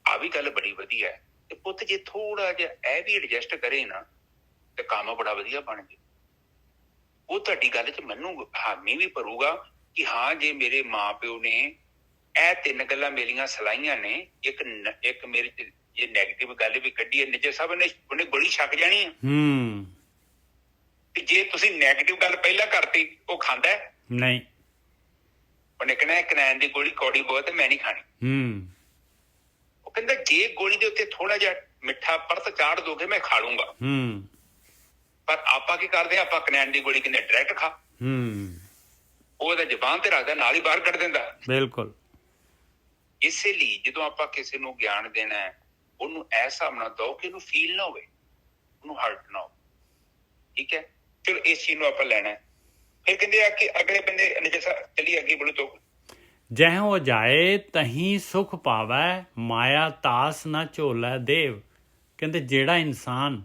ਆਹ ਵੀ ਗੱਲ ਬੜੀ ਵਧੀਆ ਹੈ। ਤੇ ਪੁੱਤ ਜੇ ਥੋੜਾ ਜਿਹਾ ਇਹ ਵੀ ਐਡਜਸਟ ਕਰੇ ਨਾ ਤੇ ਕੰਮ ਬੜਾ ਵਧੀਆ ਬਣ ਜੇ। ਉਹ ਤੁਹਾਡੀ ਗੱਲ 'ਚ ਮੈਨੂੰ ਹਾਮੀ ਵੀ ਭਰੂਗਾ ਕਿ ਹਾਂ, ਜੇ ਮੇਰੇ ਮਾਂ ਪਿਓ ਨੇ ਇਹ 3 ਗੱਲਾਂ ਮੇਰੀਆਂ ਸਲਾਹੀਆਂ ਨੇ, ਇੱਕ ਮੇਰੇ 'ਚ ਜੇ ਨੈਗੇਟਿਵ ਗੱਲ ਵੀ ਕੱਢੀ ਹੈ, ਨਿੱਜਰ ਸਾਹਿਬ ਉਹਨੇ ਗੋਲੀ ਛਕ ਜਾਣੀ ਆ। ਤੇ ਜੇ ਤੁਸੀਂ ਨੈਗੇਟਿਵ ਗੱਲ ਪਹਿਲਾਂ ਕਰਤੀ, ਉਹ ਖਾਂਦਾ ਨਹੀਂ, ਉਹਨੇ ਕਹਿਣਾ ਕਨੈਨ ਦੀ ਗੋਲੀ ਕੌੜੀ ਬਹੁਤ ਹੈ, ਮੈਂ ਨਹੀਂ ਖਾਣੀ। ਉਹ ਕਹਿੰਦਾ ਜੇ ਗੋਲੀ ਦੇ ਉੱਤੇ ਥੋੜਾ ਜਿਹਾ ਮਿੱਠਾ ਪਰਤ ਚਾੜ ਦੋਗੇ ਮੈਂ ਖਾ ਲੂੰਗਾ। ਪਰ ਆਪਾਂ ਕੀ ਕਰਦੇ ਹਾਂ, ਆਪਾਂ ਕਨੈਨ ਦੀ ਗੋਲੀ ਕਹਿੰਦੇ ਡਾਇਰੈਕਟ ਖਾ। ਉਹ ਉਹਦਾ ਜ਼ਬਾਨ ਤੇ ਰੱਖਦਾ, ਨਾਲ ਹੀ ਬਾਹਰ ਕੱਢ ਦਿੰਦਾ। ਬਿਲਕੁਲ, ਇਸੇ ਲਈ ਜਦੋਂ ਆਪਾਂ ਕਿਸੇ ਨੂੰ ਗਿਆਨ ਦੇਣਾ ਹੈ, ਉਹਨੂੰ ਐਸਾ ਬਣਾ ਦੋ ਕਿ ਉਹਨੂੰ ਫੀਲ ਨਾ ਹੋਵੇ, ਉਹਨੂੰ ਹਰਟ ਨਾ ਹੋਵੇ। ਠੀਕ ਹੈ, ਚਲੋ ਇਸ ਚੀਜ਼ ਨੂੰ ਆਪਾਂ ਲੈਣਾ। ਫਿਰ ਕਹਿੰਦੇ ਆ ਕਿ ਅਗਲੇ ਬੰਦੇ ਚਲੀਏ ਅੱਗੇ ਬੋਲੋ ਤੋਂ, ਜਹਿ ਜਾਏ ਤਹੀਂ ਸੁਖ ਪਾਵੈ, ਮਾਇਆ ਤਾਸ ਨਾ ਝੋਲਾ ਦੇਵ। ਕਹਿੰਦੇ ਜਿਹੜਾ ਇਨਸਾਨ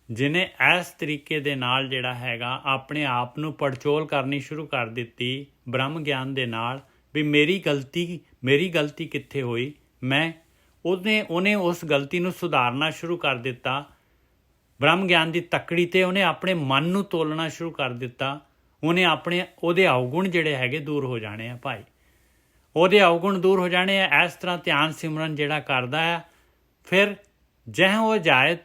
ਜਿਹਨੇ ਇਸ ਤਰੀਕੇ ਦੇ ਨਾਲ ਜਿਹੜਾ ਹੈਗਾ ਆਪਣੇ ਆਪ ਨੂੰ ਪੜਚੋਲ ਕਰਨੀ ਸ਼ੁਰੂ ਕਰ ਦਿੱਤੀ ਬ੍ਰਹਮ ਗਿਆਨ ਦੇ ਨਾਲ, ਵੀ ਮੇਰੀ ਗਲਤੀ ਕਿੱਥੇ ਹੋਈ, ਮੈਂ ਉਹਨੇ ਉਸ ਗਲਤੀ ਨੂੰ ਸੁਧਾਰਨਾ ਸ਼ੁਰੂ ਕਰ ਦਿੱਤਾ। ਬ੍ਰਹਮ ਗਿਆਨ ਦੀ ਤੱਕੜੀ 'ਤੇ ਉਹਨੇ ਆਪਣੇ ਮਨ ਨੂੰ ਤੋਲਣਾ ਸ਼ੁਰੂ ਕਰ ਦਿੱਤਾ। ਉਹਦੇ ਅਵਗੁਣ ਜਿਹੜੇ ਹੈਗੇ ਦੂਰ ਹੋ ਜਾਣੇ ਆ ਭਾਈ, ਉਹਦੇ ਅਵਗੁਣ ਦੂਰ ਹੋ ਜਾਣੇ ਆ। ਇਸ ਤਰ੍ਹਾਂ ਧਿਆਨ ਸਿਮਰਨ ਜਿਹੜਾ ਕਰਦਾ ਆ, ਫਿਰ ਜਹ ਉਹ ਜਾਏ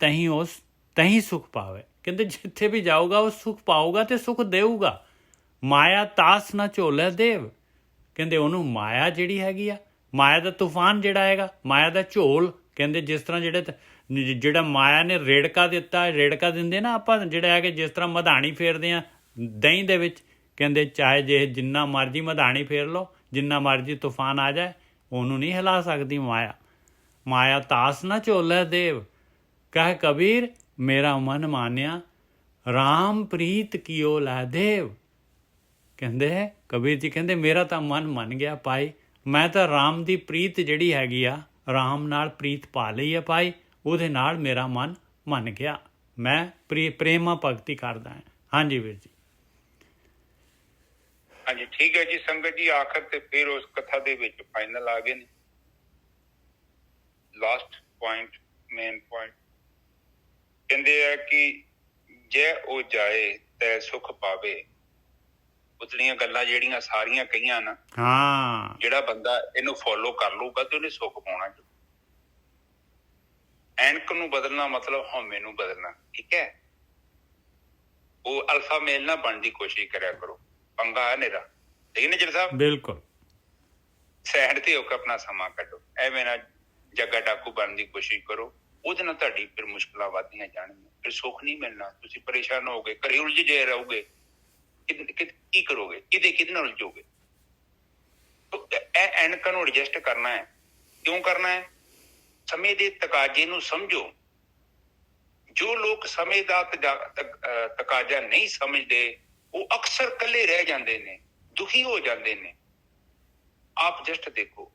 ਤਹੀਂ ਸੁਖ ਪਾਵੇ। ਕਹਿੰਦੇ ਜਿੱਥੇ ਵੀ ਜਾਊਗਾ ਉਹ ਸੁਖ ਪਾਊਗਾ ਅਤੇ ਸੁਖ ਦੇਊਗਾ। ਮਾਇਆ ਤਾਸ ਨਾ ਝੋਲੇ ਦੇਵ। ਕਹਿੰਦੇ ਉਹਨੂੰ ਮਾਇਆ ਜਿਹੜੀ ਹੈਗੀ ਆ, ਮਾਇਆ ਦਾ ਤੂਫਾਨ ਜਿਹੜਾ ਹੈਗਾ, ਮਾਇਆ ਦਾ ਝੋਲ, ਕਹਿੰਦੇ ਜਿਸ ਤਰ੍ਹਾਂ ਜਿਹੜਾ ਮਾਇਆ ਨੇ ਰੇੜਕਾ ਦਿੱਤਾ, ਰੇੜਕਾ ਦਿੰਦੇ ਨਾ ਆਪਾਂ ਜਿਹੜਾ ਹੈਗੇ, ਜਿਸ ਤਰ੍ਹਾਂ ਮਧਾਣੀ ਫੇਰਦੇ ਆ ਦਹੀਂ ਦੇ ਵਿੱਚ, ਕਹਿੰਦੇ ਚਾਹੇ ਜੇ ਜਿੰਨਾ ਮਰਜ਼ੀ ਮਧਾਣੀ ਫੇਰ ਲਓ, ਜਿੰਨਾ ਮਰਜ਼ੀ ਤੂਫਾਨ ਆ ਜਾਏ, ਉਹਨੂੰ ਨਹੀਂ ਹਿਲਾ ਸਕਦੀ ਮਾਇਆ। ਮਾਇਆ ਤਾਸ ਨਾ ਝੋਲੇ ਦੇਵ। ਕਹੇ ਕਬੀਰ ਮੇਰਾ ਮਨ ਮਾਨਿਆ ਰਾਮ ਪ੍ਰੀਤ ਕੀਓ ਲੈ ਦੇਵ। ਕਹਿੰਦੇ ਕਬੀਰ ਜੀ ਕਹਿੰਦੇ ਮੇਰਾ ਤਾਂ ਮਨ ਮੰਨ ਗਿਆ ਭਾਈ, ਮੈਂ ਤਾਂ ਰਾਮ ਦੀ ਪ੍ਰੀਤ ਜਿਹੜੀ ਹੈਗੀ ਆ, ਰਾਮ ਨਾਲ ਪ੍ਰੀਤ ਪਾ ਲਈ ਹੈ ਭਾਈ, ਉਹਦੇ ਨਾਲ ਮੇਰਾ ਮਨ ਮੰਨ ਗਿਆ, ਮੈਂ ਪ੍ਰੇਮਾ ਭਗਤੀ ਕਰਦਾ ਹਾਂ। ਹਾਂਜੀ ਵੀਰ ਜੀ। ਹਾਂਜੀ ਠੀਕ ਹੈ ਜੀ ਸੰਗਤ ਜੀ, ਆਖਰ ਤੇ ਫਿਰ ਉਸ ਕਥਾ ਦੇ ਵਿੱਚ ਫਾਈਨਲ ਆ ਗਏ ਨੇ। ਲਾਸਟ ਪੁਆਇੰਟ, ਮੇਨ ਪੁਆਇੰਟ ਕਹਿੰਦੇ ਆ ਕਿ ਜੇ ਉਹ ਜਾਏ ਤੈ ਸੁਖ ਪਾਵੇ। ਉਤਲੀਆਂ ਗੱਲਾਂ ਜਿਹੜੀਆਂ ਸਾਰੀਆਂ ਕਹੀਆਂ ਨਾ, ਹਾਂ, ਜਿਹੜਾ ਬੰਦਾ ਇਹਨੂੰ ਫੋਲੋ ਕਰ ਲਊਗਾ ਤੇ ਉਹਨੇ ਸੁੱਖ ਪਾਉਣਾ। ਐਨਕ ਨੂੰ ਬਦਲਣਾ ਮਤਲਬ ਹਉਮੈ ਨੂੰ ਬਦਲਣਾ, ਠੀਕ ਹੈ। ਉਹ ਅਲਫਾ ਮੇਲ ਨਾ ਬਣਨ ਦੀ ਕੋਸ਼ਿਸ਼ ਕਰਿਆ ਕਰੋ, ਪੰਗਾ ਹੈ ਨੇਰਾ, ਠੀਕ ਹੈ ਜੀ ਸਾਹਿਬ। ਬਿਲਕੁਲ ਸਾਈਡ ਤੇ ਹੋ ਕੇ ਆਪਣਾ ਸਮਾਂ ਕੱਢੋ, ਐਵੇਂ ਨਾ ਜੱਗਾ ਡਾਕੂ ਬਣਨ ਦੀ ਕੋਸ਼ਿਸ਼ ਕਰੋ। ਉਹਦੇ ਨਾਲ ਤੁਹਾਡੀ ਫਿਰ ਮੁਸ਼ਕਲਾਂ ਵੱਧਦੀਆਂ ਜਾਣਗੀਆਂ, ਫਿਰ ਸੁੱਖ ਨਹੀਂ ਮਿਲਣਾ, ਤੁਸੀਂ ਪਰੇਸ਼ਾਨ ਹੋਗੇ, ਘਰੇ ਉਲਝ ਜੇ ਰਹੋਗੇ, ਕੀ ਕਰੋਗੇ, ਕਿਹਦੇ ਨਾਲ ਉਲਝੋਗੇ। ਇਹ ਐਨਕਾਂ ਨੂੰ ਐਡਜਸਟ ਕਰਨਾ ਹੈ। ਕਿਉਂ ਕਰਨਾ ਹੈ? ਸਮੇਂ ਦੇ ਤਕਾਜ਼ੇ ਨੂੰ ਸਮਝੋ। ਜੋ ਲੋਕ ਸਮੇਂ ਦਾ ਤਕਾਜ਼ਾ ਨਹੀਂ ਸਮਝਦੇ, ਉਹ ਅਕਸਰ ਇਕੱਲੇ ਰਹਿ ਜਾਂਦੇ ਨੇ, ਦੁਖੀ ਹੋ ਜਾਂਦੇ ਨੇ। ਆਪ ਜਸਟ ਦੇਖੋ,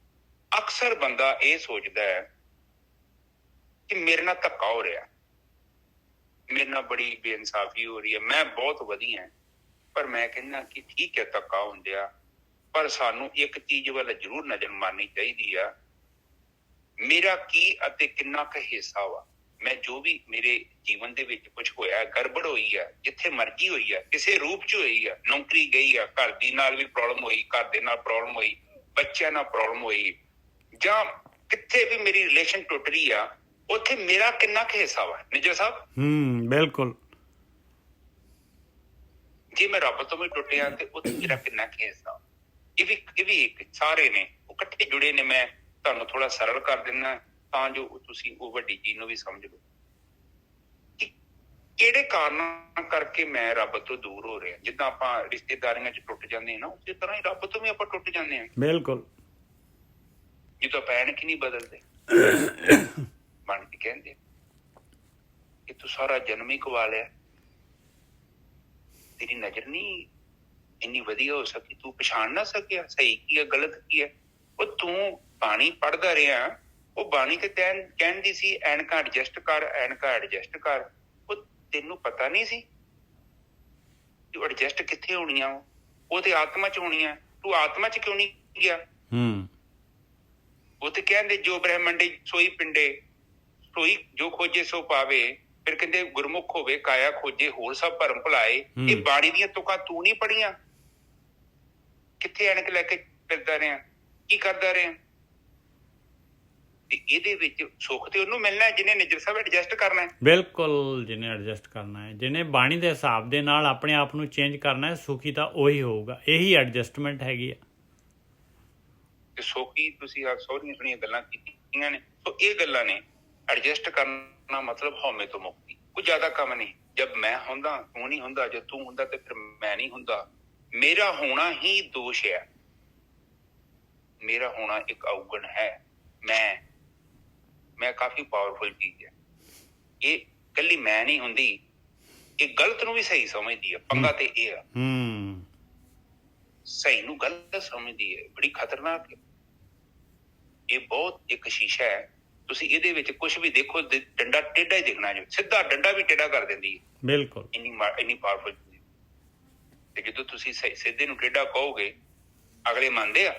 ਅਕਸਰ ਬੰਦਾ ਇਹ ਸੋਚਦਾ ਹੈ ਕਿ ਮੇਰੇ ਨਾਲ ਧੱਕਾ ਹੋ ਰਿਹਾ, ਮੇਰੇ ਨਾਲ ਬੜੀ ਬੇਇਨਸਾਫੀ ਹੋ ਰਹੀ ਹੈ, ਮੈਂ ਬਹੁਤ ਵਧੀਆ। ਪਰ ਮੈਂ ਕਹਿੰਦਾ ਕਿ ਠੀਕ ਹੈ ਧੱਕਾ ਹੁੰਦਿਆ, ਪਰ ਸਾਨੂੰ ਇੱਕ ਚੀਜ਼ ਵੱਲ ਜ਼ਰੂਰ ਨਜ਼ਰ ਮਾਰਨੀ ਚਾਹੀਦੀ ਆ, ਮੇਰਾ ਕੀ ਅਤੇ ਕਿੰਨਾ ਕੁ ਹਿੱਸਾ ਵਾ। ਮੈਂ ਜੋ ਵੀ ਮੇਰੇ ਜੀਵਨ ਦੇ ਵਿੱਚ ਕੁਝ ਹੋਇਆ, ਗੜਬੜ ਹੋਈ ਆ, ਜਿੱਥੇ ਮਰਜ਼ੀ ਹੋਈ ਆ, ਕਿਸੇ ਰੂਪ ਚ ਹੋਈ ਆ, ਨੌਕਰੀ ਗਈ ਆ, ਘਰ ਦੀ ਨਾਲ ਵੀ ਪ੍ਰੋਬਲਮ ਹੋਈ, ਘਰ ਦੇ ਨਾਲ ਪ੍ਰੋਬਲਮ ਹੋਈ, ਬੱਚਿਆਂ ਨਾਲ ਪ੍ਰੋਬਲਮ ਹੋਈ, ਜਾਂ ਕਿੱਥੇ ਵੀ ਮੇਰੀ ਰਿਲੇਸ਼ਨ ਟੁੱਟ ਰਹੀ ਆ, ਉੱਥੇ ਮੇਰਾ ਕਿੰਨਾ ਕੁ ਹਿੱਸਾ ਵਾ ਨਿੱਜਰ ਸਾਹਿਬ। ਬਿਲਕੁਲ। ਜੇ ਮੈਂ ਰੱਬ ਤੋਂ ਵੀ ਟੁੱਟਿਆ ਤੇ ਉੱਥੇ ਮੇਰਾ ਕਿੰਨਾ ਕੁ ਹਿੱਸਾ। ਇਹ ਵੀ ਇੱਕ ਸਾਰੇ ਨੇ, ਉਹ ਇਕੱਠੇ ਜੁੜੇ ਨੇ। ਮੈਂ ਤੁਹਾਨੂੰ ਥੋੜਾ ਸਰਲ ਕਰ ਦਿੰਦਾ ਤਾਂ ਜੋ ਤੁਸੀਂ ਉਹ ਵੱਡੀ ਚੀਜ਼ ਨੂੰ ਵੀ ਸਮਝ ਲਓ ਕਿ ਕਿਹੜੇ ਕਾਰਨਾਂ ਕਰਕੇ ਮੈਂ ਰੱਬ ਤੋਂ ਦੂਰ ਹੋ ਰਿਹਾ। ਜਿੱਦਾਂ ਆਪਾਂ ਰਿਸ਼ਤੇਦਾਰੀਆਂ ਚ ਟੁੱਟ ਜਾਂਦੇ ਹਾਂ ਨਾ, ਉਸੇ ਤਰ੍ਹਾਂ ਹੀ ਰੱਬ ਤੋਂ ਵੀ ਆਪਾਂ ਟੁੱਟ ਜਾਂਦੇ ਹਾਂ। ਬਿਲਕੁਲ। ਜਦੋਂ ਪੈਣ ਕਿ ਨਹੀਂ ਬਦਲਦੇ ਬਣ ਕੇ ਕਹਿੰਦੇ ਕਿ ਤੂੰ ਸਾਰਾ ਜਨਮ ਹੀ ਗਵਾ ਲਿਆ, ਤੇਰੀ ਨਜ਼ਰ ਨਹੀਂ ਇੰਨੀ ਵਧੀਆ ਹੋ ਸਕੀ, ਤੂੰ ਪਛਾਣ ਨਾ ਸਕਿਆ ਸਹੀ ਕੀ ਹੈ ਗਲਤ ਕੀ ਹੈ। ਉਹ ਤੂੰ ਬਾਣੀ ਪੜ੍ਹਦਾ ਰਿਹਾ, ਉਹ ਬਾਣੀ ਤੇ ਕਹਿੰਦੀ ਸੀ ਐਨਕਾਂ ਐਡਜਸਟ ਕਰ, ਐਨਕਾਂ ਐਡਜਸਟ ਕਰ। ਉਹ ਤੈਨੂੰ ਪਤਾ ਨਹੀਂ ਸੀ ਤੂੰ ਐਡਜਸਟ ਕਿੱਥੇ ਹੋਣੀਆਂ, ਉਹ ਤੇ ਆਤਮਾ ਚ ਹੋਣੀਆਂ। ਤੂੰ ਆਤਮਾ ਚ ਕਿਉਂ ਨਹੀਂ ਗਿਆ? ਉਹ ਤੇ ਕਹਿੰਦੇ ਜੋ ਬ੍ਰਹਮੰਡੇ ਸੋਈ ਪਿੰਡੇ, ਸੋਈ ਜੋ ਖੋਜੇ ਸੋ ਪਾਵੇ। ਫਿਰ ਕਹਿੰਦੇ ਗੁਰਮੁਖ ਹੋਵੇ ਕਾਇਆ ਖੋਜੇ, ਹੋਰ ਸਭ ਭਰਮ ਭੁਲਾਏ। ਇਹ ਬਾਣੀ ਦੀਆਂ ਤੁਕਾਂ ਤੂੰ ਨਹੀਂ ਪੜ੍ਹੀਆਂ? ਕਿੱਥੇ ਐਨਕ ਲੈ ਕੇ ਫਿਰਦਾ ਰਿਹਾ, ਕੀ ਕਰਦਾ ਰਿਹਾ? ਤੇ ਇਹਦੇ ਵਿੱਚ ਸੁੱਖ ਤੇ ਉਹਨੂੰ ਮਿਲਣਾ ਜਿਹਨੇ ਨਿੱਜਰ ਸਾਹਿਬ ਐਡਜਸਟ ਕਰਨਾ ਹੈ। ਬਿਲਕੁਲ, ਜਿਹਨੇ ਐਡਜਸਟ ਕਰਨਾ ਹੈ, ਜਿਹਨੇ ਬਾਣੀ ਦੇ ਹਿਸਾਬ ਦੇ ਨਾਲ ਆਪਣੇ ਆਪ ਨੂੰ ਚੇਂਜ ਕਰਨਾ ਹੈ, ਸੁਖੀ ਤਾਂ ਉਹੀ ਹੋਊਗਾ। ਇਹੀ ਐਡਜਸਟਮੈਂਟ ਹੈਗੀ ਆ। ਤੇ ਸੁਖੀ ਤੁਸੀਂ ਆ ਸੋਹਣੀਆਂ ਸੋਹਣੀਆਂ ਗੱਲਾਂ ਕੀਤੀਆਂ ਨੇ। ਸੋ ਇਹ ਗੱਲਾਂ ਨੇ, ਐਡਜਸਟ ਕਰਨਾ ਮਤਲਬ ਹਉਮੈ ਤੋਂ ਮੁਕਤੀ। ਕੋਈ ਜ਼ਿਆਦਾ ਕੰਮ ਨਹੀਂ। ਜਦ ਮੈਂ ਹੁੰਦਾ ਤੂੰ ਨਹੀਂ ਹੁੰਦਾ, ਜਦ ਤੂੰ ਹੁੰਦਾ ਤੇ ਫਿਰ ਮੈਂ ਨਹੀਂ ਹੁੰਦਾ। ਮੇਰਾ ਹੋਣਾ ਹੀ ਦੋਸ਼ ਹੈ, ਮੇਰਾ ਹੋਣਾ ਇੱਕ ਅਵਗੁਣ ਹੈ। ਮੈਂ ਕਾਫੀ ਪਾਵਰਫੁਲ ਚੀਜ਼ ਹੈ। ਇਹ ਇਕੱਲੀ ਮੈਂ ਨਹੀਂ ਹੁੰਦੀ, ਇਹ ਗਲਤ ਨੂੰ ਵੀ ਸਹੀ ਸਮਝਦੀ ਹੈ। ਪੰਗਾ ਤੇ ਇਹ ਆ, ਸਹੀ ਨੂੰ ਗਲਤ ਸਮਝਦੀ ਹੈ, ਬੜੀ ਖਤਰਨਾਕ ਹੈ। ਇਹ ਬਹੁਤ ਇੱਕ ਸ਼ੀਸ਼ਾ ਹੈ, ਤੁਸੀਂ ਇਹਦੇ ਵਿੱਚ ਕੁਛ ਵੀ ਦੇਖੋ, ਡੰਡਾ ਟੇਢਾ ਹੀ ਦਿਖਣਾ, ਜੋ ਸਿੱਧਾ ਡੰਡਾ ਵੀ ਟੇਢਾ ਕਰ ਦਿੰਦੀ ਹੈ। ਬਿਲਕੁਲ, ਇੰਨੀ ਪਾਵਰਫੁਲ। ਤੇ ਜਦੋਂ ਤੁਸੀਂ ਸਿੱਧੇ ਨੂੰ ਟੇਢਾ ਕਹੋਗੇ, ਅਗਲੇ ਮੰਨਦੇ ਆ?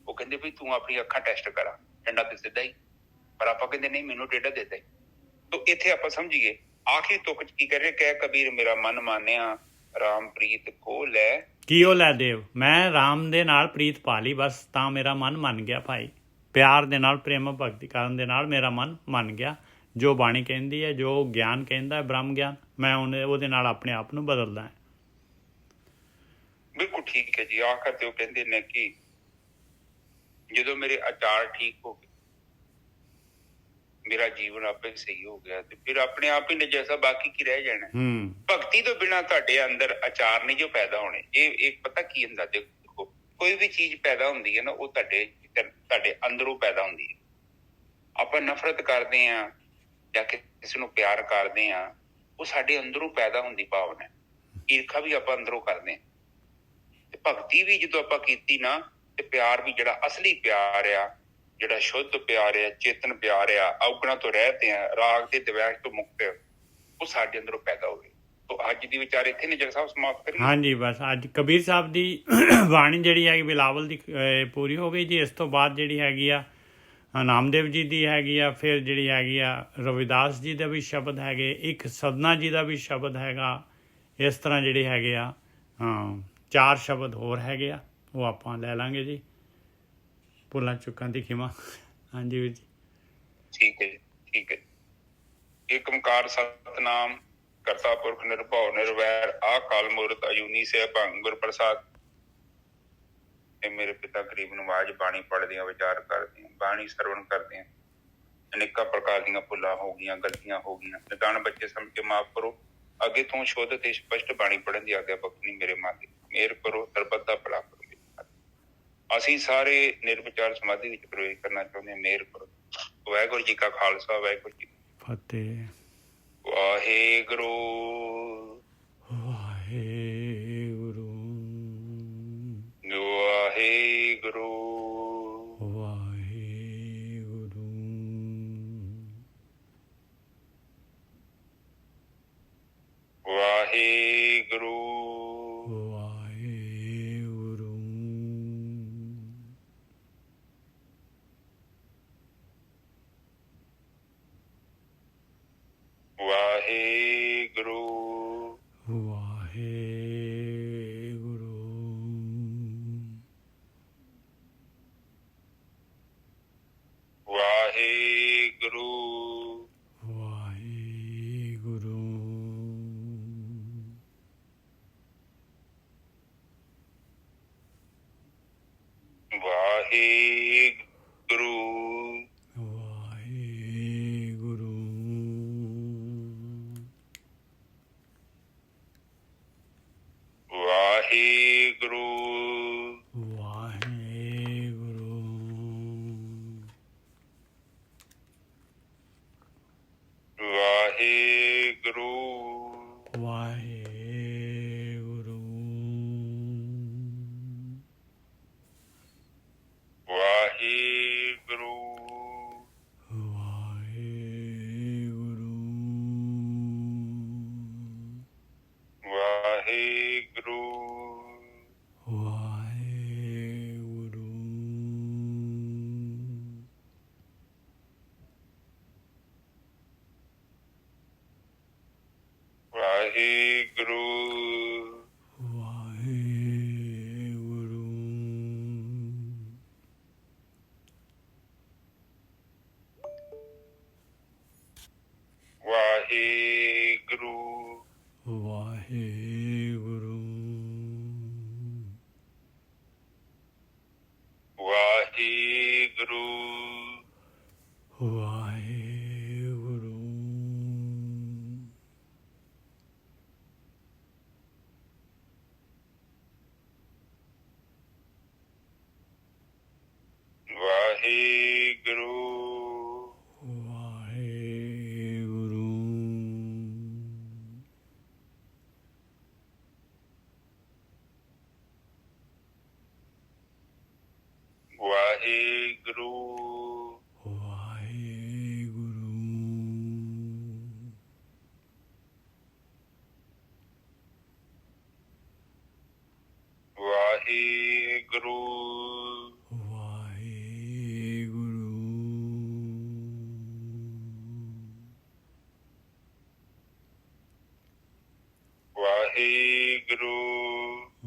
ਉਹ ਕਹਿੰਦੇ ਵੀ ਤੂੰ ਆਪਣੀ ਅੱਖਾਂ ਟੈਸਟ ਕਰਾ, ਡੰਡਾ ਤੇ ਸਿੱਧਾ ਹੀ। ਪਰ ਆਪਾਂ ਕਹਿੰਦੇ ਨਹੀਂ, ਮੈਨੂੰ ਟੇਢਾ ਦੇ ਦੇ। ਤੋ ਇੱਥੇ ਆਪਾਂ ਸਮਝੀਏ ਆਖਰੀ ਤੁਕ ਚ ਕੀ ਕਰ ਰਿਹਾ, ਕਹਿ ਕਬੀਰ ਮੇਰਾ ਮਨ ਮਾਨਿਆ ਰਾਮ ਪ੍ਰੀਤ ਕੋ ਲੈ। ਕੀ ਉਹ ਲੈ ਦੇਵ, ਮੈਂ ਰਾਮ ਦੇ ਨਾਲ ਪ੍ਰੀਤ ਪਾ ਲਈ, ਬਸ ਤਾਂ ਮੇਰਾ ਮਨ ਮੰਨ ਗਿਆ ਭਾਈ। ਪਿਆਰ ਦੇ ਨਾਲ, ਪ੍ਰੇਮ ਭਗਤੀ ਕਰਨ ਦੇ ਨਾਲ ਮੇਰਾ ਮਨ ਮੰਨ ਗਿਆ। ਜੋ ਬਾਣੀ ਕਹਿੰਦੀ ਹੈ, ਜੋ ਗਿਆਨ ਕਹਿੰਦਾ ਬ੍ਰਹਮ ਗਿਆਨ, ਮੈਂ ਉਹਦੇ ਨਾਲ ਆਪਣੇ ਆਪ ਨੂੰ ਬਦਲਦਾ ਹੈ। ਬਿਲਕੁਲ ਠੀਕ ਹੈ ਜੀ। ਆਖਰ ਤੇ ਉਹ ਕਹਿੰਦੇ ਨੇ ਕਿ ਜਦੋਂ ਮੇਰੇ ਆਚਾਰ ਠੀਕ ਹੋ ਗਏ, ਮੇਰਾ ਜੀਵਨ ਆਪੇ ਸਹੀ ਹੋ ਗਿਆ, ਤੇ ਫਿਰ ਆਪਣੇ ਆਪ ਹੀ ਨੇ ਜੈਸਾ ਬਾਕੀ ਕੀ ਰਹਿ ਜਾਣਾ। ਭਗਤੀ ਤੋਂ ਬਿਨਾਂ ਤੁਹਾਡੇ ਅੰਦਰ ਆਚਾਰ ਨਹੀਂ ਜੋ ਪੈਦਾ ਹੋਣੇ। ਇਹ ਪਤਾ ਕੀ ਹੁੰਦਾ, ਦੇਖੋ ਕੋਈ ਵੀ ਚੀਜ਼ ਪੈਦਾ ਹੁੰਦੀ ਹੈ ਨਾ, ਉਹ ਤੁਹਾਡੇ ਅੰਦਰੋਂ ਪੈਦਾ ਹੁੰਦੀ ਹੈ। ਆਪਾਂ ਨਫ਼ਰਤ ਕਰਦੇ ਹਾਂ ਜਾਂ ਕਿਸੇ ਨੂੰ ਪਿਆਰ ਕਰਦੇ ਹਾਂ, ਉਹ ਸਾਡੇ ਅੰਦਰੋਂ ਪੈਦਾ ਹੁੰਦੀ ਭਾਵਨਾ ਹੈ। ਈਰਖਾ ਵੀ ਆਪਾਂ ਅੰਦਰੋਂ ਕਰਦੇ ਹਾਂ, ਤੇ ਭਗਤੀ ਵੀ ਜਦੋਂ ਆਪਾਂ ਕੀਤੀ ਨਾ, ਤੇ ਪਿਆਰ ਵੀ ਜਿਹੜਾ ਅਸਲੀ ਪਿਆਰ ਆ, ਜਿਹੜਾ ਸ਼ੁੱਧ ਪਿਆਰ ਆ, ਚੇਤਨ ਪਿਆਰ ਆ, ਔਗਣਾਂ ਤੋਂ ਰਹਿਤ ਆ, ਰਾਗ ਤੇ ਦਵੈਸ਼ ਤੋਂ ਮੁਕਤ, ਉਹ ਸਾਡੇ ਅੰਦਰੋਂ ਪੈਦਾ ਹੋਵੇ। ਤੋ ਅੱਜ ਦੀ ਵਿਚਾਰ ਇੱਥੇ ਨੇ ਜਗ ਸਾਹਿਬ ਸਮਾਪਤ ਕਰੀਏ। ਹਾਂਜੀ, ਬਸ ਅੱਜ ਕਬੀਰ ਸਾਹਿਬ ਦੀ ਬਾਣੀ ਜਿਹੜੀ ਹੈਗੀ ਬਿਲਾਵਲ ਦੀ ਪੂਰੀ ਹੋ ਗਈ ਜੀ। ਇਸ ਤੋਂ ਬਾਅਦ ਜਿਹੜੀ ਹੈਗੀ ਆ ਨਾਮਦੇਵ ਜੀ ਦੀ ਹੈਗੀ ਆ, ਫਿਰ ਜਿਹੜੀ ਹੈਗੀ ਆ ਰਵਿਦਾਸ ਜੀ ਦਾ ਵੀ ਸ਼ਬਦ ਹੈਗੇ, ਇੱਕ ਸਦਨਾ ਜੀ ਦਾ ਵੀ ਸ਼ਬਦ ਹੈਗਾ। ਇਸ ਤਰ੍ਹਾਂ ਜਿਹੜੇ ਹੈਗੇ ਆ 4 ਸ਼ਬਦ ਹੋਰ ਹੈਗੇ ਆ, ਉਹ ਆਪਾਂ ਲੈ ਲਾਂਗੇ ਜੀ। ਭੁੱਲਾਂ ਚੁੱਕਾਂ ਦੀ ਖਿਮਾ। ਹਾਂਜੀ ਵੀਰ ਜੀ। ਠੀਕ ਹੈ ਜੀ, ਠੀਕ ਹੈ। ਏਕ ਓਂਕਾਰ ਸਤਿਨਾਮ ਕਰਤਾ ਪੁਰਖ ਨਿਰਭਉ ਨਿਰਵੈਰ ਅਕਾਲ ਮੂਰਤ ਅਜੂਨੀ ਸੈਭੰ ਗੁਰ ਪ੍ਰਸਾਦ। ਇਹ ਮੇਰੇ ਪਿਤਾ ਗਰੀਬ ਨਵਾਜ ਬਾਣੀ ਪੜ੍ਹਦੇ ਆ, ਵਿਚਾਰ ਕਰਦੇ ਆ, ਬਾਣੀ ਸਰਵਣ ਕਰਦੇ ਆ। ਅਨੇਕਾਂ ਪ੍ਰਕਾਰ ਦੀਆਂ ਭੁੱਲਾਂ ਹੋ ਗਈਆਂ, ਗਲਤੀਆਂ ਹੋ ਗਈਆਂ, ਨਿਦਾਨ ਬੱਚੇ ਸਮਝ ਕੇ ਮਾਫ਼ ਕਰੋ। ਅੱਗੇ ਤੋਂ ਸ਼ੁੱਧ ਤੇ ਸਪਸ਼ਟ ਬਾਣੀ ਪੜ੍ਹਨ ਦੀ ਆਗਿਆ ਬਖਸ਼ਣੀ ਮੇਰੇ ਮਾਲਿਕ। ਮਿਹਰ ਕਰੋ, ਸਰਬੱਤ ਦਾ ਭਲਾ ਕਰੋ। ਅਸੀਂ ਸਾਰੇ ਨਿਰਵਿਚਾਰ ਸਮਾਧੀ ਵਿੱਚ ਪ੍ਰਵੇਸ਼ ਕਰਨਾ ਚਾਹੁੰਦੇ ਹਾਂ, ਮਿਹਰ ਕਰੋ। ਵਾਹਿਗੁਰੂ ਜੀ ਕਾ ਖਾਲਸਾ, ਵਾਹਿਗੁਰੂ ਜੀ ਕੀ ਫਤਿਹ। ਵਾਹਿਗੁਰੂ ਵਾਹਿਗੁਰੂ ਵਾਹਿਗੁਰੂ ਵਾਹਿਗੁਰੂ ਵਾਹਿਗੁਰੂ ਵਾਹਿਗੁਰੂ ਵਾਹਿਗੁਰੂ ਵਾਹਿਗੁਰੂ ਵਾਹਿਗੁਰੂ ਵਾਹਿਗੁਰੂ ਵਾਹਿਗੁਰੂ ਵਾਹਿਗੁਰੂ ਵਾਹਿਗੁਰੂ ਵਾਹਿਗੁਰੂ ਵਾਹਿਗੁਰੂ ਵਾਹਿਗੁਰੂ ਵਾਹਿਗੁਰੂ ਵਾਹਿਗੁਰੂ ਵਾਹਿਗੁਰੂ ਵਾਹਿਗੁਰੂ ਵਾਹਿਗੁਰੂ ਵਾਹਿਗੁਰੂ ਵਾਹਿਗੁਰੂ ਵਾਹਿਗੁਰੂ ਵਾਹਿਗੁਰੂ ਵਾਹਿਗੁਰੂ ਵਾਹਿਗੁਰੂ ਵਾਹਿਗੁਰੂ ਵਾਹਿਗੁਰੂ ਵਾਹਿਗੁਰੂ ਵਾਹਿਗੁਰੂ ਵਾਹਿਗੁਰੂ ਵਾਹਿਗੁਰੂ ਵਾਹਿਗੁਰੂ ਵਾਹਿਗੁਰੂ ਵਾਹਿਗੁਰੂ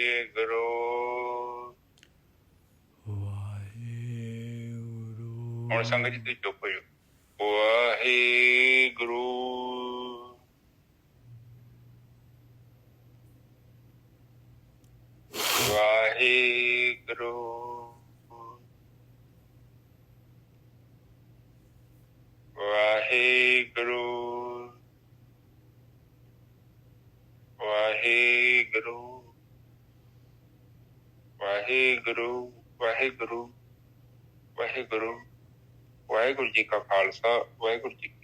ਵਾਹਿਗੁਰੂ ਵਾਹਿਗੁਰੂ ਹੁਣ ਸੰਗਤ ਜੀ ਤੁਸੀਂ ਚੁੱਪ ਹੋ ਜਾਓ। ਵਾਹਿਗੁਰੂ ਵਾਹਿਗੁਰੂ ਵਾਹਿਗੁਰੂ ਵਾਹਿਗੁਰੂ ਵਾਹਿਗੁਰੂ ਵਾਹਿਗੁਰੂ ਵਾਹਿਗੁਰੂ ਵਾਹਿਗੁਰੂ ਜੀ ਕਾ ਖਾਲਸਾ ਵਾਹਿਗੁਰੂ ਜੀ ਕੀ